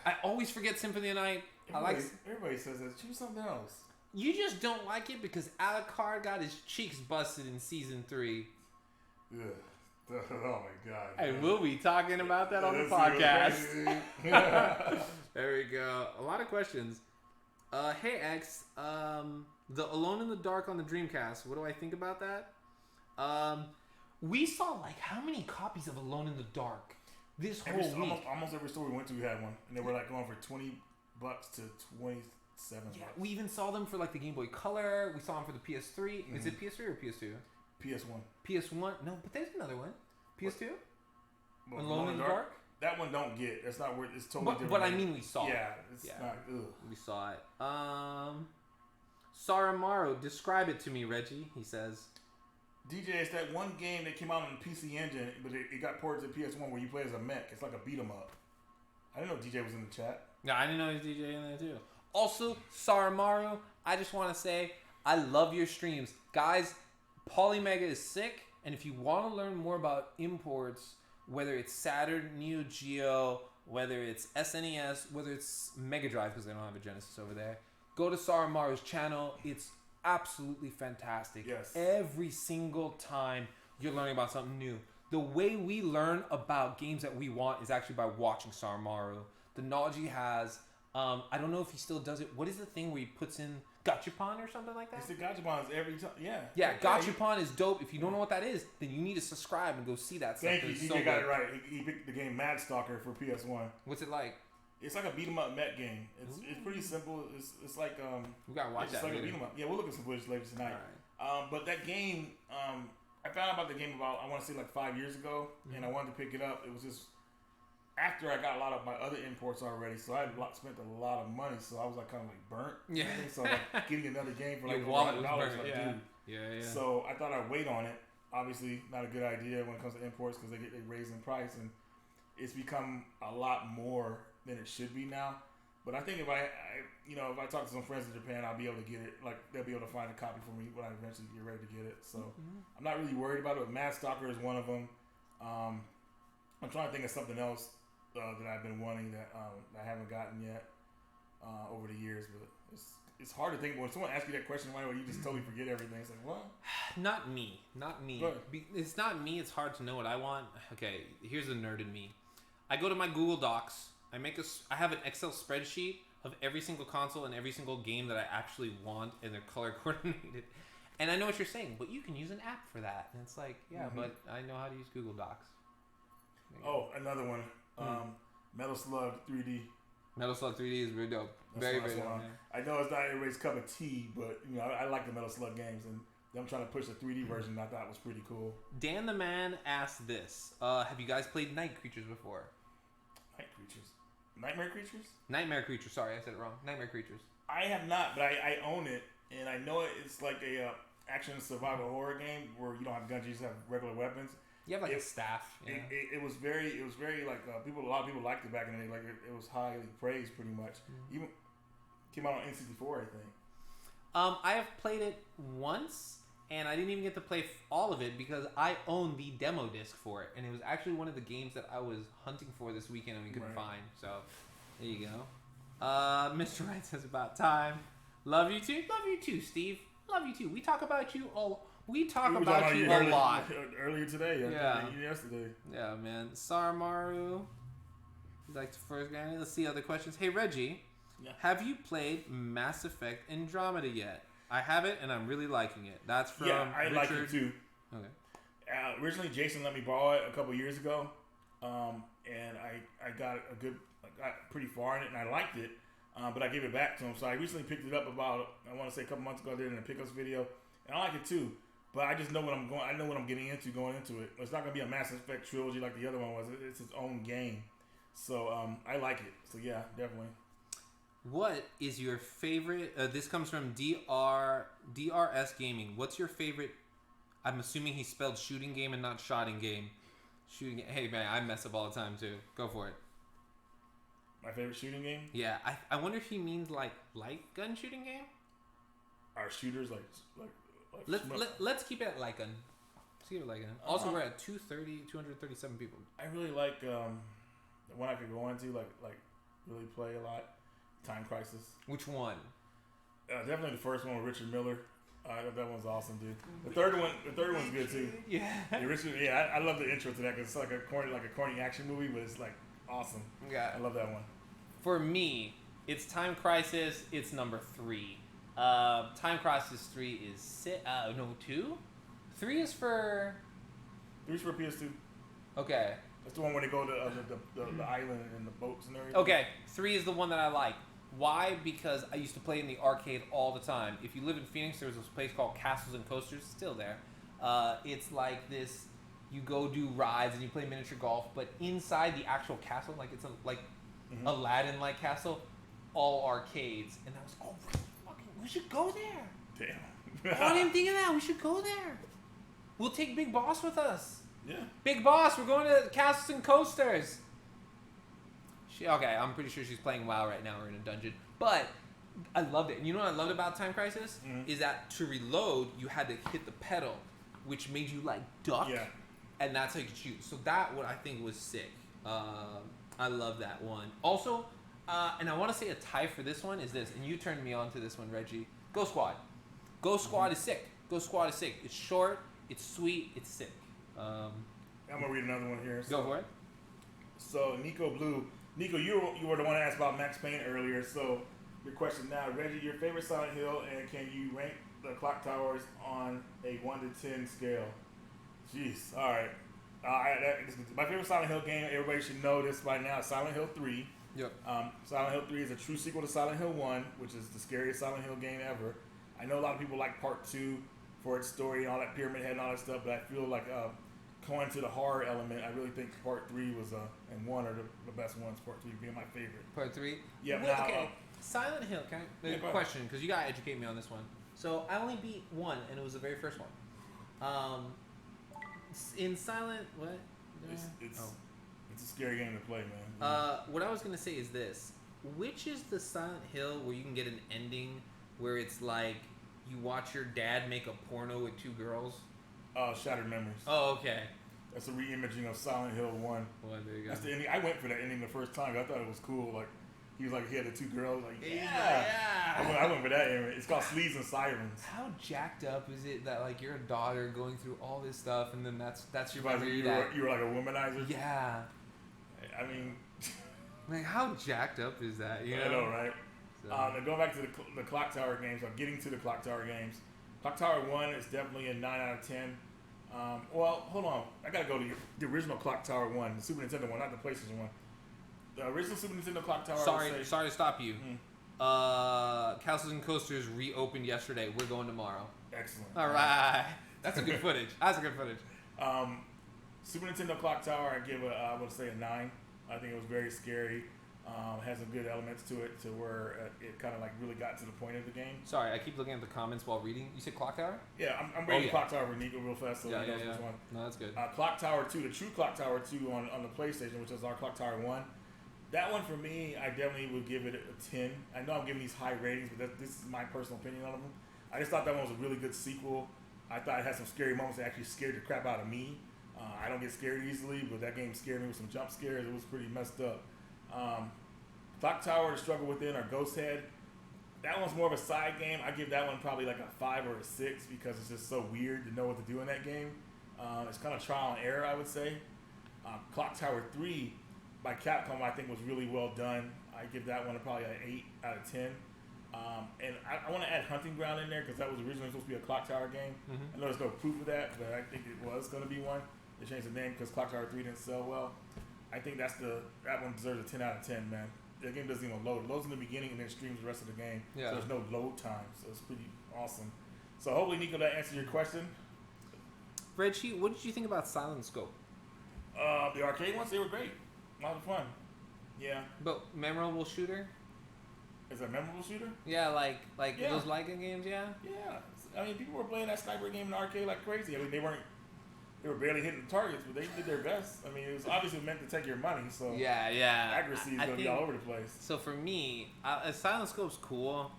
Speaker 1: I always forget Symphony of the Night.
Speaker 2: Everybody says that. Choose something else.
Speaker 1: You just don't like it because Alucard got his cheeks busted in season 3.
Speaker 2: Yeah. Oh my god.
Speaker 1: And we'll be talking about that on the podcast. There we go. A lot of questions. Hey X, the Alone in the Dark on the Dreamcast. What do I think about that? We saw like how many copies of Alone in the Dark this whole week?
Speaker 2: Almost every store we went to, we had one, and they were like going for $20 to $27.
Speaker 1: Yeah, we even saw them for like the Game Boy Color. We saw them for the PS3. Mm-hmm. Is it PS3 or PS2?
Speaker 2: PS1.
Speaker 1: PS1? No, but there's another one. PS2?
Speaker 2: Well,
Speaker 1: Alone in the Dark?
Speaker 2: That one don't get. It's not worth. It's totally different.
Speaker 1: But I mean, we saw it.
Speaker 2: Yeah, it's not. Ugh.
Speaker 1: We saw it. Saramaru, describe it to me, Reggie. He says.
Speaker 2: DJ, it's that one game that came out on the PC Engine, but it got ported to PS1 where you play as a mech. It's like a beat 'em up. I didn't know DJ was in the chat.
Speaker 1: Yeah, I didn't know he was DJ in there too. Also, Saramaru, I just want to say I love your streams, guys. Polymega is sick, and if you want to learn more about imports, whether it's Saturn, Neo Geo, whether it's SNES, whether it's Mega Drive because they don't have a Genesis over there, go to Saramaru's channel. It's absolutely fantastic.
Speaker 2: Yes.
Speaker 1: Every single time you're learning about something new. The way we learn about games that we want is actually by watching Saramaru. The knowledge he has. I don't know if he still does it. What is the thing where he puts in Gachapon or something like that?
Speaker 2: It's the Gachapons every time. Yeah.
Speaker 1: Yeah, Gachapon is dope. If you don't know what that is, then you need to subscribe and go see that stuff.
Speaker 2: Thank you. DJ got it right. He picked the game Mad Stalker for PS1.
Speaker 1: What's it like?
Speaker 2: It's like a beat 'em up mech game. It's pretty simple. It's like
Speaker 1: we gotta watch that.
Speaker 2: It's like a beat 'em up. Yeah, we'll look at some footage later tonight.
Speaker 1: All right.
Speaker 2: But that game, I found out about the game about I want to say like 5 years ago, and I wanted to pick it up. It was just after I got a lot of my other imports already, so I had spent a lot of money, so I was like kind of like burnt.
Speaker 1: Yeah.
Speaker 2: So like getting another game for like
Speaker 1: your wallet was
Speaker 2: $100,
Speaker 1: burnt.
Speaker 2: like,
Speaker 1: Yeah.
Speaker 2: dude.
Speaker 1: Yeah.
Speaker 2: So I thought I'd wait on it. Obviously, not a good idea when it comes to imports because they raise in price, and it's become a lot more than it should be now. But I think if I if I talk to some friends in Japan, I'll be able to get it. Like they'll be able to find a copy for me when I eventually get ready to get it. So I'm not really worried about it. But Mad Stalker is one of them. I'm trying to think of something else that I've been wanting that I haven't gotten yet over the years. But it's hard to think when someone asks you that question right away, you just totally forget everything. It's like what?
Speaker 1: Not me. It's not me. It's hard to know what I want. Okay, here's the nerd in me. I go to my Google Docs. I have an Excel spreadsheet of every single console and every single game that I actually want, and they're color coordinated. And I know what you're saying, but you can use an app for that. And it's like, but I know how to use Google Docs.
Speaker 2: Oh, another one. Metal Slug 3D.
Speaker 1: Metal Slug 3D is very dope. Very dope.
Speaker 2: I know it's not everybody's cup of tea, but I like the Metal Slug games, and them trying to push the 3D version I thought was pretty cool. Dan
Speaker 1: the Man asked this: have you guys played Night Creatures before?
Speaker 2: Nightmare Creatures?
Speaker 1: Nightmare Creatures. Sorry, I said it wrong. Nightmare Creatures.
Speaker 2: I have not, but I own it, and I know it's like a action survival horror game where you don't have guns, you just have regular weapons.
Speaker 1: You have like a staff. Yeah.
Speaker 2: It was very like a lot of people liked it back in the day. Like it was highly praised, pretty much. Even came out on N64, I think.
Speaker 1: I have played it once, and I didn't even get to play all of it because I own the demo disc for it, and it was actually one of the games that I was hunting for this weekend and we couldn't find. So there you go. Mr. Wright says about time. Love you too, Steve. Love you too. We talk about you all. We talk about you a lot.
Speaker 2: Earlier today. Yesterday.
Speaker 1: Yeah, man. Saramaru. You'd like to first go. Let's see other questions. Hey, Reggie.
Speaker 2: Yeah.
Speaker 1: Have you played Mass Effect Andromeda yet? I have it, and I'm really liking it. That's from
Speaker 2: I
Speaker 1: Richard.
Speaker 2: like it too.
Speaker 1: Okay.
Speaker 2: Originally, Jason let me borrow it a couple years ago, and I got pretty far in it, and I liked it, but I gave it back to him. So I recently picked it up about, I want to say a couple months ago. I did it in a pickups video, and I like it too. But I just know what I'm going. I know what I'm getting into going into it. It's not going to be a Mass Effect trilogy like the other one was. It's its own game. So I like it. So yeah, definitely.
Speaker 1: What is your favorite? This comes from DRS Gaming. What's your favorite? I'm assuming he spelled shooting game and not shotting game. Shooting. Hey man, I mess up all the time too. Go for it.
Speaker 2: My favorite shooting game?
Speaker 1: Yeah, I wonder if he means like light gun shooting game.
Speaker 2: Are shooters like
Speaker 1: let's keep it at light gun. Let's keep it light gun. Also, we're at 237 people.
Speaker 2: I really like the one I could go into like really play a lot. Time Crisis.
Speaker 1: Which one?
Speaker 2: Definitely the first one with Richard Miller. That one's awesome, dude. The third one's good too.
Speaker 1: Yeah.
Speaker 2: I love the intro to that because it's like a corny action movie, but it's like awesome.
Speaker 1: Yeah.
Speaker 2: I love that one.
Speaker 1: For me, it's Time Crisis. It's number 3. Time Crisis 3 is 2. 3 is for.
Speaker 2: 3's for PS2.
Speaker 1: Okay.
Speaker 2: That's the one where they go to the island and the boats and everything.
Speaker 1: Okay. 3 is the one that I like. Why? Because I used to play in the arcade all the time. If you live in Phoenix, there's this place called Castles and Coasters. It's still there. It's like this. You go do rides and you play miniature golf, but inside the actual castle, like it's Aladdin-like castle, all arcades. And I was, we should go there.
Speaker 2: Damn.
Speaker 1: I didn't think of that. We should go there. We'll take Big Boss with us.
Speaker 2: Yeah.
Speaker 1: Big Boss, we're going to Castles and Coasters. Okay, I'm pretty sure she's playing WoW right now. We're in a dungeon. But I loved it. And you know what I loved about Time Crisis? Is that to reload, you had to hit the pedal, which made you like duck.
Speaker 2: Yeah.
Speaker 1: And that's how you could shoot. So that what I think was sick. I love that one. Also, and I want to say a tie for this one is this. And you turned me on to this one, Reggie. Ghost Squad. Ghost Squad is sick. Ghost Squad is sick. It's short. It's sweet. It's sick.
Speaker 2: I'm going to read another one here.
Speaker 1: Go for it.
Speaker 2: So, Nico Blue. Nico, you were the one that asked about Max Payne earlier, so your question now, Reggie, your favorite Silent Hill, and can you rank the clock towers on a 1 to 10 scale? Jeez, all right. My favorite Silent Hill game, everybody should know this by now, is Silent Hill 3.
Speaker 1: Yep.
Speaker 2: Silent Hill 3 is a true sequel to Silent Hill 1, which is the scariest Silent Hill game ever. I know a lot of people like Part 2 for its story and all that Pyramid Head and all that stuff, but I feel like going to the horror element, I really think Part 3 was and 1 are the best ones. Part 3 being my favorite.
Speaker 1: Part 3?
Speaker 2: Yeah.
Speaker 1: Well, okay. Silent Hill. Can I,
Speaker 2: yeah,
Speaker 1: question, because you gotta educate me on this one. So I only beat 1, and it was the very first one. In Silent what?
Speaker 2: It's a scary game to play, man.
Speaker 1: What I was gonna say is this: which is the Silent Hill where you can get an ending where it's like you watch your dad make a porno with 2 girls?
Speaker 2: Shattered Memories.
Speaker 1: Oh, okay.
Speaker 2: That's a re-imaging of Silent Hill 1.
Speaker 1: Well, there you go.
Speaker 2: That's the ending. I went for that ending the first time. I thought it was cool. Like he had the 2 girls. Like
Speaker 1: yeah.
Speaker 2: I went for that ending. It's called Sleaze and Sirens.
Speaker 1: How jacked up is it that like you're a daughter going through all this stuff and then that's your
Speaker 2: you were like a womanizer.
Speaker 1: Yeah.
Speaker 2: I mean,
Speaker 1: like how jacked up is that? You know?
Speaker 2: I know, right?
Speaker 1: So.
Speaker 2: Now going back to the Clock Tower games, or getting to the Clock Tower games. Clock Tower 1 is definitely a 9 out of 10. Well, hold on. I gotta go to the original Clock Tower 1, the Super Nintendo one, not the PlayStation one. The original Super Nintendo Clock Tower.
Speaker 1: Sorry to stop you. Castles and Coasters reopened yesterday. We're going tomorrow.
Speaker 2: Excellent.
Speaker 1: All right. That's a good footage.
Speaker 2: Super Nintendo Clock Tower, I give I would say a 9. I think it was very scary. Has some good elements to it, to where it kind of like really got to the point of the game.
Speaker 1: Sorry, I keep looking at the comments while reading. You said Clock Tower?
Speaker 2: Yeah, I'm reading Clock Tower for Nico real fast, so he knows which one.
Speaker 1: No, that's good.
Speaker 2: Clock Tower 2, the true Clock Tower 2 on the PlayStation, which is our Clock Tower 1. That one for me, I definitely would give it a 10. I know I'm giving these high ratings, but this is my personal opinion on them. I just thought that one was a really good sequel. I thought it had some scary moments that actually scared the crap out of me. I don't get scared easily, but that game scared me with some jump scares. It was pretty messed up. Clock Tower, The Struggle Within, or Ghost Head. That one's more of a side game. I give that one probably like a 5 or a 6 because it's just so weird to know what to do in that game. It's kind of trial and error, I would say. Clock Tower 3 by Capcom, I think, was really well done. I give that one probably an 8 out of 10. And I want to add Hunting Ground in there because that was originally supposed to be a Clock Tower game. I know there's no proof of that, but I think it was going to be one. They changed the name because Clock Tower 3 didn't sell well. I think that one deserves a 10 out of 10, man. The game doesn't even load. It loads in the beginning and then streams the rest of the game. Yeah. So there's no load time. So it's pretty awesome. So hopefully, Nico, that answered your question.
Speaker 1: Reggie, what did you think about Silent Scope?
Speaker 2: The arcade ones, they were great. A lot of fun. Yeah.
Speaker 1: But memorable shooter?
Speaker 2: Is that a memorable shooter?
Speaker 1: Yeah, like those Leica games, yeah?
Speaker 2: Yeah. I mean, people were playing that sniper game in the arcade like crazy. I mean, they were barely hitting the targets, but they did their best. I mean, it was obviously meant to take your money, so accuracy is going to be all over the place.
Speaker 1: So for me, Silent Scope's cool,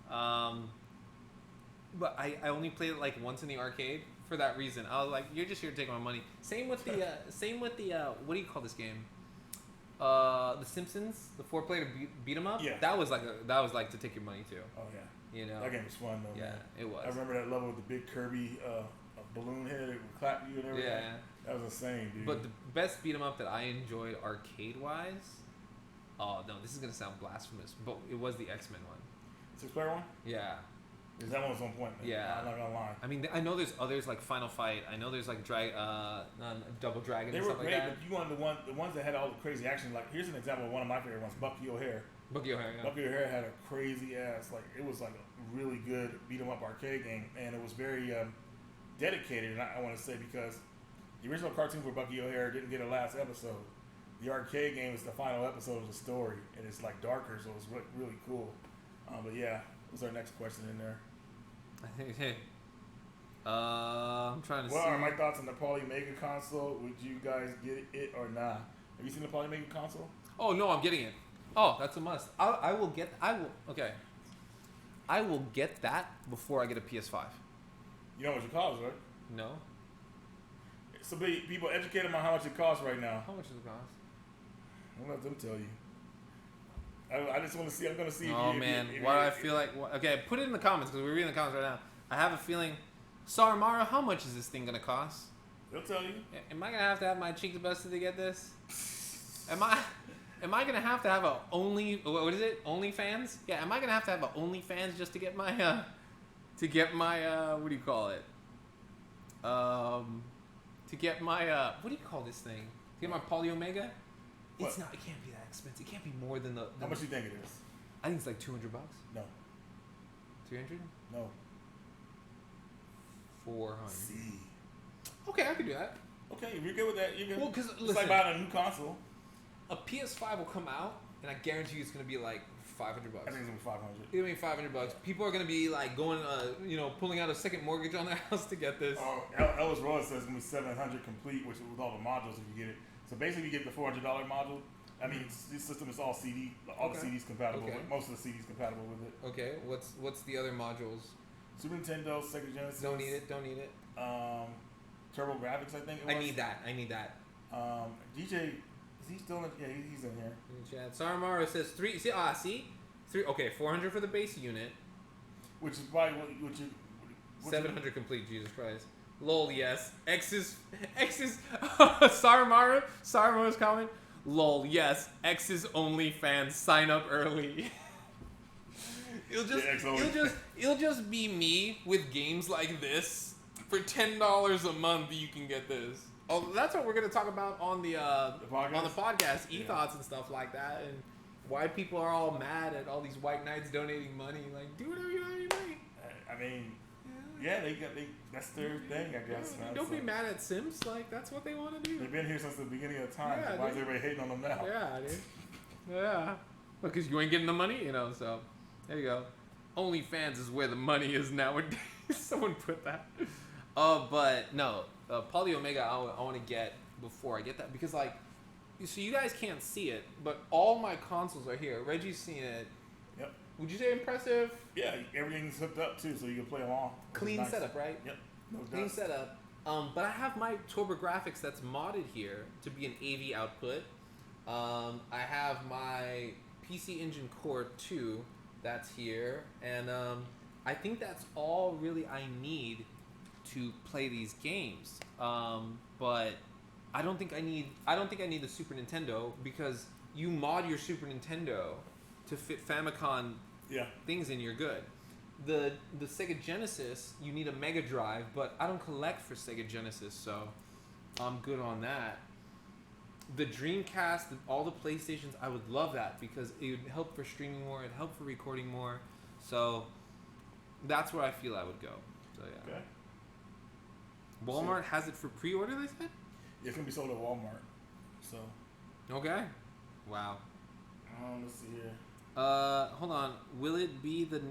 Speaker 1: but I only played it like once in the arcade for that reason. I was like, you're just here to take my money. Same with the what do you call this game? The Simpsons, the 4-player beat 'em up.
Speaker 2: Yeah.
Speaker 1: That was like to take your money too.
Speaker 2: Oh yeah.
Speaker 1: You know.
Speaker 2: That game was fun though.
Speaker 1: Yeah,
Speaker 2: man.
Speaker 1: it was.
Speaker 2: I remember that level with the big Kirby balloon head that would clap you and everything.
Speaker 1: Yeah.
Speaker 2: That was insane, dude.
Speaker 1: But the best beat 'em up that I enjoyed arcade wise. Oh no, this is gonna sound blasphemous, but it was the X-Men one.
Speaker 2: 6-player one?
Speaker 1: Yeah.
Speaker 2: Because that one was on point, man.
Speaker 1: Yeah.
Speaker 2: I'm not gonna lie.
Speaker 1: I mean, I know there's others like Final Fight. I know there's like Double Dragon
Speaker 2: They
Speaker 1: and
Speaker 2: were
Speaker 1: stuff
Speaker 2: great,
Speaker 1: like that.
Speaker 2: but you wanted the ones that had all the crazy action. Like, here's an example of one of my favorite ones, Bucky O'Hare.
Speaker 1: Bucky O'Hare. Yeah.
Speaker 2: Bucky O'Hare had a crazy ass, like, it was like a really good beat 'em up arcade game, and it was very dedicated. And I want to say because the original cartoon for Bucky O'Hare didn't get a last episode. The arcade game is the final episode of the story, and it's like darker, so it's really cool. But yeah, what's our next question in there?
Speaker 1: Hey. I'm trying to see.
Speaker 2: What are my thoughts on the Polymega console? Would you guys get it or not? Have you seen the Polymega console?
Speaker 1: Oh no, I'm getting it. Oh, that's a must. I will get that before I get a PS5.
Speaker 2: You know what it costs, right?
Speaker 1: No.
Speaker 2: So people educate them on how much it costs right now.
Speaker 1: How much does it cost?
Speaker 2: I'll let them tell you. I just want to see. I'm going to see.
Speaker 1: Oh man, why do I feel like? Okay, put it in the comments because we're reading the comments right now. I have a feeling. Saramara, how much is this thing gonna cost?
Speaker 2: They'll tell you.
Speaker 1: Am I gonna have to have my cheeks busted to get this? Am I gonna have to have a what is it? OnlyFans? Yeah. Am I gonna have to have a OnlyFans just to get my what do you call it? To get my what do you call this thing? To get my Polyomega? It's not. It can't be that expensive. It can't be more than the.
Speaker 2: How much do you think it is?
Speaker 1: I think it's like $200.
Speaker 2: No.
Speaker 1: 300?
Speaker 2: No.
Speaker 1: 400.
Speaker 2: See.
Speaker 1: Okay, I could do that.
Speaker 2: Okay, if you're good with that, you can.
Speaker 1: Well, because
Speaker 2: it's like buying a new console.
Speaker 1: A PS5 will come out, and I guarantee you it's gonna be like $500.
Speaker 2: I think it's gonna be 500.
Speaker 1: It'll be $500. People are gonna be like going, pulling out a second mortgage on their house to get this.
Speaker 2: Oh, Ellis Roy says it's gonna be 700 complete, which with all the modules if you get it. So basically, you get the $400 module. I mean, this system is all CD, all the CDs compatible.
Speaker 1: Okay.
Speaker 2: With, most of the CDs compatible with it.
Speaker 1: Okay, what's the other modules?
Speaker 2: Super Nintendo, Sega Genesis.
Speaker 1: Don't need it.
Speaker 2: Turbo Graphics, I think it was.
Speaker 1: I need that.
Speaker 2: DJ, is he still in? Yeah, he's in here.
Speaker 1: Chat. Saramaro says 3. See, 3. Okay, 400 for the base unit.
Speaker 2: Which is probably what
Speaker 1: 700 complete. Jesus Christ. Lol. Yes. X's. Saramaro's comment. Lol. Yes. X's OnlyFans. Sign up early. It'll just be me with games like this. For $10 a month, you can get this. Oh, that's what we're gonna talk about on the podcast, e-thoughts and stuff like that, and why people are all mad at all these white knights donating money. Like, do whatever you want.
Speaker 2: I mean, yeah, that's their thing, I guess.
Speaker 1: Yeah, don't be mad at Sims. Like, that's what they want to do.
Speaker 2: They've been here since the beginning of time.
Speaker 1: Yeah,
Speaker 2: so why is everybody hating on them now?
Speaker 1: Yeah, dude. Yeah, because you ain't getting the money, So there you go. OnlyFans is where the money is nowadays. Someone put that. But no, Polyomega I want to get before I get that because so you guys can't see it, but all my consoles are here. Reggie's seen it.
Speaker 2: Yep.
Speaker 1: Would you say impressive?
Speaker 2: Yeah, everything's hooked up too, so you can play along.
Speaker 1: Clean setup, right?
Speaker 2: Yep. No
Speaker 1: Clean setup. But I have my TurboGrafx that's modded here to be an AV output. I have my PC Engine Core 2 that's here, and I think that's all really I need to play these games. But I don't think I need the Super Nintendo because you mod your Super Nintendo to fit Famicom things and you're good. The Sega Genesis, you need a Mega Drive, but I don't collect for Sega Genesis, so I'm good on that. The Dreamcast, all the PlayStations, I would love that because it would help for streaming more, it'd help for recording more. So that's where I feel I would go. So yeah.
Speaker 2: Okay.
Speaker 1: Walmart has it for pre-order, they said?
Speaker 2: Yeah, it's gonna be sold at Walmart. So.
Speaker 1: Okay. Wow.
Speaker 2: Let's see here.
Speaker 1: Hold on. Will it be the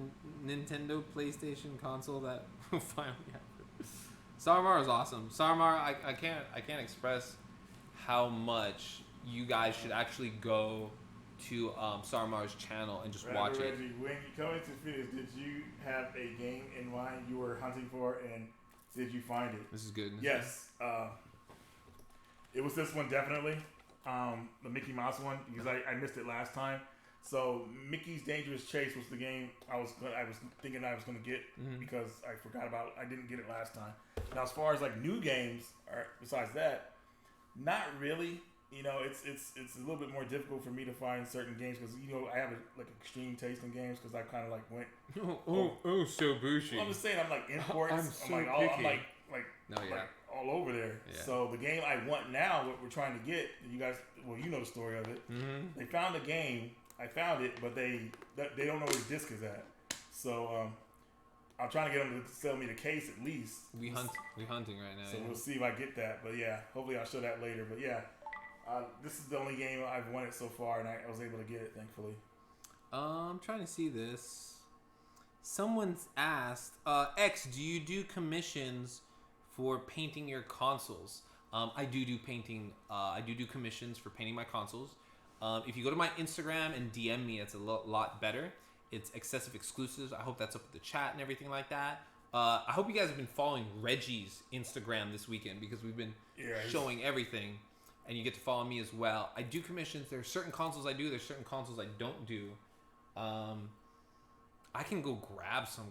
Speaker 1: Nintendo PlayStation console that will finally happen? Saramar is awesome. Saramar, I can't express how much you guys should actually go to Saramar's channel and just watch it.
Speaker 2: Reggie, when you come into fitness, did you have a game in mind you were hunting for, and did you find it?
Speaker 1: This is good.
Speaker 2: Yes. It was this one, definitely. the Mickey Mouse one, because I missed it last time. So Mickey's Dangerous Chase was the game I was thinking I was gonna get because I forgot about it. I didn't get it last time. Now as far as like new games, or besides that, not really. You know, it's a little bit more difficult for me to find certain games because I have like extreme taste in games because I kind of like went.
Speaker 1: So bushy.
Speaker 2: Well, I'm just saying I'm like imports.
Speaker 1: I'm so
Speaker 2: like
Speaker 1: picky.
Speaker 2: Like all over there.
Speaker 1: Yeah.
Speaker 2: So the game I want now, what we're trying to get, you guys, well, you know the story of it. Mm-hmm. They found the game. I found it, but they don't know where the disc is at. So I'm trying to get them to sell me the case at least.
Speaker 1: We hunting right now.
Speaker 2: So we'll see if I get that. But yeah, hopefully I'll show that later. But yeah, this is the only game I've wanted so far, and I was able to get it, thankfully.
Speaker 1: I'm trying to see this. Someone's asked, X, do you do commissions for painting your consoles? I do painting. I do commissions for painting my consoles. If you go to my Instagram and DM me, it's a lot better. It's excessive exclusives. I hope that's up in the chat and everything like that. I hope you guys have been following Reggie's Instagram this weekend because we've been showing everything, and you get to follow me as well. I do commissions. There are certain consoles I do. There's certain consoles I don't do. I can go grab some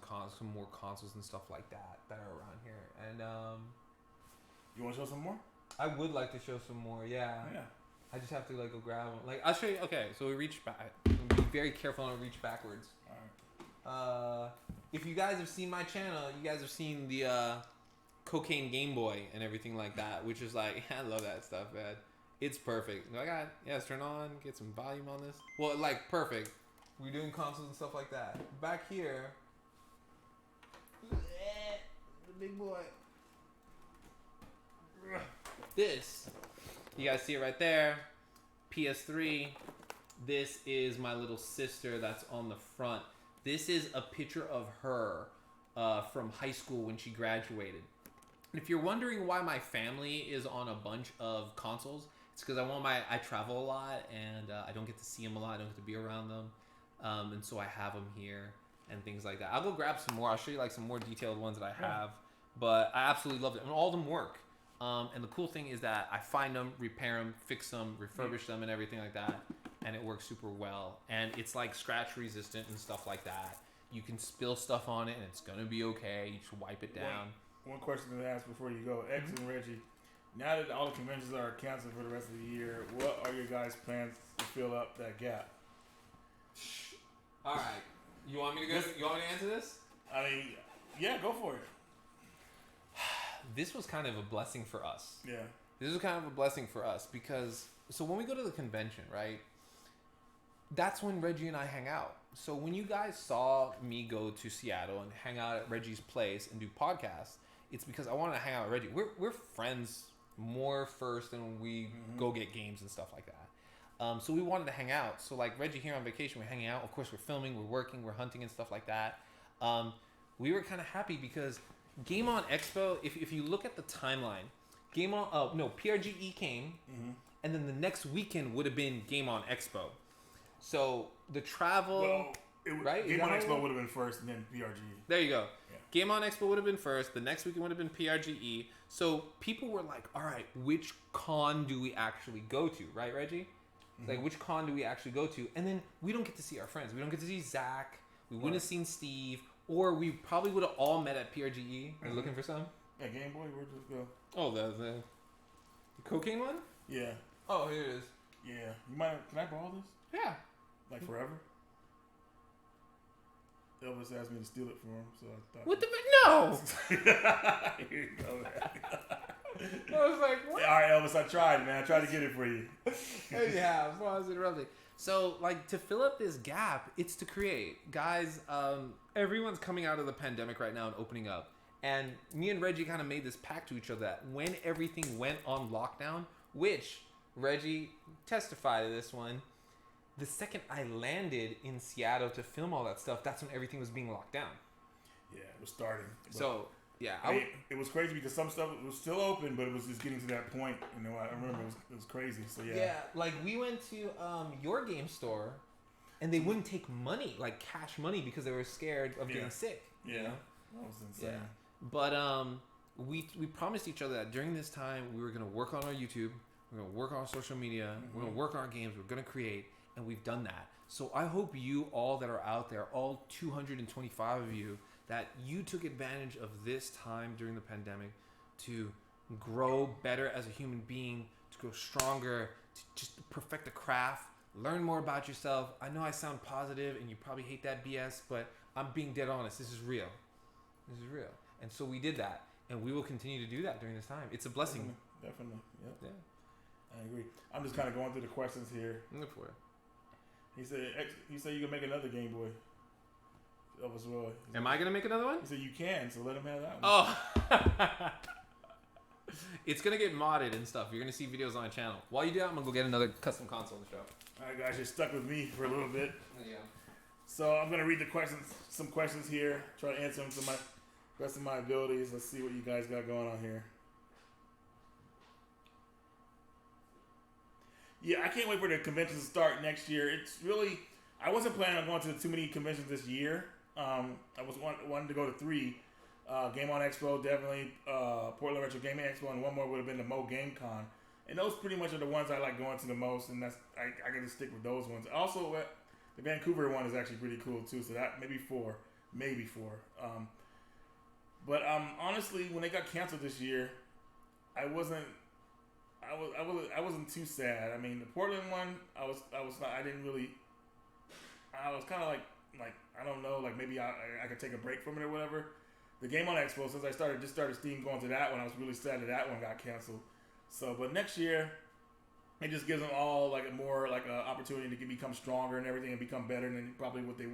Speaker 1: more consoles and stuff like that are around here. And
Speaker 2: you want to show some more?
Speaker 1: I would like to show some more. Yeah.
Speaker 2: Yeah.
Speaker 1: I just have to go grab them. I'll show you. Okay, so we reach back. Be very careful not to reach backwards.
Speaker 2: All right.
Speaker 1: If you guys have seen my channel, you guys have seen the cocaine Game Boy and everything like that, which is I love that stuff, man. It's perfect. Let's turn on, get some volume on this. Well, perfect. We're doing consoles and stuff like that. Back here, the big boy. This. You guys see it right there. PS3. This is my little sister that's on the front. This is a picture of her from high school when she graduated. And if you're wondering why my family is on a bunch of consoles, it's because I travel a lot and I don't get to see them a lot. I don't get to be around them. And so I have them here and things like that. I'll go grab some more. I'll show you some more detailed ones that I have. But I absolutely love it. And all of them work. And the cool thing is that I find them, repair them, fix them, refurbish them, and everything like that, and it works super well. And it's scratch resistant and stuff like that. You can spill stuff on it, and it's gonna be okay. You just wipe it down.
Speaker 2: One question to ask before you go, X and Reggie. Now that all the conventions are canceled for the rest of the year, what are your guys' plans to fill up that gap?
Speaker 1: All right, you want me to go? You want me to answer this?
Speaker 2: I mean, yeah, go for it.
Speaker 1: This was kind of a blessing for us.
Speaker 2: Yeah.
Speaker 1: This was kind of a blessing for us because, so when we go to the convention, right, that's when Reggie and I hang out. So when you guys saw me go to Seattle and hang out at Reggie's place and do podcasts, it's because I wanted to hang out with Reggie. We're friends more first than we go get games and stuff like that. So we wanted to hang out. So Reggie here on vacation, we're hanging out. Of course, we're filming, we're working, we're hunting and stuff like that. We were kind of happy because Game On Expo, if you look at the timeline, PRGE came, and then the next weekend would have been Game On Expo. So the travel, right?
Speaker 2: Game On Expo would have been first, and then PRGE.
Speaker 1: There you go. Yeah. Game On Expo would have been first. The next weekend would have been PRGE. So people were like, all right, which con do we actually go to, right, Reggie? Which con do we actually go to? And then we don't get to see our friends. We don't get to see Zach. We wouldn't have seen Steve. Or we probably would have all met at PRGE. Are you looking for some?
Speaker 2: Yeah, Game Boy, where'd it go?
Speaker 1: Oh, the cocaine one?
Speaker 2: Yeah.
Speaker 1: Oh, here it is.
Speaker 2: Yeah. Can I borrow this?
Speaker 1: Yeah.
Speaker 2: Forever? Elvis asked me to steal it for him, so I thought...
Speaker 1: What the no!
Speaker 2: Here you go, man.
Speaker 1: I was like, what?
Speaker 2: All right, Elvis, I tried, man. I tried to get it for you.
Speaker 1: Yeah, as long as it interrupted. So, to fill up this gap, it's to create. Guys, everyone's coming out of the pandemic right now and opening up. And me and Reggie kind of made this pact to each other that when everything went on lockdown, which Reggie testified to this one, the second I landed in Seattle to film all that stuff, that's when everything was being locked down.
Speaker 2: Yeah, it was starting.
Speaker 1: So, yeah.
Speaker 2: It was crazy because some stuff was still open, but it was just getting to that point. I remember it was crazy. So, yeah.
Speaker 1: Yeah, we went to your game store, and they wouldn't take money, cash money, because they were scared of getting sick.
Speaker 2: Yeah.
Speaker 1: You know?
Speaker 2: That was insane.
Speaker 1: Yeah. But we promised each other that during this time, we were going to work on our YouTube. We're gonna work on social media. We're gonna work on our games. We're gonna create, and we've done that. So I hope you all that are out there, all 225 of you, that you took advantage of this time during the pandemic to grow better as a human being, to grow stronger, to just perfect the craft, learn more about yourself. I know I sound positive and you probably hate that BS, but I'm being dead honest. This is real. This is real. And so we did that, and we will continue to do that during this time. It's a blessing.
Speaker 2: Definitely. Yep.
Speaker 1: Yeah.
Speaker 2: I agree. I'm just kind of going through the questions here.
Speaker 1: Look for it.
Speaker 2: He said you can make another Game Boy. As well.
Speaker 1: Am I gonna make another one?
Speaker 2: He said you can, so let him have that one.
Speaker 1: Oh. It's gonna get modded and stuff. You're gonna see videos on my channel. While you do that, I'm gonna go get another custom console to show.
Speaker 2: Alright guys, you're stuck with me for a little bit.
Speaker 1: Yeah.
Speaker 2: So I'm gonna read the questions, some questions here, try to answer them to my best of my abilities. Let's see what you guys got going on here. Yeah, I can't wait for the convention to start next year. It's really, I wasn't planning on going to too many conventions this year. I was wanting to go to 3. Game On Expo, definitely Portland Retro Gaming Expo, and one more would have been the Mo Game Con. And those pretty much are the ones I like going to the most, and that's I got to stick with those ones. Also, the Vancouver one is actually pretty cool too. So that maybe 4. But honestly, when they got canceled this year, I wasn't too sad. I mean, the Portland one, I was kind of like I don't know, like maybe I could take a break from it or whatever. The Game On Expo, since I started Steam going to that one, I was really sad that one got canceled. So, but next year, it just gives them all like a more like an opportunity to become stronger and everything and become better than probably what the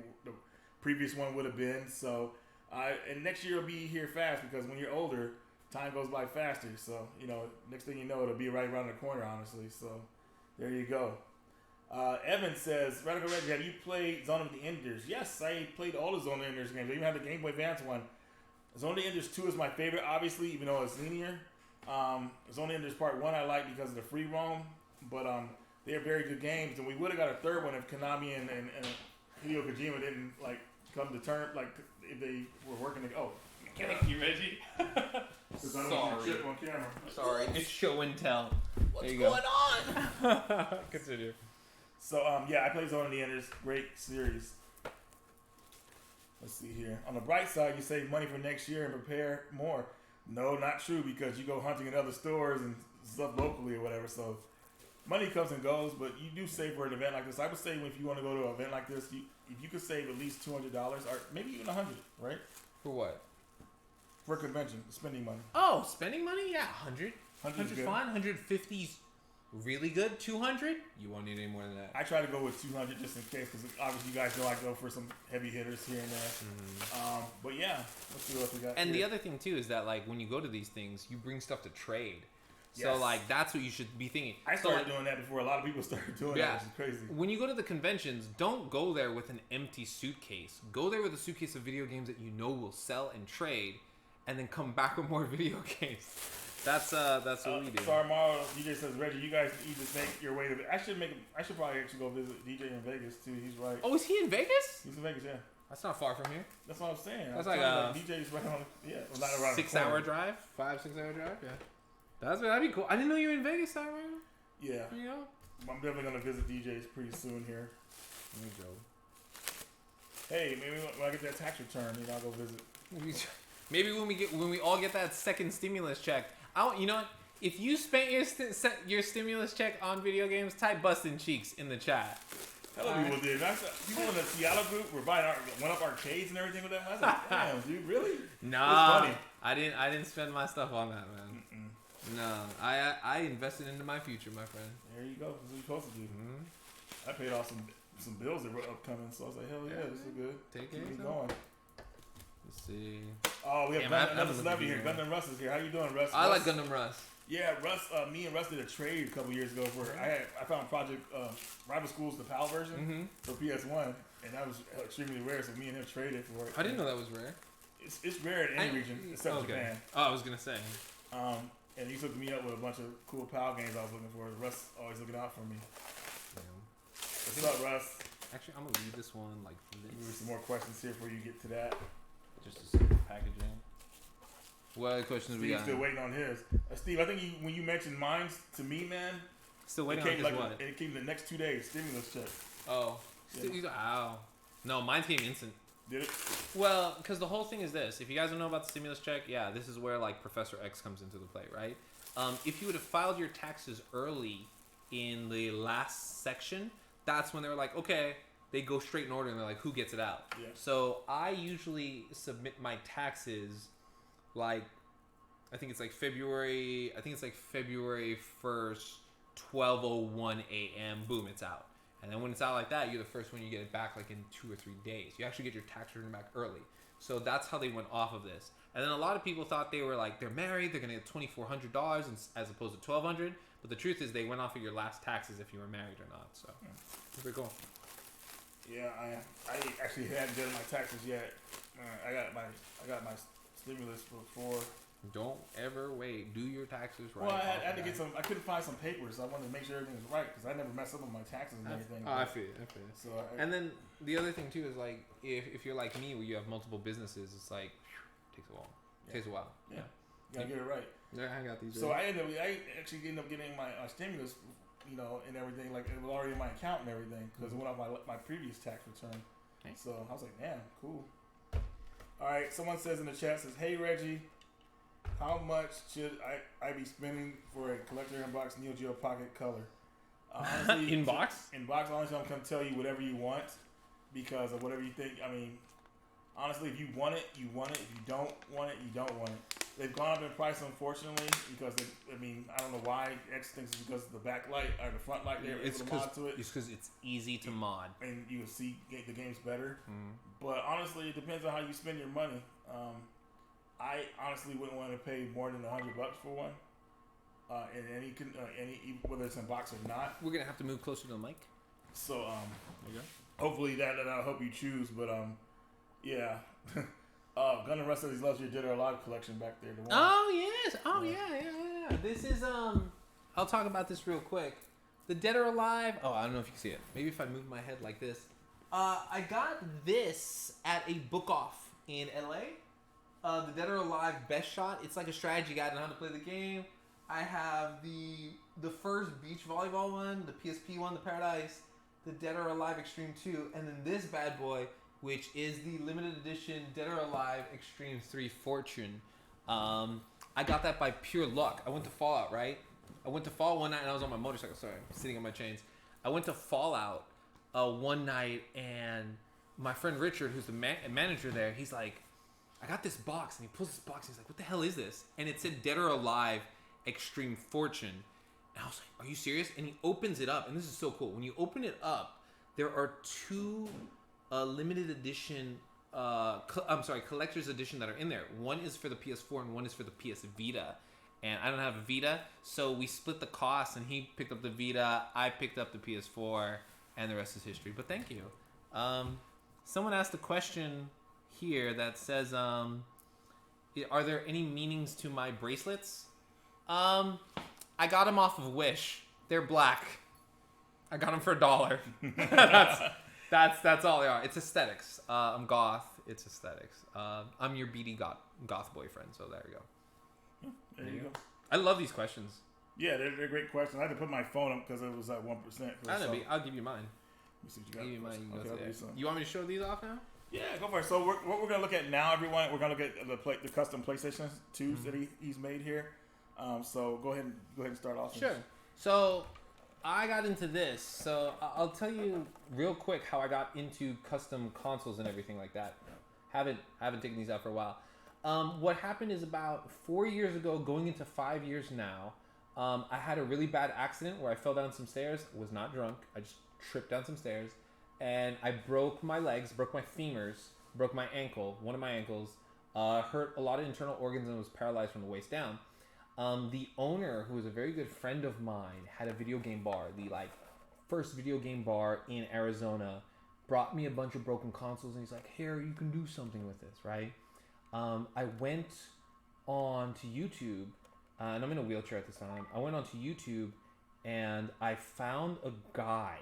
Speaker 2: previous one would have been. So, and next year will be here fast because when you're older, time goes by faster. So, next thing you know, it'll be right around the corner, honestly. So, there you go. Evan says, Radical Reggie, have you played Zone of the Enders? Yes, I played all the Zone of the Enders games. I even have the Game Boy Advance one. Zone of the Enders 2 is my favorite, obviously, even though it's linear. Zone of the Enders Part 1 I like because of the free roam, but they're very good games, and we would have got a third one if Konami and Hideo Kojima didn't like come to term, like if they were working to thank you, Reggie.
Speaker 1: Sorry.
Speaker 2: On camera.
Speaker 1: Sorry, it's show and tell.
Speaker 2: What's going on?
Speaker 1: Continue.
Speaker 2: So yeah, I played Zone of the Enders. Great series. Let's see here. On the bright side, you save money for next year and prepare more. No, not true, because you go hunting in other stores and stuff locally or whatever. So money comes and goes, but you do save for an event like this. I would say if you want to go to an event like this, if you could save at least $200 or maybe even $100, right?
Speaker 1: For what?
Speaker 2: For a convention, spending money.
Speaker 1: Oh, spending money? Yeah, 100.
Speaker 2: 100's
Speaker 1: fine. 150's really good. 200? You won't need any more than that.
Speaker 2: I try to go with 200 just in case, because obviously you guys know I go for some heavy hitters here and there. But yeah, let's see what we got.
Speaker 1: And
Speaker 2: here.
Speaker 1: the other thing too is that like when you go to these things, you bring stuff to trade.
Speaker 2: Yes.
Speaker 1: So like that's what you should be thinking.
Speaker 2: I started doing that before a lot of people started doing that, which is crazy.
Speaker 1: When you go to the conventions, don't go there with an empty suitcase. Go there with a suitcase of video games that you know will sell and trade, and then come back with more video games. That's what we do.
Speaker 2: Sorry, Mario. DJ says, Reggie, you guys need to make your way to. I should probably actually go visit DJ in Vegas too. He's right.
Speaker 1: Oh, is he in Vegas?
Speaker 2: He's in Vegas, yeah.
Speaker 1: That's not far from here.
Speaker 2: That's what I'm saying.
Speaker 1: That's like a
Speaker 2: DJ's right on. Yeah, well, not around
Speaker 1: 6 hour drive. 5-6 hour drive. Yeah. That'd be cool. I didn't know you were in Vegas, Simon.
Speaker 2: Yeah.
Speaker 1: There you go.
Speaker 2: I'm definitely gonna visit DJ's pretty soon here.
Speaker 1: There you go.
Speaker 2: Hey, maybe when I get that tax return, I'll go visit.
Speaker 1: Maybe when we all get that second stimulus check. You know what? If you spent your stimulus check on video games, type busting cheeks in the chat.
Speaker 2: Hello, people did. People in the Seattle group were buying went up arcades and everything with them. I was like, damn, dude, really?
Speaker 1: Nah, funny. I didn't spend my stuff on that, man. No, I invested into my future, my friend.
Speaker 2: There you go. That's what you're supposed to do. I paid off some bills that were upcoming, so I was like, hell yeah, this is good.
Speaker 1: Take care.
Speaker 2: Keep going.
Speaker 1: Let's see.
Speaker 2: Oh, we have another celebrity here. Gundam Russ is here. How you doing, Russ?
Speaker 1: I like Gundam Russ.
Speaker 2: Yeah, Russ. Me and Russ did a trade a couple years ago for. I found Project Rival Schools, the PAL version for PS1, and that was extremely rare. So me and him traded for it.
Speaker 1: I didn't know that was rare.
Speaker 2: It's rare in any region except Japan.
Speaker 1: Oh, I was gonna say.
Speaker 2: And he hooked me up with a bunch of cool PAL games I was looking for. Russ always looking out for me. What's up, Russ?
Speaker 1: Actually, I'm gonna leave this one like this.
Speaker 2: Maybe some more questions here before you get to that.
Speaker 1: Just to see the packaging. What other questions we
Speaker 2: Steve's
Speaker 1: got?
Speaker 2: still waiting on his. Steve, I think when you mentioned mine to me, man,
Speaker 1: Still waiting
Speaker 2: it
Speaker 1: on
Speaker 2: came
Speaker 1: his
Speaker 2: like
Speaker 1: what?
Speaker 2: it came the next 2 days. Stimulus check.
Speaker 1: Oh.
Speaker 2: Yeah.
Speaker 1: Ow. No, mine came instant.
Speaker 2: Did it?
Speaker 1: Well, because the whole thing is this. If you guys don't know about the stimulus check, yeah, this is where like Professor X comes into the play, right? If you would have filed your taxes early in the last section, that's when they were like, okay, they go straight in order and they're like, who gets it out?
Speaker 2: Yeah.
Speaker 1: So I usually submit my taxes like, I think it's like February 1st, 12:01 a.m. Boom, it's out. And then when it's out like that, you're the first one you get it back like in 2 or 3 days. You actually get your tax return back early. So that's how they went off of this. And then a lot of people thought they were like, they're married, they're going to get $2,400 as opposed to $1,200. But the truth is they went off of your last taxes if you were married or not. So it's pretty cool.
Speaker 2: Yeah, I actually hadn't done my taxes yet. I got my stimulus before.
Speaker 1: Don't ever wait. Do your taxes right.
Speaker 2: Well, I had to get some. I couldn't find some papers. So I wanted to make sure everything was right because I never mess up on my taxes and everything.
Speaker 1: I feel you.
Speaker 2: So
Speaker 1: and then the other thing too is like if you're like me where you have multiple businesses, it's like takes a while. Takes a while.
Speaker 2: Yeah. You gotta get it right.
Speaker 1: Yeah, I got these.
Speaker 2: So I actually ended up getting my stimulus, and everything. Like it was already in my account and everything because it went off my previous tax return.
Speaker 1: Okay.
Speaker 2: So I was like, damn, cool. All right. Someone says in the chat says, hey Reggie, how much should I be spending for a collector inbox Neo Geo Pocket Color? Honestly,
Speaker 1: Inbox?
Speaker 2: Inbox. Honestly, I'm gonna tell you whatever you want because of whatever you think. I mean, honestly, if you want it, you want it. If you don't want it, you don't want it. They've gone up in price, unfortunately, because I don't know why X thinks it's because of the backlight or the front light. They're able to mod to it.
Speaker 1: It's because it's easy to mod,
Speaker 2: and you will see the game's better.
Speaker 1: Mm-hmm.
Speaker 2: But honestly, it depends on how you spend your money. I honestly wouldn't want to pay more than $100 for one. In any whether it's in box or not.
Speaker 1: We're gonna have to move closer to the mic.
Speaker 2: So
Speaker 1: Okay.
Speaker 2: hopefully that'll help you choose. But yeah. Gun and Rust loves your Dead or Alive collection back there.
Speaker 1: Oh yes. Oh yeah. This is I'll talk about this real quick. The Dead or Alive. Oh, I don't know if you can see it. Maybe if I move my head like this. I got this at a book off in LA. The Dead or Alive Best Shot. It's like a strategy guide on how to play the game. I have the first beach volleyball one, the PSP one, the Paradise, the Dead or Alive Extreme 2, and then this bad boy, which is the limited edition Dead or Alive Extreme 3 Fortune. I got that by pure luck. I went to Fallout, right? I went to Fallout one night and I was on my motorcycle. Sorry, I'm sitting on my chains. I went to Fallout one night and my friend Richard, who's the manager there, he's like, I got this box. And he pulls this box and he's like, what the hell is this? And it said Dead or Alive Extreme Fortune. And I was like, are you serious? And he opens it up. And this is so cool. When you open it up, there are two limited edition, collector's edition that are in there. One is for the PS4 and one is for the PS Vita. And I don't have a Vita, so we split the cost, and he picked up the Vita, I picked up the PS4, and the rest is history. But thank you. Someone asked a question here that says, are there any meanings to my bracelets? I got them off of Wish. They're black. I got them for $1. That's all they are. It's aesthetics. I'm goth. It's aesthetics. I'm your beady goth boyfriend. So there you go.
Speaker 2: There you go.
Speaker 1: I love these questions.
Speaker 2: Yeah, they're great questions. I had to put my phone up because it was at 1%.
Speaker 1: I'll give you mine.
Speaker 2: Let me see what you got.
Speaker 1: Give you mine. You,
Speaker 2: okay,
Speaker 1: go you want me to show these off now?
Speaker 2: Yeah, go for it. So what we're gonna look at now, everyone, we're gonna look at the custom PlayStation 2s that he's made here. So go ahead and start off.
Speaker 1: Sure. So I got into this. So I'll tell you real quick how I got into custom consoles and everything like that. Haven't taken these out for a while. What happened is about 4 years ago, going into 5 years now, I had a really bad accident where I fell down some stairs. Was not drunk. I just tripped down some stairs. And I broke my legs, broke my femurs, broke my ankle, one of my ankles, hurt a lot of internal organs and was paralyzed from the waist down. The owner, who was a very good friend of mine, had a video game bar, the first video game bar in Arizona, brought me a bunch of broken consoles and he's like, here, you can do something with this, right? I went on to YouTube, and I'm in a wheelchair at this time. I went onto YouTube and I found a guy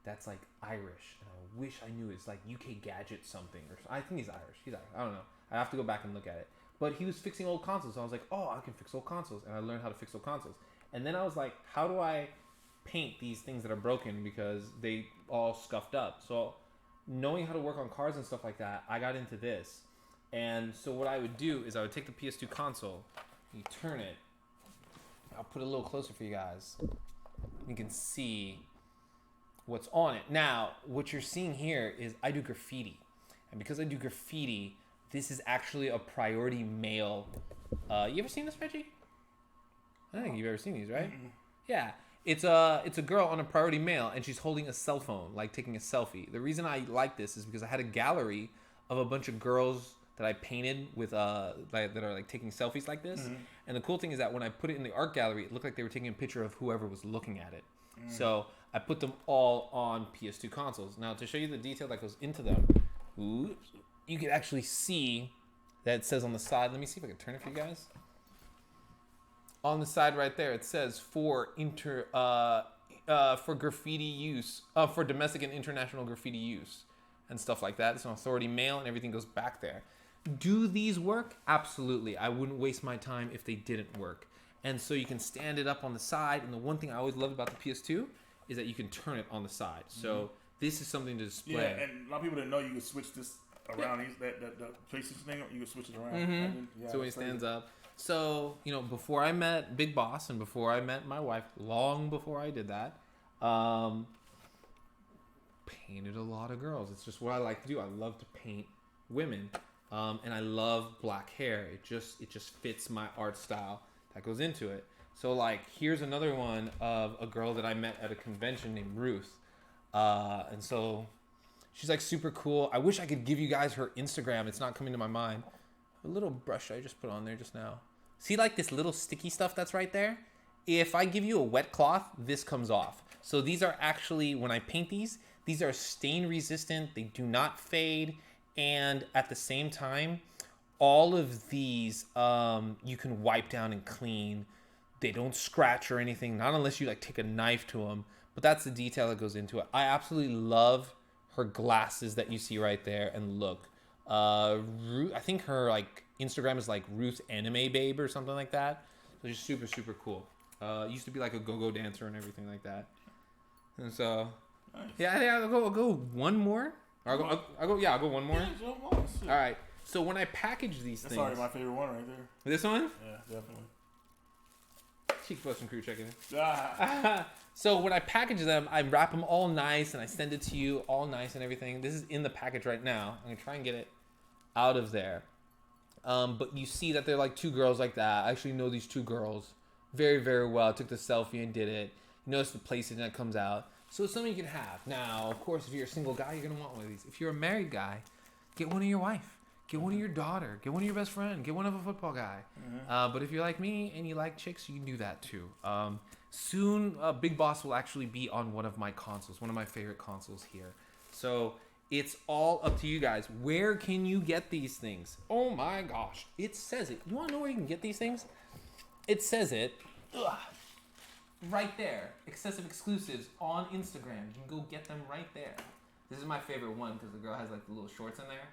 Speaker 1: that's Irish, and I wish I knew it's UK Gadget something, or I think he's Irish. I don't know. I have to go back and look at it. But he was fixing old consoles. So I was like, oh, I can fix old consoles. And I learned how to fix old consoles. And then I was like, how do I paint these things that are broken because they all scuffed up? So knowing how to work on cars and stuff like that, I got into this. And so what I would do is I would take the PS2 console, you turn it. I'll put it a little closer for you guys. You can see what's on it. Now, what you're seeing here is I do graffiti. And because I do graffiti, this is actually a priority mail. You ever seen this, Reggie? I don't think you've ever seen these, right? Mm-mm. Yeah. It's a girl on a priority mail, and she's holding a cell phone, like taking a selfie. The reason I like this is because I had a gallery of a bunch of girls that I painted with that are like taking selfies like this. Mm-hmm. And the cool thing is that when I put it in the art gallery, it looked like they were taking a picture of whoever was looking at it. Mm. So I put them all on PS2 consoles. Now to show you the detail that goes into them, you can actually see that it says on the side. Let me see if I can turn it for you guys. On the side right there, it says for graffiti use, for domestic and international graffiti use and stuff like that. It's an authority mail and everything goes back there. Do these work? Absolutely. I wouldn't waste my time if they didn't work. And so you can stand it up on the side. And the one thing I always loved about the PS2 is that you can turn it on the side. So this is something to display.
Speaker 2: Yeah, and a lot of people didn't know you could switch this around. Yeah. That PlayStation thing, you can switch it around.
Speaker 1: Mm-hmm. So when he stands up. So, before I met Big Boss and before I met my wife, long before I did that, painted a lot of girls. It's just what I like to do. I love to paint women. And I love black hair. It just fits my art style that goes into it. So like, here's another one of a girl that I met at a convention named Ruth. And so she's like super cool. I wish I could give you guys her Instagram. It's not coming to my mind. A little brush I just put on there just now. See like this little sticky stuff that's right there? If I give you a wet cloth, this comes off. So these are actually, when I paint these are stain resistant. They do not fade. And at the same time, all of these you can wipe down and clean. They don't scratch or anything, not unless you like take a knife to them. But that's the detail that goes into it. I absolutely love her glasses that you see right there. And look, Ruth, I think her like Instagram is like Ruth Anime Babe or something like that. So she's super, super cool. Used to be like a go-go dancer and everything like that. And so, nice. Yeah, I think I'll go one more. I'll go one more.
Speaker 2: Yeah, all
Speaker 1: right. So when I package these things,
Speaker 2: that's already my favorite one right there.
Speaker 1: This one?
Speaker 2: Yeah, definitely.
Speaker 1: Cheek Busting Crew checking in. So when I package them, I wrap them all nice and I send it to you all nice and everything. This is in the package right now. I'm gonna try and get it out of there. But you see that they're like two girls like that. I actually know these two girls very, very well. I took the selfie and did it. You notice the PlayStation that comes out. So it's something you can have. Now, of course, if you're a single guy, you're going to want one of these. If you're a married guy, get one of your wife. Get one of your daughter. Get one of your best friend. Get one of a football guy. Mm-hmm. But if you're like me and you like chicks, you can do that too. Soon, Big Boss will actually be on one of my consoles, one of my favorite consoles here. So it's all up to you guys. Where can you get these things? Oh my gosh. It says it. You want to know where you can get these things? It says it. Ugh. Right there, excessive exclusives on Instagram. You can go get them right there. This is my favorite one because the girl has like the little shorts in there.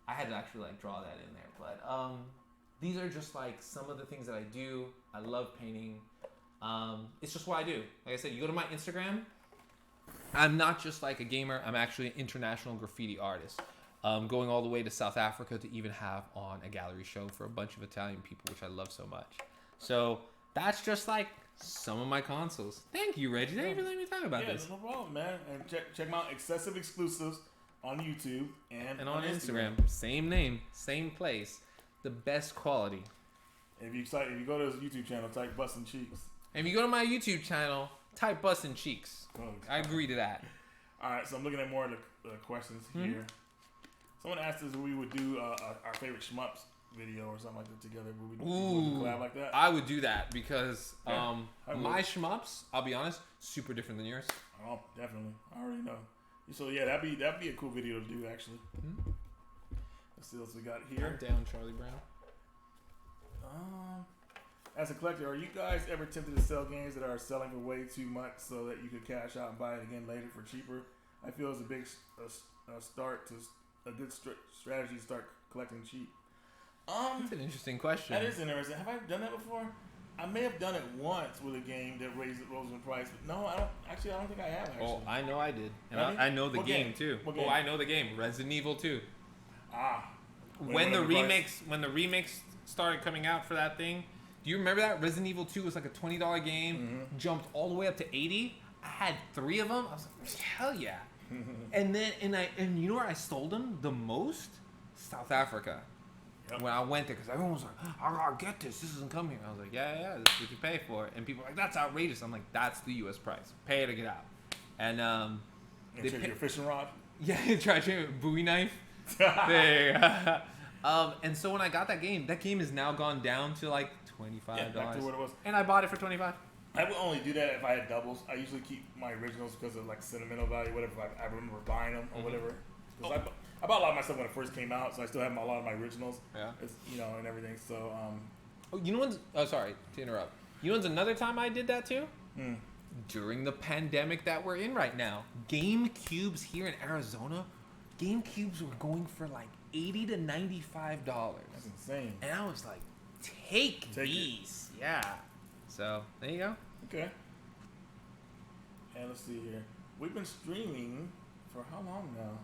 Speaker 1: I had to actually like draw that in there, but these are just like some of the things that I do. I love painting. It's just what I do. Like I said, you go to my Instagram. I'm not just like a gamer. I'm actually an international graffiti artist. Going all the way to South Africa to even have on a gallery show for a bunch of Italian people, which I love so much. So that's just like some of my consoles. Thank you, Reggie. Thank you for letting me talk about this.
Speaker 2: No problem, man. And check them out. Excessive Exclusives on YouTube and
Speaker 1: on Instagram. Same name, same place. The best quality.
Speaker 2: If you go to his YouTube channel, type Bustin' Cheeks.
Speaker 1: And if you go to my YouTube channel, type Bustin' Cheeks. Oh, I agree to that.
Speaker 2: All right, so I'm looking at more of the questions here. Someone asked us if we would do our favorite shmups video or something like that together. Would we collab like that?
Speaker 1: I would do that because my shmups, I'll be honest, super different than yours.
Speaker 2: Oh, definitely. I already know. So yeah, that'd be a cool video to do actually. Mm-hmm. Let's see what else we got here.
Speaker 1: Down, Charlie Brown.
Speaker 2: As a collector, are you guys ever tempted to sell games that are selling for way too much so that you could cash out and buy it again later for cheaper? I feel it's a big start to a good strategy to start collecting cheap.
Speaker 1: That's an interesting question.
Speaker 2: That is interesting. Have I done that before? I may have done it once with a game that rose in price, but no, I don't think I have. Actually.
Speaker 1: Oh, I know I did, and
Speaker 2: Really?
Speaker 1: I know the
Speaker 2: What
Speaker 1: game too.
Speaker 2: What game?
Speaker 1: I know the game, Resident Evil 2.
Speaker 2: Ah.
Speaker 1: When the remakes started coming out for that thing, do you remember that Resident Evil 2 was like a $20 game, jumped all the way up to $80? I had 3 of them. I was like, hell yeah! and you know where I sold them the most? South Africa. Yep. When I went there, because everyone was like, I gotta get this. This doesn't come here. I was like, yeah, this is what you pay for it. And people were like, that's outrageous. I'm like, that's the U.S. price. Pay it to get out. And
Speaker 2: they check your fishing rod.
Speaker 1: Yeah, try to Bowie knife. There. And so when I got that game is now gone down to like $25.
Speaker 2: Yeah, back to what it was.
Speaker 1: And I bought it for $25.
Speaker 2: I would only do that if I had doubles. I usually keep my originals because of like sentimental value, whatever. I remember buying them or whatever. Because I bought a lot of my stuff when it first came out, so I still have a lot of my originals. Yeah. And everything. So.
Speaker 1: Oh, you know when's? Oh, sorry to interrupt. You know when's another time I did that too? During the pandemic that we're in right now, GameCubes here in Arizona, GameCubes were going for like $80 to $95.
Speaker 2: That's insane.
Speaker 1: And I was like, take these. It. Yeah. So there you go.
Speaker 2: Okay. And let's see here. We've been streaming for how long now?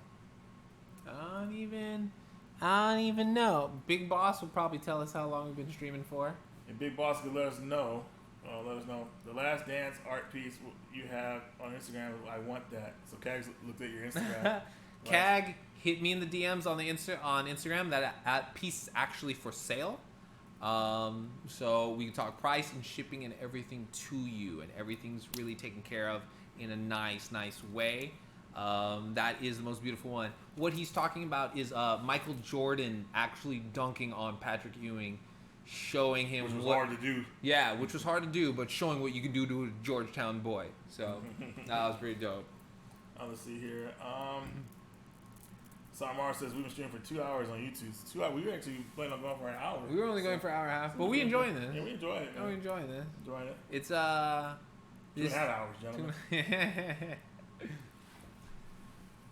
Speaker 1: I don't even know. Big Boss will probably tell us how long we've been streaming for.
Speaker 2: And Big Boss could let us know. The Last Dance art piece you have on Instagram. I want that. So Cag looked at your Instagram.
Speaker 1: Cag hit me in the DMs on Instagram. That piece is actually for sale. So we can talk price and shipping and everything to you, and everything's really taken care of in a nice way. That is the most beautiful one. What he's talking about is Michael Jordan actually dunking on Patrick Ewing, showing him
Speaker 2: which was hard to do.
Speaker 1: Yeah, which was hard to do, but showing what you can do to a Georgetown boy. So that was pretty dope.
Speaker 2: Let's see here. Samar says we've been streaming for 2 hours on YouTube. 2 hours. We were actually planning on going for an hour.
Speaker 1: We were only going for an hour and a half, but we enjoying this.
Speaker 2: Yeah, we enjoy it.
Speaker 1: Oh, we enjoying this.
Speaker 2: Enjoying it.
Speaker 1: It's
Speaker 2: 2.5 hours, gentlemen.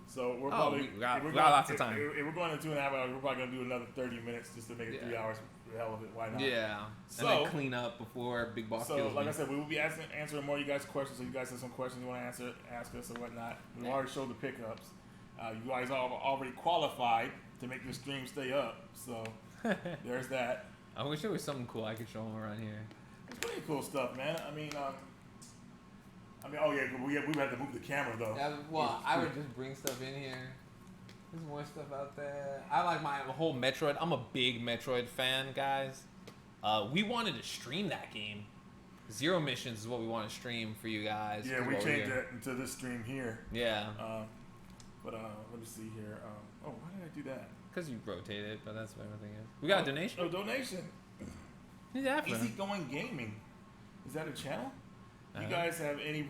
Speaker 2: So we're probably
Speaker 1: we got lots of time.
Speaker 2: If we're going to 2.5 hours, we're probably gonna do another 30 minutes just to make it 3 hours. For the hell of it, why not?
Speaker 1: Yeah.
Speaker 2: So,
Speaker 1: and then clean up before Big Boss kills
Speaker 2: like
Speaker 1: me.
Speaker 2: I said, we will be answering more of you guys' questions. So you guys have some questions you want to ask us or whatnot. We already showed the pickups. You guys are already qualified to make the stream stay up. So there's that.
Speaker 1: I wish there was something cool I could show them around here.
Speaker 2: It's pretty cool stuff, man. I mean, oh yeah, we would have to move the camera though.
Speaker 1: I would just bring stuff in here. There's more stuff out there. I like my whole Metroid. I'm a big Metroid fan, guys. We wanted to stream that game. Zero Missions is what we want to stream for you guys.
Speaker 2: Yeah, we changed it into this stream here.
Speaker 1: Yeah.
Speaker 2: But let me see here. Why did I do that?
Speaker 1: Because you rotate it, but that's what everything is. We got a donation.
Speaker 2: Oh, donation.
Speaker 1: Yeah.
Speaker 2: Easygoing Gaming. Is that a channel? You guys have any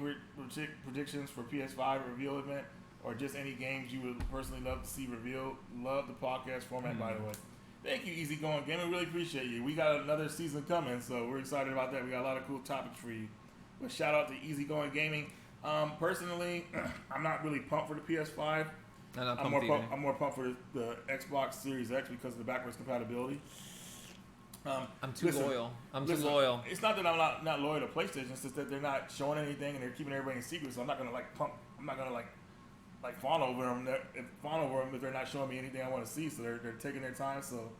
Speaker 2: predictions for PS5 reveal event, or just any games you would personally love to see revealed? Love the podcast format, by the way. Thank you, Easygoing Gaming. Really appreciate you. We got another season coming, so we're excited about that. We got a lot of cool topics for you. But shout out to Easygoing Gaming. Personally, I'm not really pumped for the PS5. I'm more pumped for the Xbox Series X because of the backwards compatibility.
Speaker 1: I'm too loyal. Too loyal.
Speaker 2: It's not that I'm not loyal to PlayStation. It's just that they're not showing anything and they're keeping everybody in secret. So I'm not gonna I'm not gonna fawn over them. If they're not showing me anything I want to see. So they're taking their time. So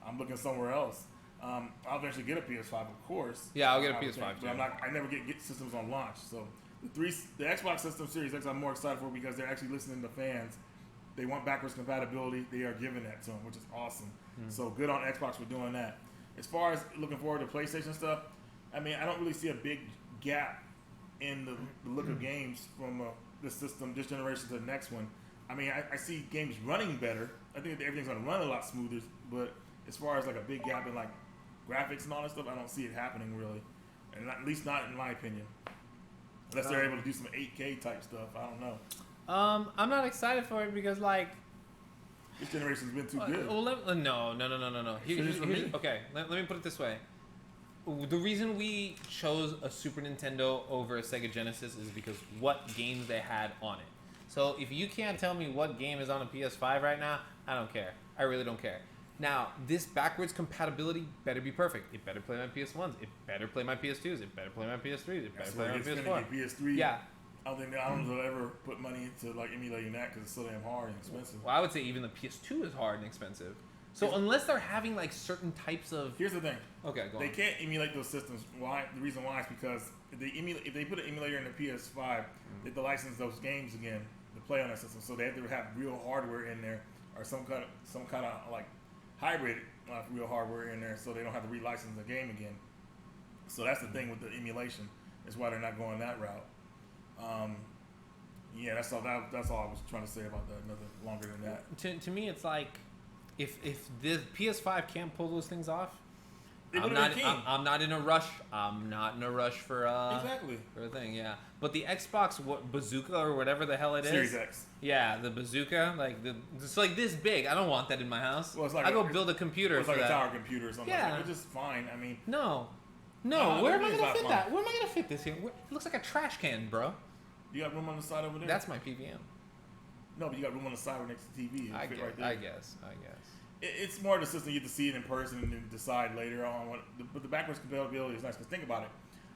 Speaker 2: I'm looking somewhere else. I'll eventually get a PS5, of course.
Speaker 1: Yeah, I'll get a PS5 too.
Speaker 2: But I never get systems on launch. So the Xbox System Series X I'm more excited for because they're actually listening to fans. They want backwards compatibility. They are giving that to them, which is awesome. So good on Xbox for doing that. As far as looking forward to PlayStation stuff, I mean, I don't really see a big gap in the look of games from this system, this generation to the next one. I mean, I see games running better. I think that everything's going to run a lot smoother. But as far as like a big gap in like graphics and all that stuff, I don't see it happening really. And at least not in my opinion. Unless they're able to do some 8K type stuff. I don't know.
Speaker 1: I'm not excited for it because like
Speaker 2: this generation's been too good.
Speaker 1: Well, no. Okay, let me put it this way. The reason we chose a Super Nintendo over a Sega Genesis is because what games they had on it. So if you can't tell me what game is on a PS5 right now, I don't care. I really don't care. Now, this backwards compatibility better be perfect. It better play my PS1s. It better play my PS2s. It better play my PS3s. It better play my PS4.
Speaker 2: PS3.
Speaker 1: Yeah.
Speaker 2: I don't think they'll ever put money into like emulating that because it's so damn hard and expensive.
Speaker 1: Well, I would say even the PS2 is hard and expensive. So unless they're having like certain types of...
Speaker 2: Here's the thing.
Speaker 1: Okay, go on.
Speaker 2: They can't emulate those systems. Why? The reason why is because if they put an emulator in the PS5, they have to license those games again to play on that system. So they have to have real hardware in there or some kind of like hybrid real hardware in there, so they don't have to relicense the game again. So that's the thing with the emulation. Is why they're not going that route. Yeah, that's all I was trying to say about that. Nothing longer than that.
Speaker 1: To me, it's like if the PS5 can't pull those things off, I'm not in a rush. I'm not in a rush for
Speaker 2: exactly
Speaker 1: for a thing. Yeah, but the Xbox bazooka or whatever the hell it is.
Speaker 2: Series X.
Speaker 1: Yeah, the bazooka, it's like this big. I don't want that in my house.
Speaker 2: Well, it's like
Speaker 1: I go build a computer.
Speaker 2: It's
Speaker 1: for
Speaker 2: like
Speaker 1: that.
Speaker 2: a tower computer or something.
Speaker 1: Yeah,
Speaker 2: like that. Which is fine. I mean,
Speaker 1: no. Where am I gonna fit that? Where am I gonna fit this here? It looks like a trash can, bro.
Speaker 2: You got room on the side over there?
Speaker 1: That's my PVM.
Speaker 2: No, but you got room on the side next to the TV.
Speaker 1: I guess.
Speaker 2: It's more the system. You have to see it in person and then decide later on. But the backwards compatibility is nice because think about it.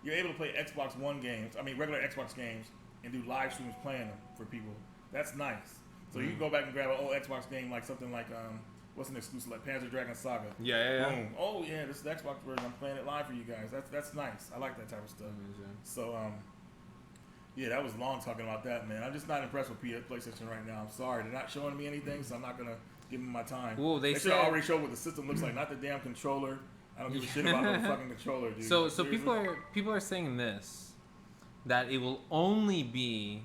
Speaker 2: You're able to play Xbox One games. I mean, regular Xbox games and do live streams playing them for people. That's nice. So you can go back and grab an old Xbox game like something like what's an exclusive like Panzer Dragoon Saga.
Speaker 1: Yeah.
Speaker 2: Boom. Oh yeah, this is the Xbox version. I'm playing it live for you guys. That's nice. I like that type of stuff. So yeah, that was long talking about that, man. I'm just not impressed with PlayStation right now. I'm sorry, they're not showing me anything, so I'm not gonna give them my time.
Speaker 1: Well, they
Speaker 2: should already show what the system looks like, not the damn controller. I don't give a shit about the fucking controller, dude.
Speaker 1: So people are saying this, that it will only be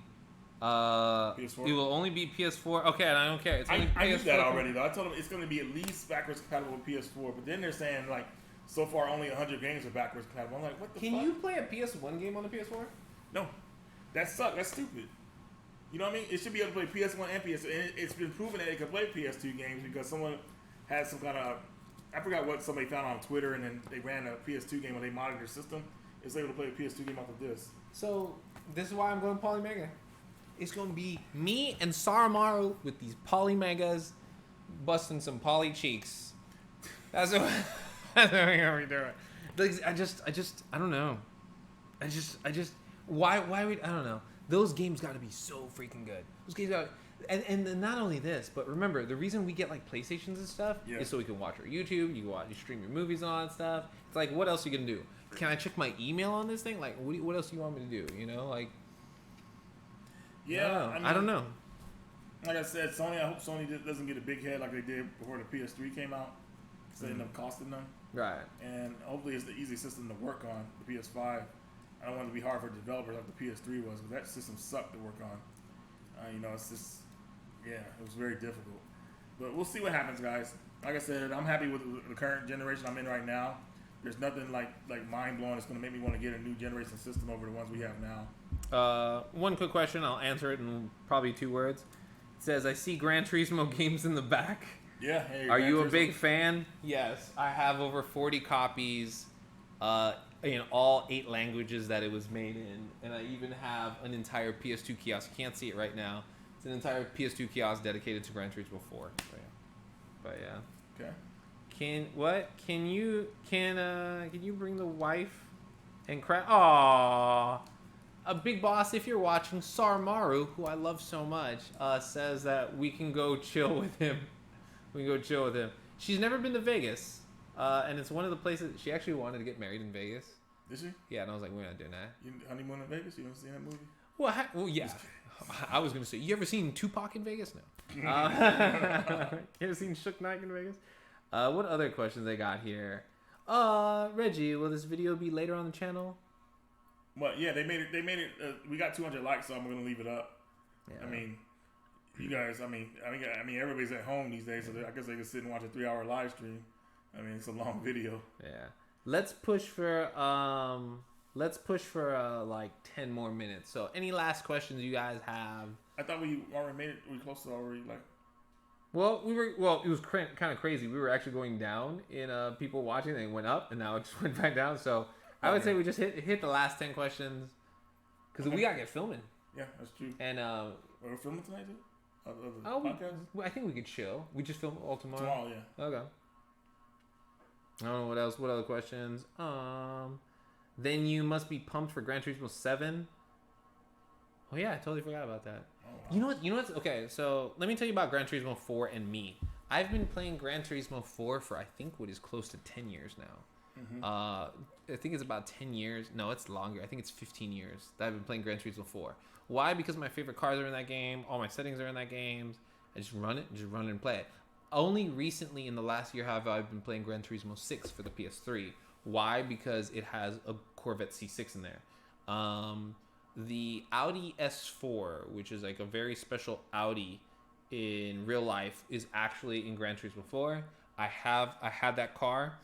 Speaker 2: PS4?
Speaker 1: It will only be PS4. Okay, and I don't care. It's only
Speaker 2: I knew
Speaker 1: PS4.
Speaker 2: that already though. I told them it's going to be at least backwards compatible with PS4, but then they're saying like so far only 100 games are backwards compatible. I'm like, what the fuck?
Speaker 1: Can you play a PS1 game on the PS4?
Speaker 2: No, that sucks. That's stupid. You know what I mean? It should be able to play PS1 and PS2. And it's been proven that it can play PS2 games because someone had some kind of, I forgot what somebody found on Twitter, and then they ran a PS2 game when they modded their system. It's able to play a PS2 game off of this.
Speaker 1: So this is why I'm going Polymega. It's going to be me and Saramaru with these Polymegas busting some poly cheeks. That's what we're going to be doing. I don't know. Why would, I don't know. Those games got to be so freaking good. Those games got, and not only this, but remember, the reason we get like PlayStations and stuff is so we can watch our YouTube, you stream your movies and all that stuff. It's like, what else are you going to do? Can I check my email on this thing? Like, what else do you want me to do? You know, like,
Speaker 2: yeah,
Speaker 1: I don't know.
Speaker 2: Like I said, Sony. I hope Sony doesn't get a big head like they did before the PS3 came out. So it ended up costing them. Right. And hopefully it's the easy system to work on, the PS5. I don't want it to be hard for developers like the PS3 was, because that system sucked to work on. You know, it's just, yeah, it was very difficult. But we'll see what happens, guys. Like I said, I'm happy with the current generation I'm in right now. There's nothing like mind-blowing that's going to make me want to get a new generation system over the ones we have now.
Speaker 1: One quick question. I'll answer it in probably 2 words. It says, I see Gran Turismo games in the back.
Speaker 2: Yeah. Hey,
Speaker 1: Are you a big fan? Yes. I have over 40 copies in all 8 languages that it was made in. And I even have an entire PS2 kiosk. You can't see it right now. It's an entire PS2 kiosk dedicated to Gran Turismo 4. But yeah.
Speaker 2: Okay.
Speaker 1: Can you bring the wife and crack? Aww. A big boss, if you're watching, Sarmaru, who I love so much, says that we can go chill with him. She's never been to Vegas, and it's one of the places she actually wanted to get married in Vegas.
Speaker 2: Did she?
Speaker 1: Yeah, and I was like, we're not doing that.
Speaker 2: You honeymoon in Vegas? You ever seen that movie?
Speaker 1: Well, yeah. I was gonna say, you ever seen Tupac in Vegas? No. You ever seen Suge Knight in Vegas? What other questions I got here? Reggie, will this video be later on the channel?
Speaker 2: Well, yeah, they made it. We got 200 likes, so I'm gonna leave it up. Yeah. I mean, you guys. I mean, everybody's at home these days, so I guess they can sit and watch a 3-hour live stream. I mean, it's a long video.
Speaker 1: Yeah. Let's push for like 10 more minutes. So, any last questions you guys have?
Speaker 2: I thought we already made it. We close to already like.
Speaker 1: Well, it was kind of crazy. We were actually going down in people watching, and it went up, and now it just went back down. So. I would say we just hit the last 10 questions, because we gotta get filming.
Speaker 2: Yeah, that's true.
Speaker 1: And
Speaker 2: we're filming tonight too.
Speaker 1: I think we could chill. We just film all tomorrow.
Speaker 2: Tomorrow, yeah.
Speaker 1: Okay. I don't know what else. What other questions? Then you must be pumped for Gran Turismo 7. Oh yeah, I totally forgot about that. Oh, wow. You know what's okay? So let me tell you about Gran Turismo 4 and me. I've been playing Gran Turismo 4 for I think what is close to 10 years now. Mm-hmm. I think it's about 10 years. No, it's longer. I think it's 15 years that I've been playing Gran Turismo 4. Why? Because my favorite cars are in that game. All my settings are in that game. I just run it and play it. Only recently in the last year have I been playing Gran Turismo 6 for the PS3. Why? Because it has a Corvette C6 in there. The Audi S4, which is like a very special Audi in real life, is actually in Gran Turismo 4. I had that car.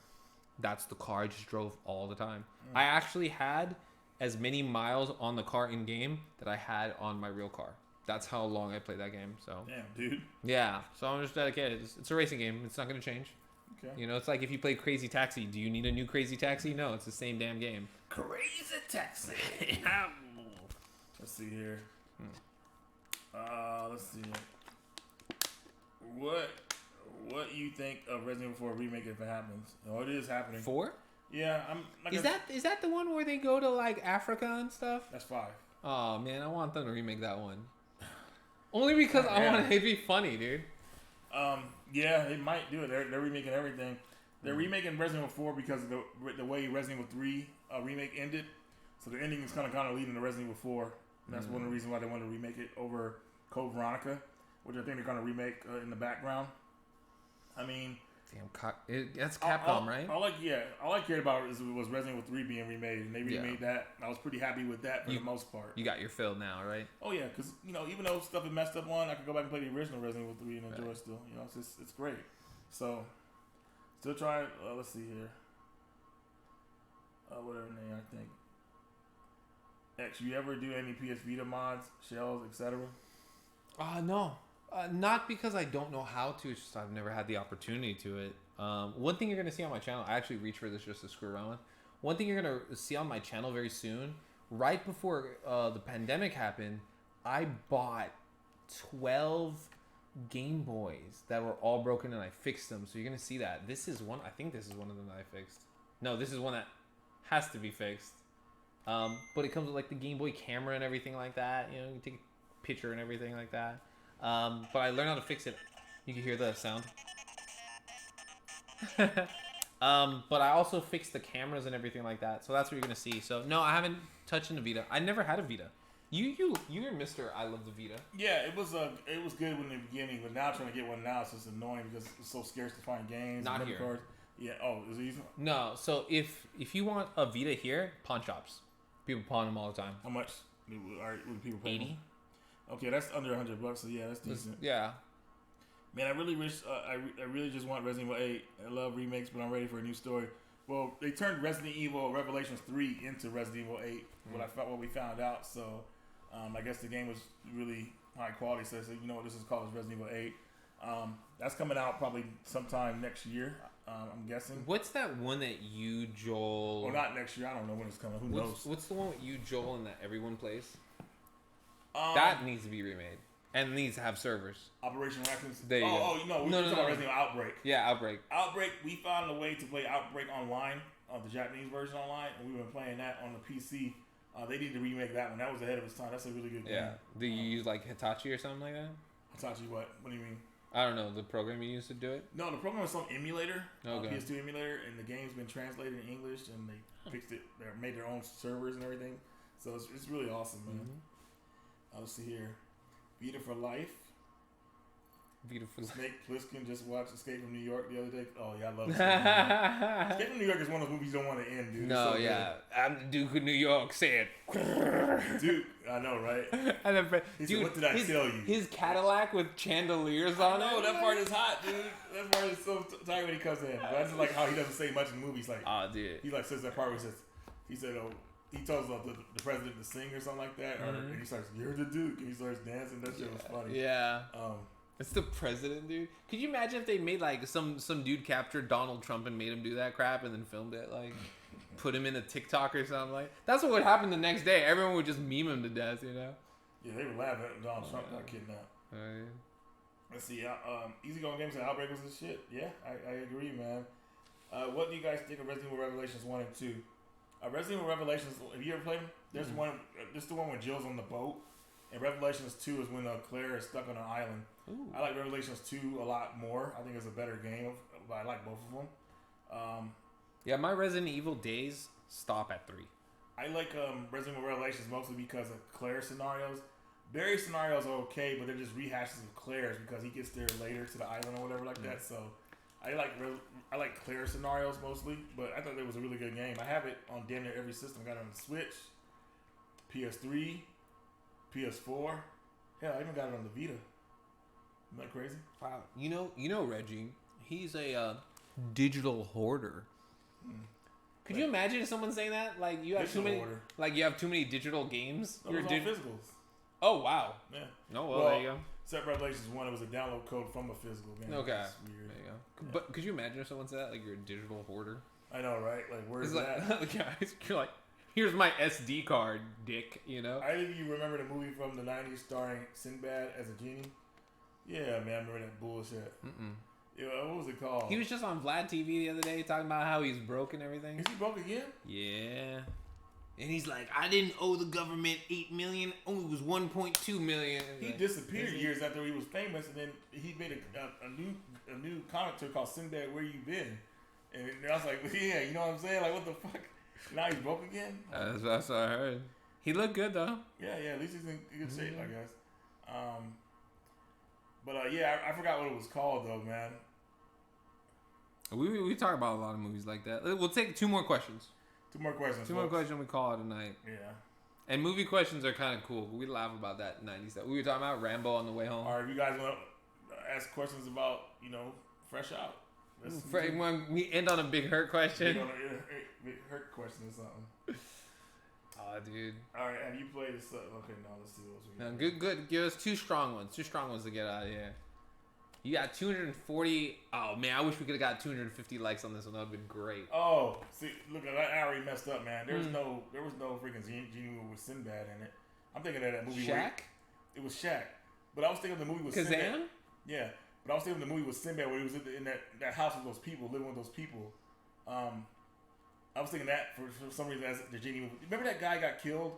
Speaker 1: That's the car I just drove all the time. I actually had as many miles on the car in game that I had on my real car. That's how long I played that game. So
Speaker 2: damn, dude.
Speaker 1: Yeah. So I'm just dedicated. It's a racing game. It's not going to change. Okay. You know, it's like if you play Crazy Taxi. Do you need a new Crazy Taxi? No, it's the same damn game.
Speaker 2: Crazy Taxi. Let's see here. Let's see. What you think of Resident Evil 4 remake if it happens? Oh, it is happening.
Speaker 1: 4?
Speaker 2: Yeah, I'm. Like
Speaker 1: is that the one where they go to like Africa and stuff?
Speaker 2: That's 5.
Speaker 1: Oh man, I want them to remake that one. Only because I want it to be funny, dude.
Speaker 2: Yeah, they might do it. They're remaking everything. They're remaking Resident Evil 4 because of the way Resident Evil 3 remake ended. So the ending is kind of leading to Resident Evil 4. And that's one of the reasons why they want to remake it over Code Veronica, which I think they're going to remake in the background. I mean,
Speaker 1: damn, that's Capcom, right?
Speaker 2: All I cared about was Resident Evil 3 being remade, and they remade that. I was pretty happy with that for the most part.
Speaker 1: You got your fill now, right?
Speaker 2: Oh yeah, because even though stuff is messed up on, I could go back and play the original Resident Evil 3 and enjoy it still. It's great. So still trying. Let's see here. Whatever name I think. X, you ever do any PS Vita mods, shells, etc.?
Speaker 1: No. Not because I don't know how to. It's just I've never had the opportunity to it. One thing you're going to see on my channel, I actually reached for this just to screw around with. One thing you're going to see on my channel very soon, right before the pandemic happened, I bought 12 Game Boys that were all broken and I fixed them. So you're going to see that. This is one. I think this is one of them that I fixed. No, this is one that has to be fixed. But it comes with like the Game Boy camera and everything like that. You can take a picture and everything like that. But I learned how to fix it. You can hear the sound. But I also fixed the cameras and everything like that. So that's what you're gonna see. So no, I haven't touched the Vita. I never had a Vita. You're Mr. I love the Vita.
Speaker 2: Yeah, it was good in the beginning, but now trying to get one now is just annoying because it's so scarce to find games.
Speaker 1: Not here.
Speaker 2: Cards. Yeah. Oh, is it easy?
Speaker 1: No. So if you want a Vita here, pawn shops. People pawn them all the time.
Speaker 2: How much? Would people pay?
Speaker 1: 80.
Speaker 2: Okay, that's under $100. So yeah, that's decent.
Speaker 1: Yeah.
Speaker 2: Man, I really wish. I really just want Resident Evil 8. I love remakes, but I'm ready for a new story. Well, they turned Resident Evil Revelations 3 into Resident Evil 8. What we found out. So, I guess the game was really high quality. So, this is called Resident Evil 8. That's coming out probably sometime next year. I'm guessing.
Speaker 1: What's that one that you, Joel?
Speaker 2: Well, not next year. I don't know when it's coming. Who knows?
Speaker 1: What's the one with you, Joel, and that everyone plays? That needs to be remade. And needs to have servers.
Speaker 2: Operation Raccoons?
Speaker 1: There you go.
Speaker 2: We're talking about Resident Evil Outbreak.
Speaker 1: Yeah, Outbreak.
Speaker 2: Outbreak, we found a way to play Outbreak online, the Japanese version online, and we've been playing that on the PC. They need to remake that one. That was ahead of its time. That's a really good game.
Speaker 1: Yeah. Do you use like Hitachi or something like that?
Speaker 2: Hitachi what? What do you mean?
Speaker 1: I don't know. The program you used to do it?
Speaker 2: No, the program was some emulator.
Speaker 1: Okay.
Speaker 2: PS2 emulator, and the game's been translated in English, and they fixed it. They made their own servers and everything. So it's really awesome, man. Mm-hmm. Let's see here. Vita for Life. Snake Plissken just watched Escape from New York the other day. Oh yeah, I love Escape from New York is one of those movies you don't want to end, dude.
Speaker 1: No, so yeah. Good. I'm the Duke of New York. Say it.
Speaker 2: Dude, I know, right?
Speaker 1: And then,
Speaker 2: said, what did I tell you?
Speaker 1: His Cadillac with chandeliers on it.
Speaker 2: No, that part is hot, dude. That part is so tight when he comes in. But I just like how he doesn't say much in movies. Like,
Speaker 1: dude.
Speaker 2: He says that part where he said, he tells the president to sing or something like that, and he starts, "You're the Duke," and he starts dancing. That shit was funny.
Speaker 1: Yeah. It's the president, dude. Could you imagine if they made like some dude captured Donald Trump and made him do that crap and then filmed it, like put him in a TikTok or something like? That's what would happen the next day. Everyone would just meme him to death, you know?
Speaker 2: Yeah, they would laugh at Donald Trump got kidnapped. Let's see. Easy Going Games and Outbreak was the shit. Yeah, I agree, man. What do you guys think of Resident Evil Revelations 1 and 2? Resident Evil Revelations, have you ever played them? There's one. This is the one when Jill's on the boat, and Revelations 2 is when Claire is stuck on an island.
Speaker 1: Ooh.
Speaker 2: I like Revelations 2 a lot more. I think it's a better game, but I like both of them.
Speaker 1: Yeah, my Resident Evil days stop at 3.
Speaker 2: I like Resident Evil Revelations mostly because of Claire's scenarios. Barry's scenarios are okay, but they're just rehashes of Claire's because he gets there later to the island or whatever like that. So I like Claire's scenarios mostly, but I thought it was a really good game. I have it on damn near every system. I got it on the Switch, PS3, PS4. Hell, I even got it on the Vita. Isn't that crazy?
Speaker 1: Wow. You know Reggie. He's a digital hoarder. Could you imagine if someone saying that? Like you have too many.
Speaker 2: Hoarder.
Speaker 1: Like you have too many digital games.
Speaker 2: Those are all physicals.
Speaker 1: Oh wow.
Speaker 2: Yeah.
Speaker 1: No, well there you go.
Speaker 2: Except Revelations 1, it was a download code from a physical game.
Speaker 1: Okay.
Speaker 2: That's weird.
Speaker 1: There you go.
Speaker 2: Yeah.
Speaker 1: But could you imagine if someone said that? Like you're a digital hoarder.
Speaker 2: I know, right? Like where's that?
Speaker 1: Like, you're like, here's my SD card, dick. You know.
Speaker 2: I think you remember the movie from the 90s starring Sinbad as a genie. Yeah, man, I remember that bullshit. Yeah, what was it called?
Speaker 1: He was just on Vlad TV the other day talking about how he's broke and everything.
Speaker 2: Is he broke again?
Speaker 1: Yeah. And he's like, I didn't owe the government $8 million. Only was $1.2 million.
Speaker 2: He disappeared years after he was famous, and then he made a new comic book called Sinbad, Where You Been? And I was like, yeah, you know what I'm saying? Like, what the fuck? Now he's broke again?
Speaker 1: That's what I heard. He looked good though.
Speaker 2: Yeah, at least he's in good shape, I guess. But yeah, I forgot what it was called though, man.
Speaker 1: We talk about a lot of movies like that. We'll take 2 more questions.
Speaker 2: 2 more questions.
Speaker 1: 2 more questions. We call it a night.
Speaker 2: Yeah.
Speaker 1: And movie questions are kind of cool. We laugh about that 90s stuff. We were talking about Rambo on the way home.
Speaker 2: All right, if you guys want to ask questions about, Fresh Out.
Speaker 1: When we end on a big hurt question.
Speaker 2: Big hurt question or something.
Speaker 1: Oh, dude.
Speaker 2: All right, have you played this? Okay, no, let's see what we got.
Speaker 1: No, good. Give us 2 strong ones. 2 strong ones to get out of here. You got 240. Oh, man, I wish we could have got 250 likes on this one. That would have been great.
Speaker 2: Oh, see, look, I already messed up, man. There was no freaking genie with Sinbad in it. I'm thinking of that movie.
Speaker 1: Shaq?
Speaker 2: It was Shaq. But I was thinking of the movie with
Speaker 1: Kazan?
Speaker 2: Sinbad. Yeah. But I was thinking of the movie with Sinbad where he was in that house with those people, living with those people. I was thinking that for some reason as the genie movie. Remember that guy got killed?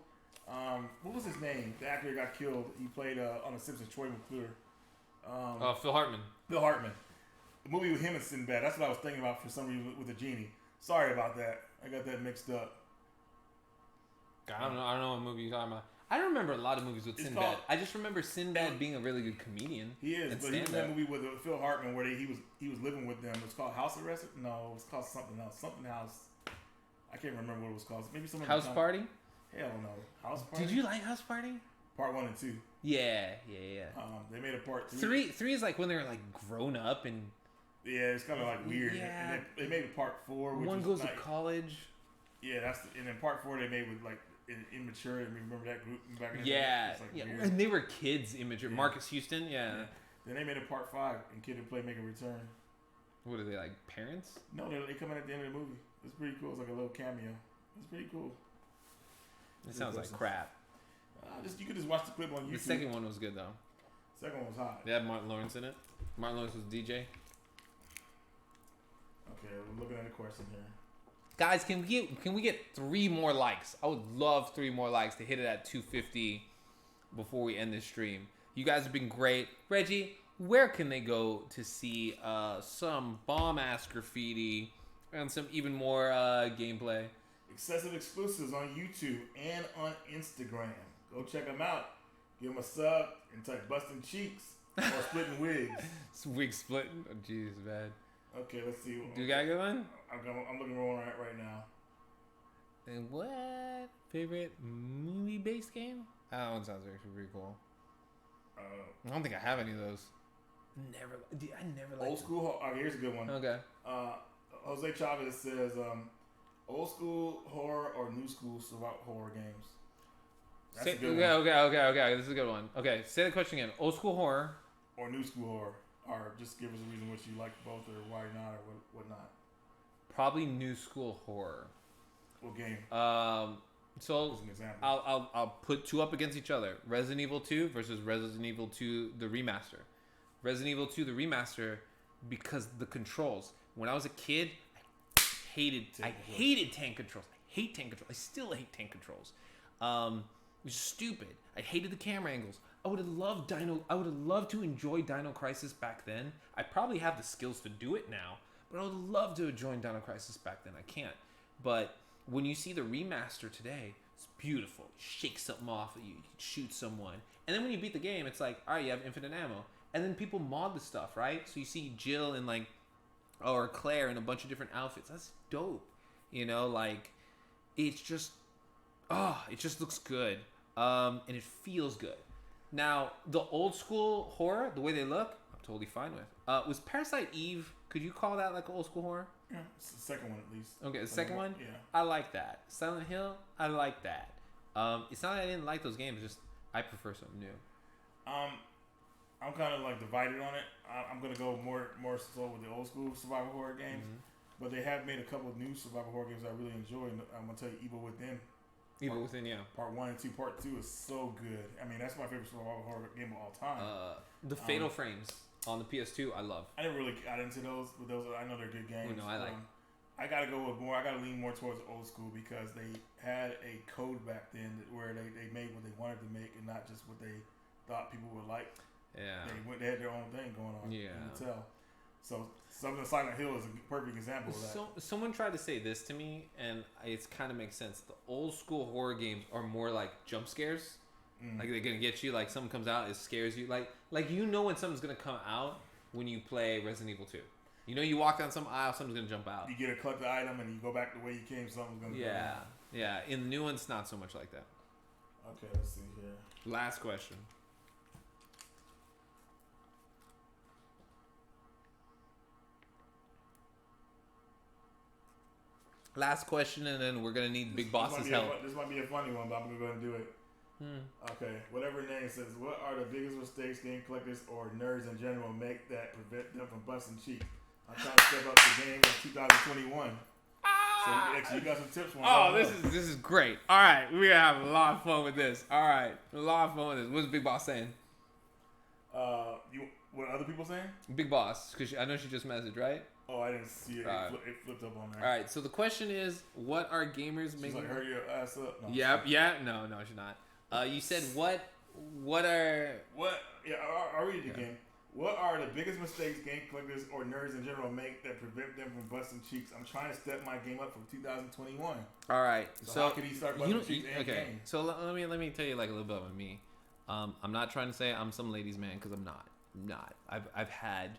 Speaker 2: What was his name? The actor got killed. He played on The Simpsons, Troy McClure.
Speaker 1: Phil Hartman.
Speaker 2: Phil Hartman. The movie with him and Sinbad. That's what I was thinking about for some reason with the genie. Sorry about that. I got that mixed up.
Speaker 1: I don't know what movie you're talking about. I don't remember a lot of movies with Sinbad. I just remember Sinbad being a really good comedian.
Speaker 2: He is, but he was in that movie with Phil Hartman where he was living with them. It's called House Arrest? No, it was called something else. Something House. I can't remember what it was called. Maybe some
Speaker 1: House Party?
Speaker 2: Hell no. House Party?
Speaker 1: Did you like House Party?
Speaker 2: Part 1 and 2.
Speaker 1: Yeah.
Speaker 2: They made a part 3.
Speaker 1: 3 is like when they're like grown up and...
Speaker 2: Yeah, it's kind of like weird.
Speaker 1: Yeah.
Speaker 2: And they made a part 4. Which
Speaker 1: one goes to college.
Speaker 2: Yeah, and then part 4 they made with like immature. Remember that group back in the
Speaker 1: day?
Speaker 2: Yeah.
Speaker 1: And they were kids immature. Yeah. Marcus Houston, yeah.
Speaker 2: Then they made a part 5 and Kid and Play make a return.
Speaker 1: What are they, like parents?
Speaker 2: No, they come in at the end of the movie. It's pretty cool. It's like a little cameo. It's pretty cool.
Speaker 1: It sounds like crap.
Speaker 2: You could just watch the clip on YouTube.
Speaker 1: The second one was good though.
Speaker 2: Second one was hot.
Speaker 1: They had Martin Lawrence in it. Martin Lawrence was DJ.
Speaker 2: Okay, we're looking at a question here.
Speaker 1: Guys, can we get 3 more likes? I would love 3 more likes to hit it at 250 before we end this stream. You guys have been great. Reggie, where can they go to see some bomb-ass graffiti and some even more gameplay?
Speaker 2: Excessive exclusives on YouTube and on Instagram. Go check them out. Give them a sub and type busting cheeks or splitting wigs.
Speaker 1: Wig splitting? Oh, jeez, man.
Speaker 2: Okay, let's see.
Speaker 1: Do you got a good one?
Speaker 2: I'm looking for one right now.
Speaker 1: And what? Favorite movie-based game? That one sounds actually pretty cool. I don't think I have any of those. I never liked
Speaker 2: Old school. Okay, here's a good one.
Speaker 1: Okay.
Speaker 2: Jose Chavez says, old school horror or new school horror games. That's a good one.
Speaker 1: Okay. This is a good one. Okay, say the question again. Old school horror
Speaker 2: or new school horror, or just give us a reason which you like both, or why not, or what not.
Speaker 1: Probably new school horror.
Speaker 2: What game?
Speaker 1: So
Speaker 2: as an example.
Speaker 1: I'll put 2 up against each other. Resident Evil 2 versus Resident Evil 2 the remaster. Resident Evil 2 the remaster because the controls. When I was a kid, I hated tank controls. I hate tank controls. I still hate tank controls. It was stupid. I hated the camera angles. I would have loved to enjoy Dino Crisis back then. I probably have the skills to do it now, but I would love to have joined Dino Crisis back then. I can't. But when you see the remaster today, it's beautiful. You shake something off, you can shoot someone. And then when you beat the game, it's like, all right, you have infinite ammo. And then people mod the stuff, right? So you see Jill in or Claire in a bunch of different outfits. That's dope. It's just, it just looks good. And it feels good. Now, the old school horror, the way they look, I'm totally fine with. Was Parasite Eve, could you call that like old school horror?
Speaker 2: Yeah, it's the second one at least.
Speaker 1: Okay, the second one?
Speaker 2: Yeah.
Speaker 1: I like that. Silent Hill, I like that. It's not that I didn't like those games, it's just I prefer something new.
Speaker 2: I'm kind of divided on it. I'm going to go more so with the old school survival horror games. Mm-hmm. But they have made a couple of new survival horror games I really enjoy. And I'm going to tell you, Evil Within.
Speaker 1: Evil Within, yeah.
Speaker 2: Part 1 and 2. Part 2 is so good. I mean, that's my favorite survival horror game of all time.
Speaker 1: The Fatal Frames on the PS2, I love.
Speaker 2: I never really got into those, but I know they're good games.
Speaker 1: Oh, no, I like.
Speaker 2: I got to go with more. I got to lean more towards old school because they had a code back then where they made what they wanted to make and not just what they thought people would like. Yeah. They had their own thing going on. Yeah. You can tell. So something Silent Hill is a perfect example of that.
Speaker 1: So someone tried to say this to me, and it kind of makes sense. The old school horror games are more like jump scares. Like they're gonna get you. Like something comes out, it scares you. Like when something's gonna come out when you play Resident Evil 2. You walk down some aisle, something's gonna jump out.
Speaker 2: You get a collector item, and you go back the way you came. Something's gonna.
Speaker 1: Yeah. In the new ones, not so much like that.
Speaker 2: Okay, let's see here.
Speaker 1: Last question. Last question, and then we're gonna need Big Boss's help.
Speaker 2: This might be a funny one, but I'm gonna go ahead and do it. Okay, whatever name says, what are the biggest mistakes game collectors or nerds in general make that prevent them from busting cheeks? I'm trying to step up the game in 2021. So actually, you got some tips for me.
Speaker 1: Oh, this is great. All right, we're gonna have a lot of fun with this. All right, a lot of fun with this. What's Big Boss saying?
Speaker 2: What are other people saying?
Speaker 1: Big Boss, because I know she just messaged, right?
Speaker 2: Oh, I didn't see it. It flipped up on there.
Speaker 1: All right, so the question is, what are gamers making?
Speaker 2: She's like, hurry your ass up. No,
Speaker 1: yeah. No, she's not. You said what are...
Speaker 2: Yeah, I'll read it again. What are the biggest mistakes game collectors or nerds in general make that prevent them from busting cheeks? I'm trying to step my game up from 2021.
Speaker 1: All right.
Speaker 2: So how can he start busting cheeks and game?
Speaker 1: So let me tell you a little bit about me. I'm not trying to say I'm some ladies' man because I'm not. I've had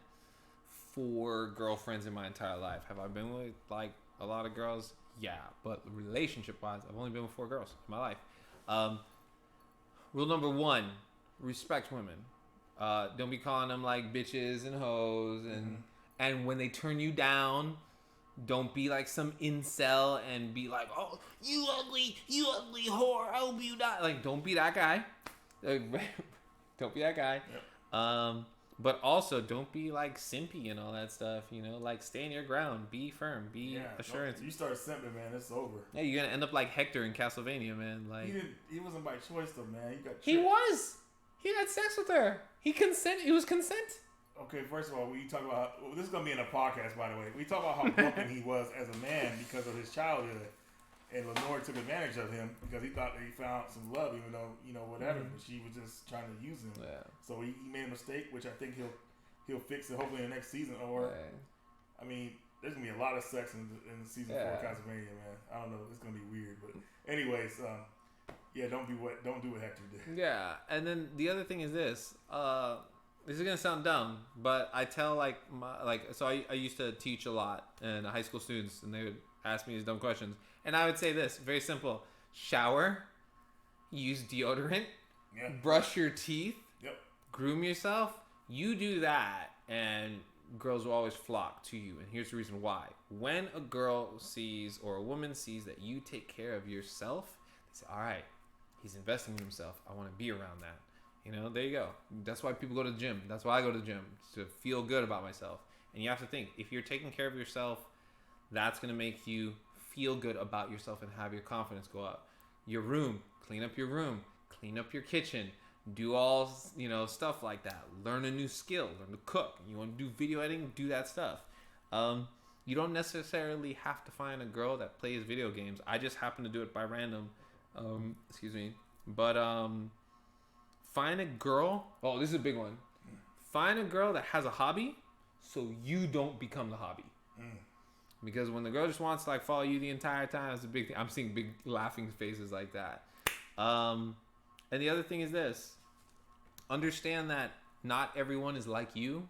Speaker 1: 4 girlfriends in my entire life. Have I been with a lot of girls? Yeah, but relationship-wise, I've only been with 4 girls in my life. Rule number 1: respect women. Don't be calling them bitches and hoes, and when they turn you down, don't be like some incel and be like, oh, you ugly whore, I hope you die. Don't be that guy. Don't be that guy. Yep. But also don't be simpy and all that stuff. Stand your ground, be firm, be assurance.
Speaker 2: You start simping, man, it's over.
Speaker 1: Yeah, you're gonna end up like Hector in Castlevania, man.
Speaker 2: He wasn't by choice though, man.
Speaker 1: He was. He had sex with her. It was consent.
Speaker 2: Okay, first of all, we talk about this is gonna be in a podcast, by the way. We talk about how broken he was as a man because of his childhood, and Lenore took advantage of him because he thought that he found some love, even though whatever. But she was just trying to use him. Yeah. So he made a mistake, which I think he'll fix it hopefully in the next season. Or, I mean, there's gonna be a lot of sex in season 4 of Castlevania, man. I don't know, it's gonna be weird, but anyways, don't do what Hector did.
Speaker 1: Yeah, and then the other thing is this. This is gonna sound dumb, but I tell so I used to teach a lot and high school students, and they would ask me these dumb questions, and I would say this, very simple: shower, use deodorant, brush your teeth, groom yourself. You do that, and girls will always flock to you. And here's the reason why: when a girl sees or a woman sees that you take care of yourself, they say, "All right, he's investing in himself. I want to be around that." There you go. That's why people go to the gym. That's why I go to the gym, to feel good about myself. And you have to think, if you're taking care of yourself, that's going to make you feel good about yourself and have your confidence go up. Your room, clean up your room, clean up your kitchen, do all, stuff like that. Learn a new skill, learn to cook. You want to do video editing, do that stuff. You don't necessarily have to find a girl that plays video games. I just happen to do it by random. Excuse me. But find a girl. Oh, this is a big one. Find a girl that has a hobby so you don't become the hobby. Because when the girl just wants to like follow you the entire time, it's a big thing. I'm seeing big laughing faces like that. And the other thing is this. Understand that not everyone is like you.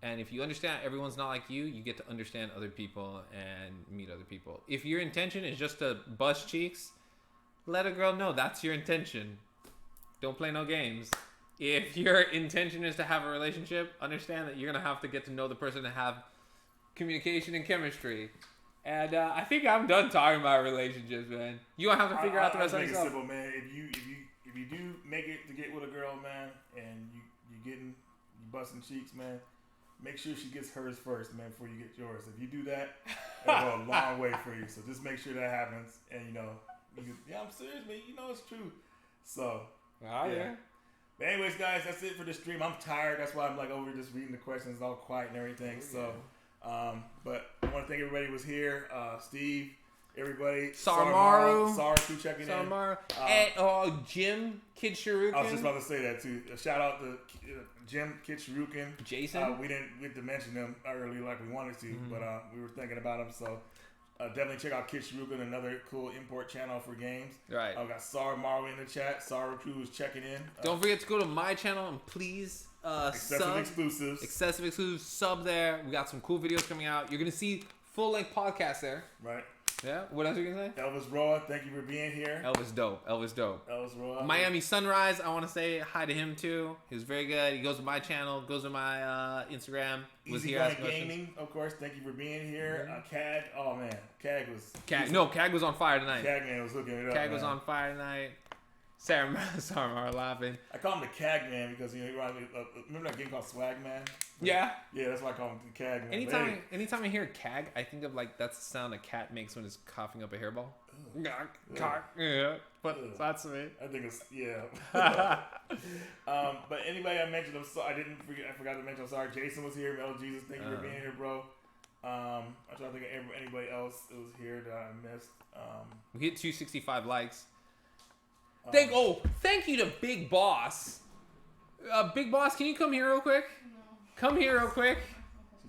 Speaker 1: And if you understand everyone's not like you, you get to understand other people and meet other people. If your intention is just to bust cheeks, let a girl know that's your intention. Don't play no games. If your intention is to have a relationship, understand that you're going to have to get to know the person and have communication and chemistry. And I think I'm done talking about relationships, man. You don't have to figure out the rest of yourself.
Speaker 2: Simple, man. If you do make it to get with a girl, man, and you busting cheeks, man, make sure she gets hers first, man, before you get yours. If you do that, it'll go a long way for you. So just make sure that happens. And I'm serious, man. You know it's true. So yeah. But anyways, guys, that's it for the stream. I'm tired. That's why I'm like over just reading the questions all quiet and everything. So, but I want to thank everybody who was here. Steve, everybody.
Speaker 1: Sarmaru.
Speaker 2: Sarah too checking
Speaker 1: in. Jim Kid Shirukin.
Speaker 2: I was just about to say that too. A shout out to Jim Kid Shirukin.
Speaker 1: Jason.
Speaker 2: We didn't get to mention them earlier like we wanted to, but we were thinking about them. So definitely check out Kid Shirukin, another cool import channel for games.
Speaker 1: Right.
Speaker 2: I've got Sarah Marley in the chat. Sarah Crew is checking in.
Speaker 1: Don't forget to go to my channel and please
Speaker 2: Excessive Exclusives.
Speaker 1: Sub there. We got some cool videos coming out. You're going to see full-length podcasts there.
Speaker 2: Right.
Speaker 1: Yeah. What else are you going to say?
Speaker 2: Elvis Roa, thank you for being here.
Speaker 1: Elvis dope.
Speaker 2: Elvis Roa.
Speaker 1: Miami Sunrise, I want to say hi to him too. He was very good. He goes to my channel, goes to my Instagram. Was
Speaker 2: Easy
Speaker 1: here
Speaker 2: Gaming, of course. Thank you for being here. CAG, oh man, CAG
Speaker 1: was on fire tonight.
Speaker 2: CAG man was hooking it up.
Speaker 1: CAG was on fire tonight. Sarah laughing.
Speaker 2: I call him the CAG man because he reminded me. Remember that game called Swag Man?
Speaker 1: Yeah.
Speaker 2: Yeah, that's why I call him the CAG man.
Speaker 1: Anytime I hear CAG, I think of like that's the sound a cat makes when it's coughing up a hairball. Yeah, but that's me.
Speaker 2: I think it's but anybody I mentioned, I forgot to mention. I'm sorry. Jason was here. Mel Jesus, thank you for being here, bro. I'm trying to think of anybody else that was here that I missed.
Speaker 1: We hit 265 likes. Thank you to Big Boss. Big Boss, can you come here real quick?
Speaker 3: No.
Speaker 1: Come here real quick.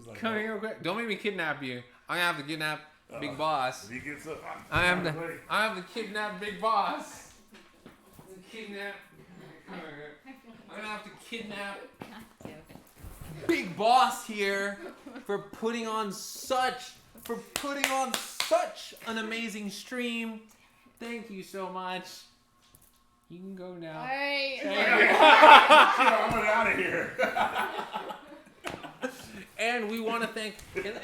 Speaker 2: Like,
Speaker 1: come here real quick. Don't make me kidnap you. I'm gonna have to kidnap Big Boss.
Speaker 2: If he gets up,
Speaker 1: I have to kidnap Big Boss. I'm gonna have to kidnap Big Boss here for putting on such an amazing stream. Thank you so much. You can go now.
Speaker 3: All right.
Speaker 2: I'm out of here.
Speaker 1: And we want to thank,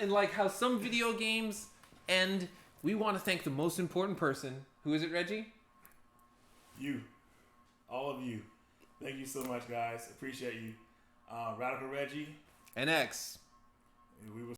Speaker 1: and like how some video games end, we want to thank the most important person. Who is it, Reggie?
Speaker 2: You. All of you. Thank you so much, guys. Appreciate you. Radical Reggie.
Speaker 1: And X.
Speaker 2: We will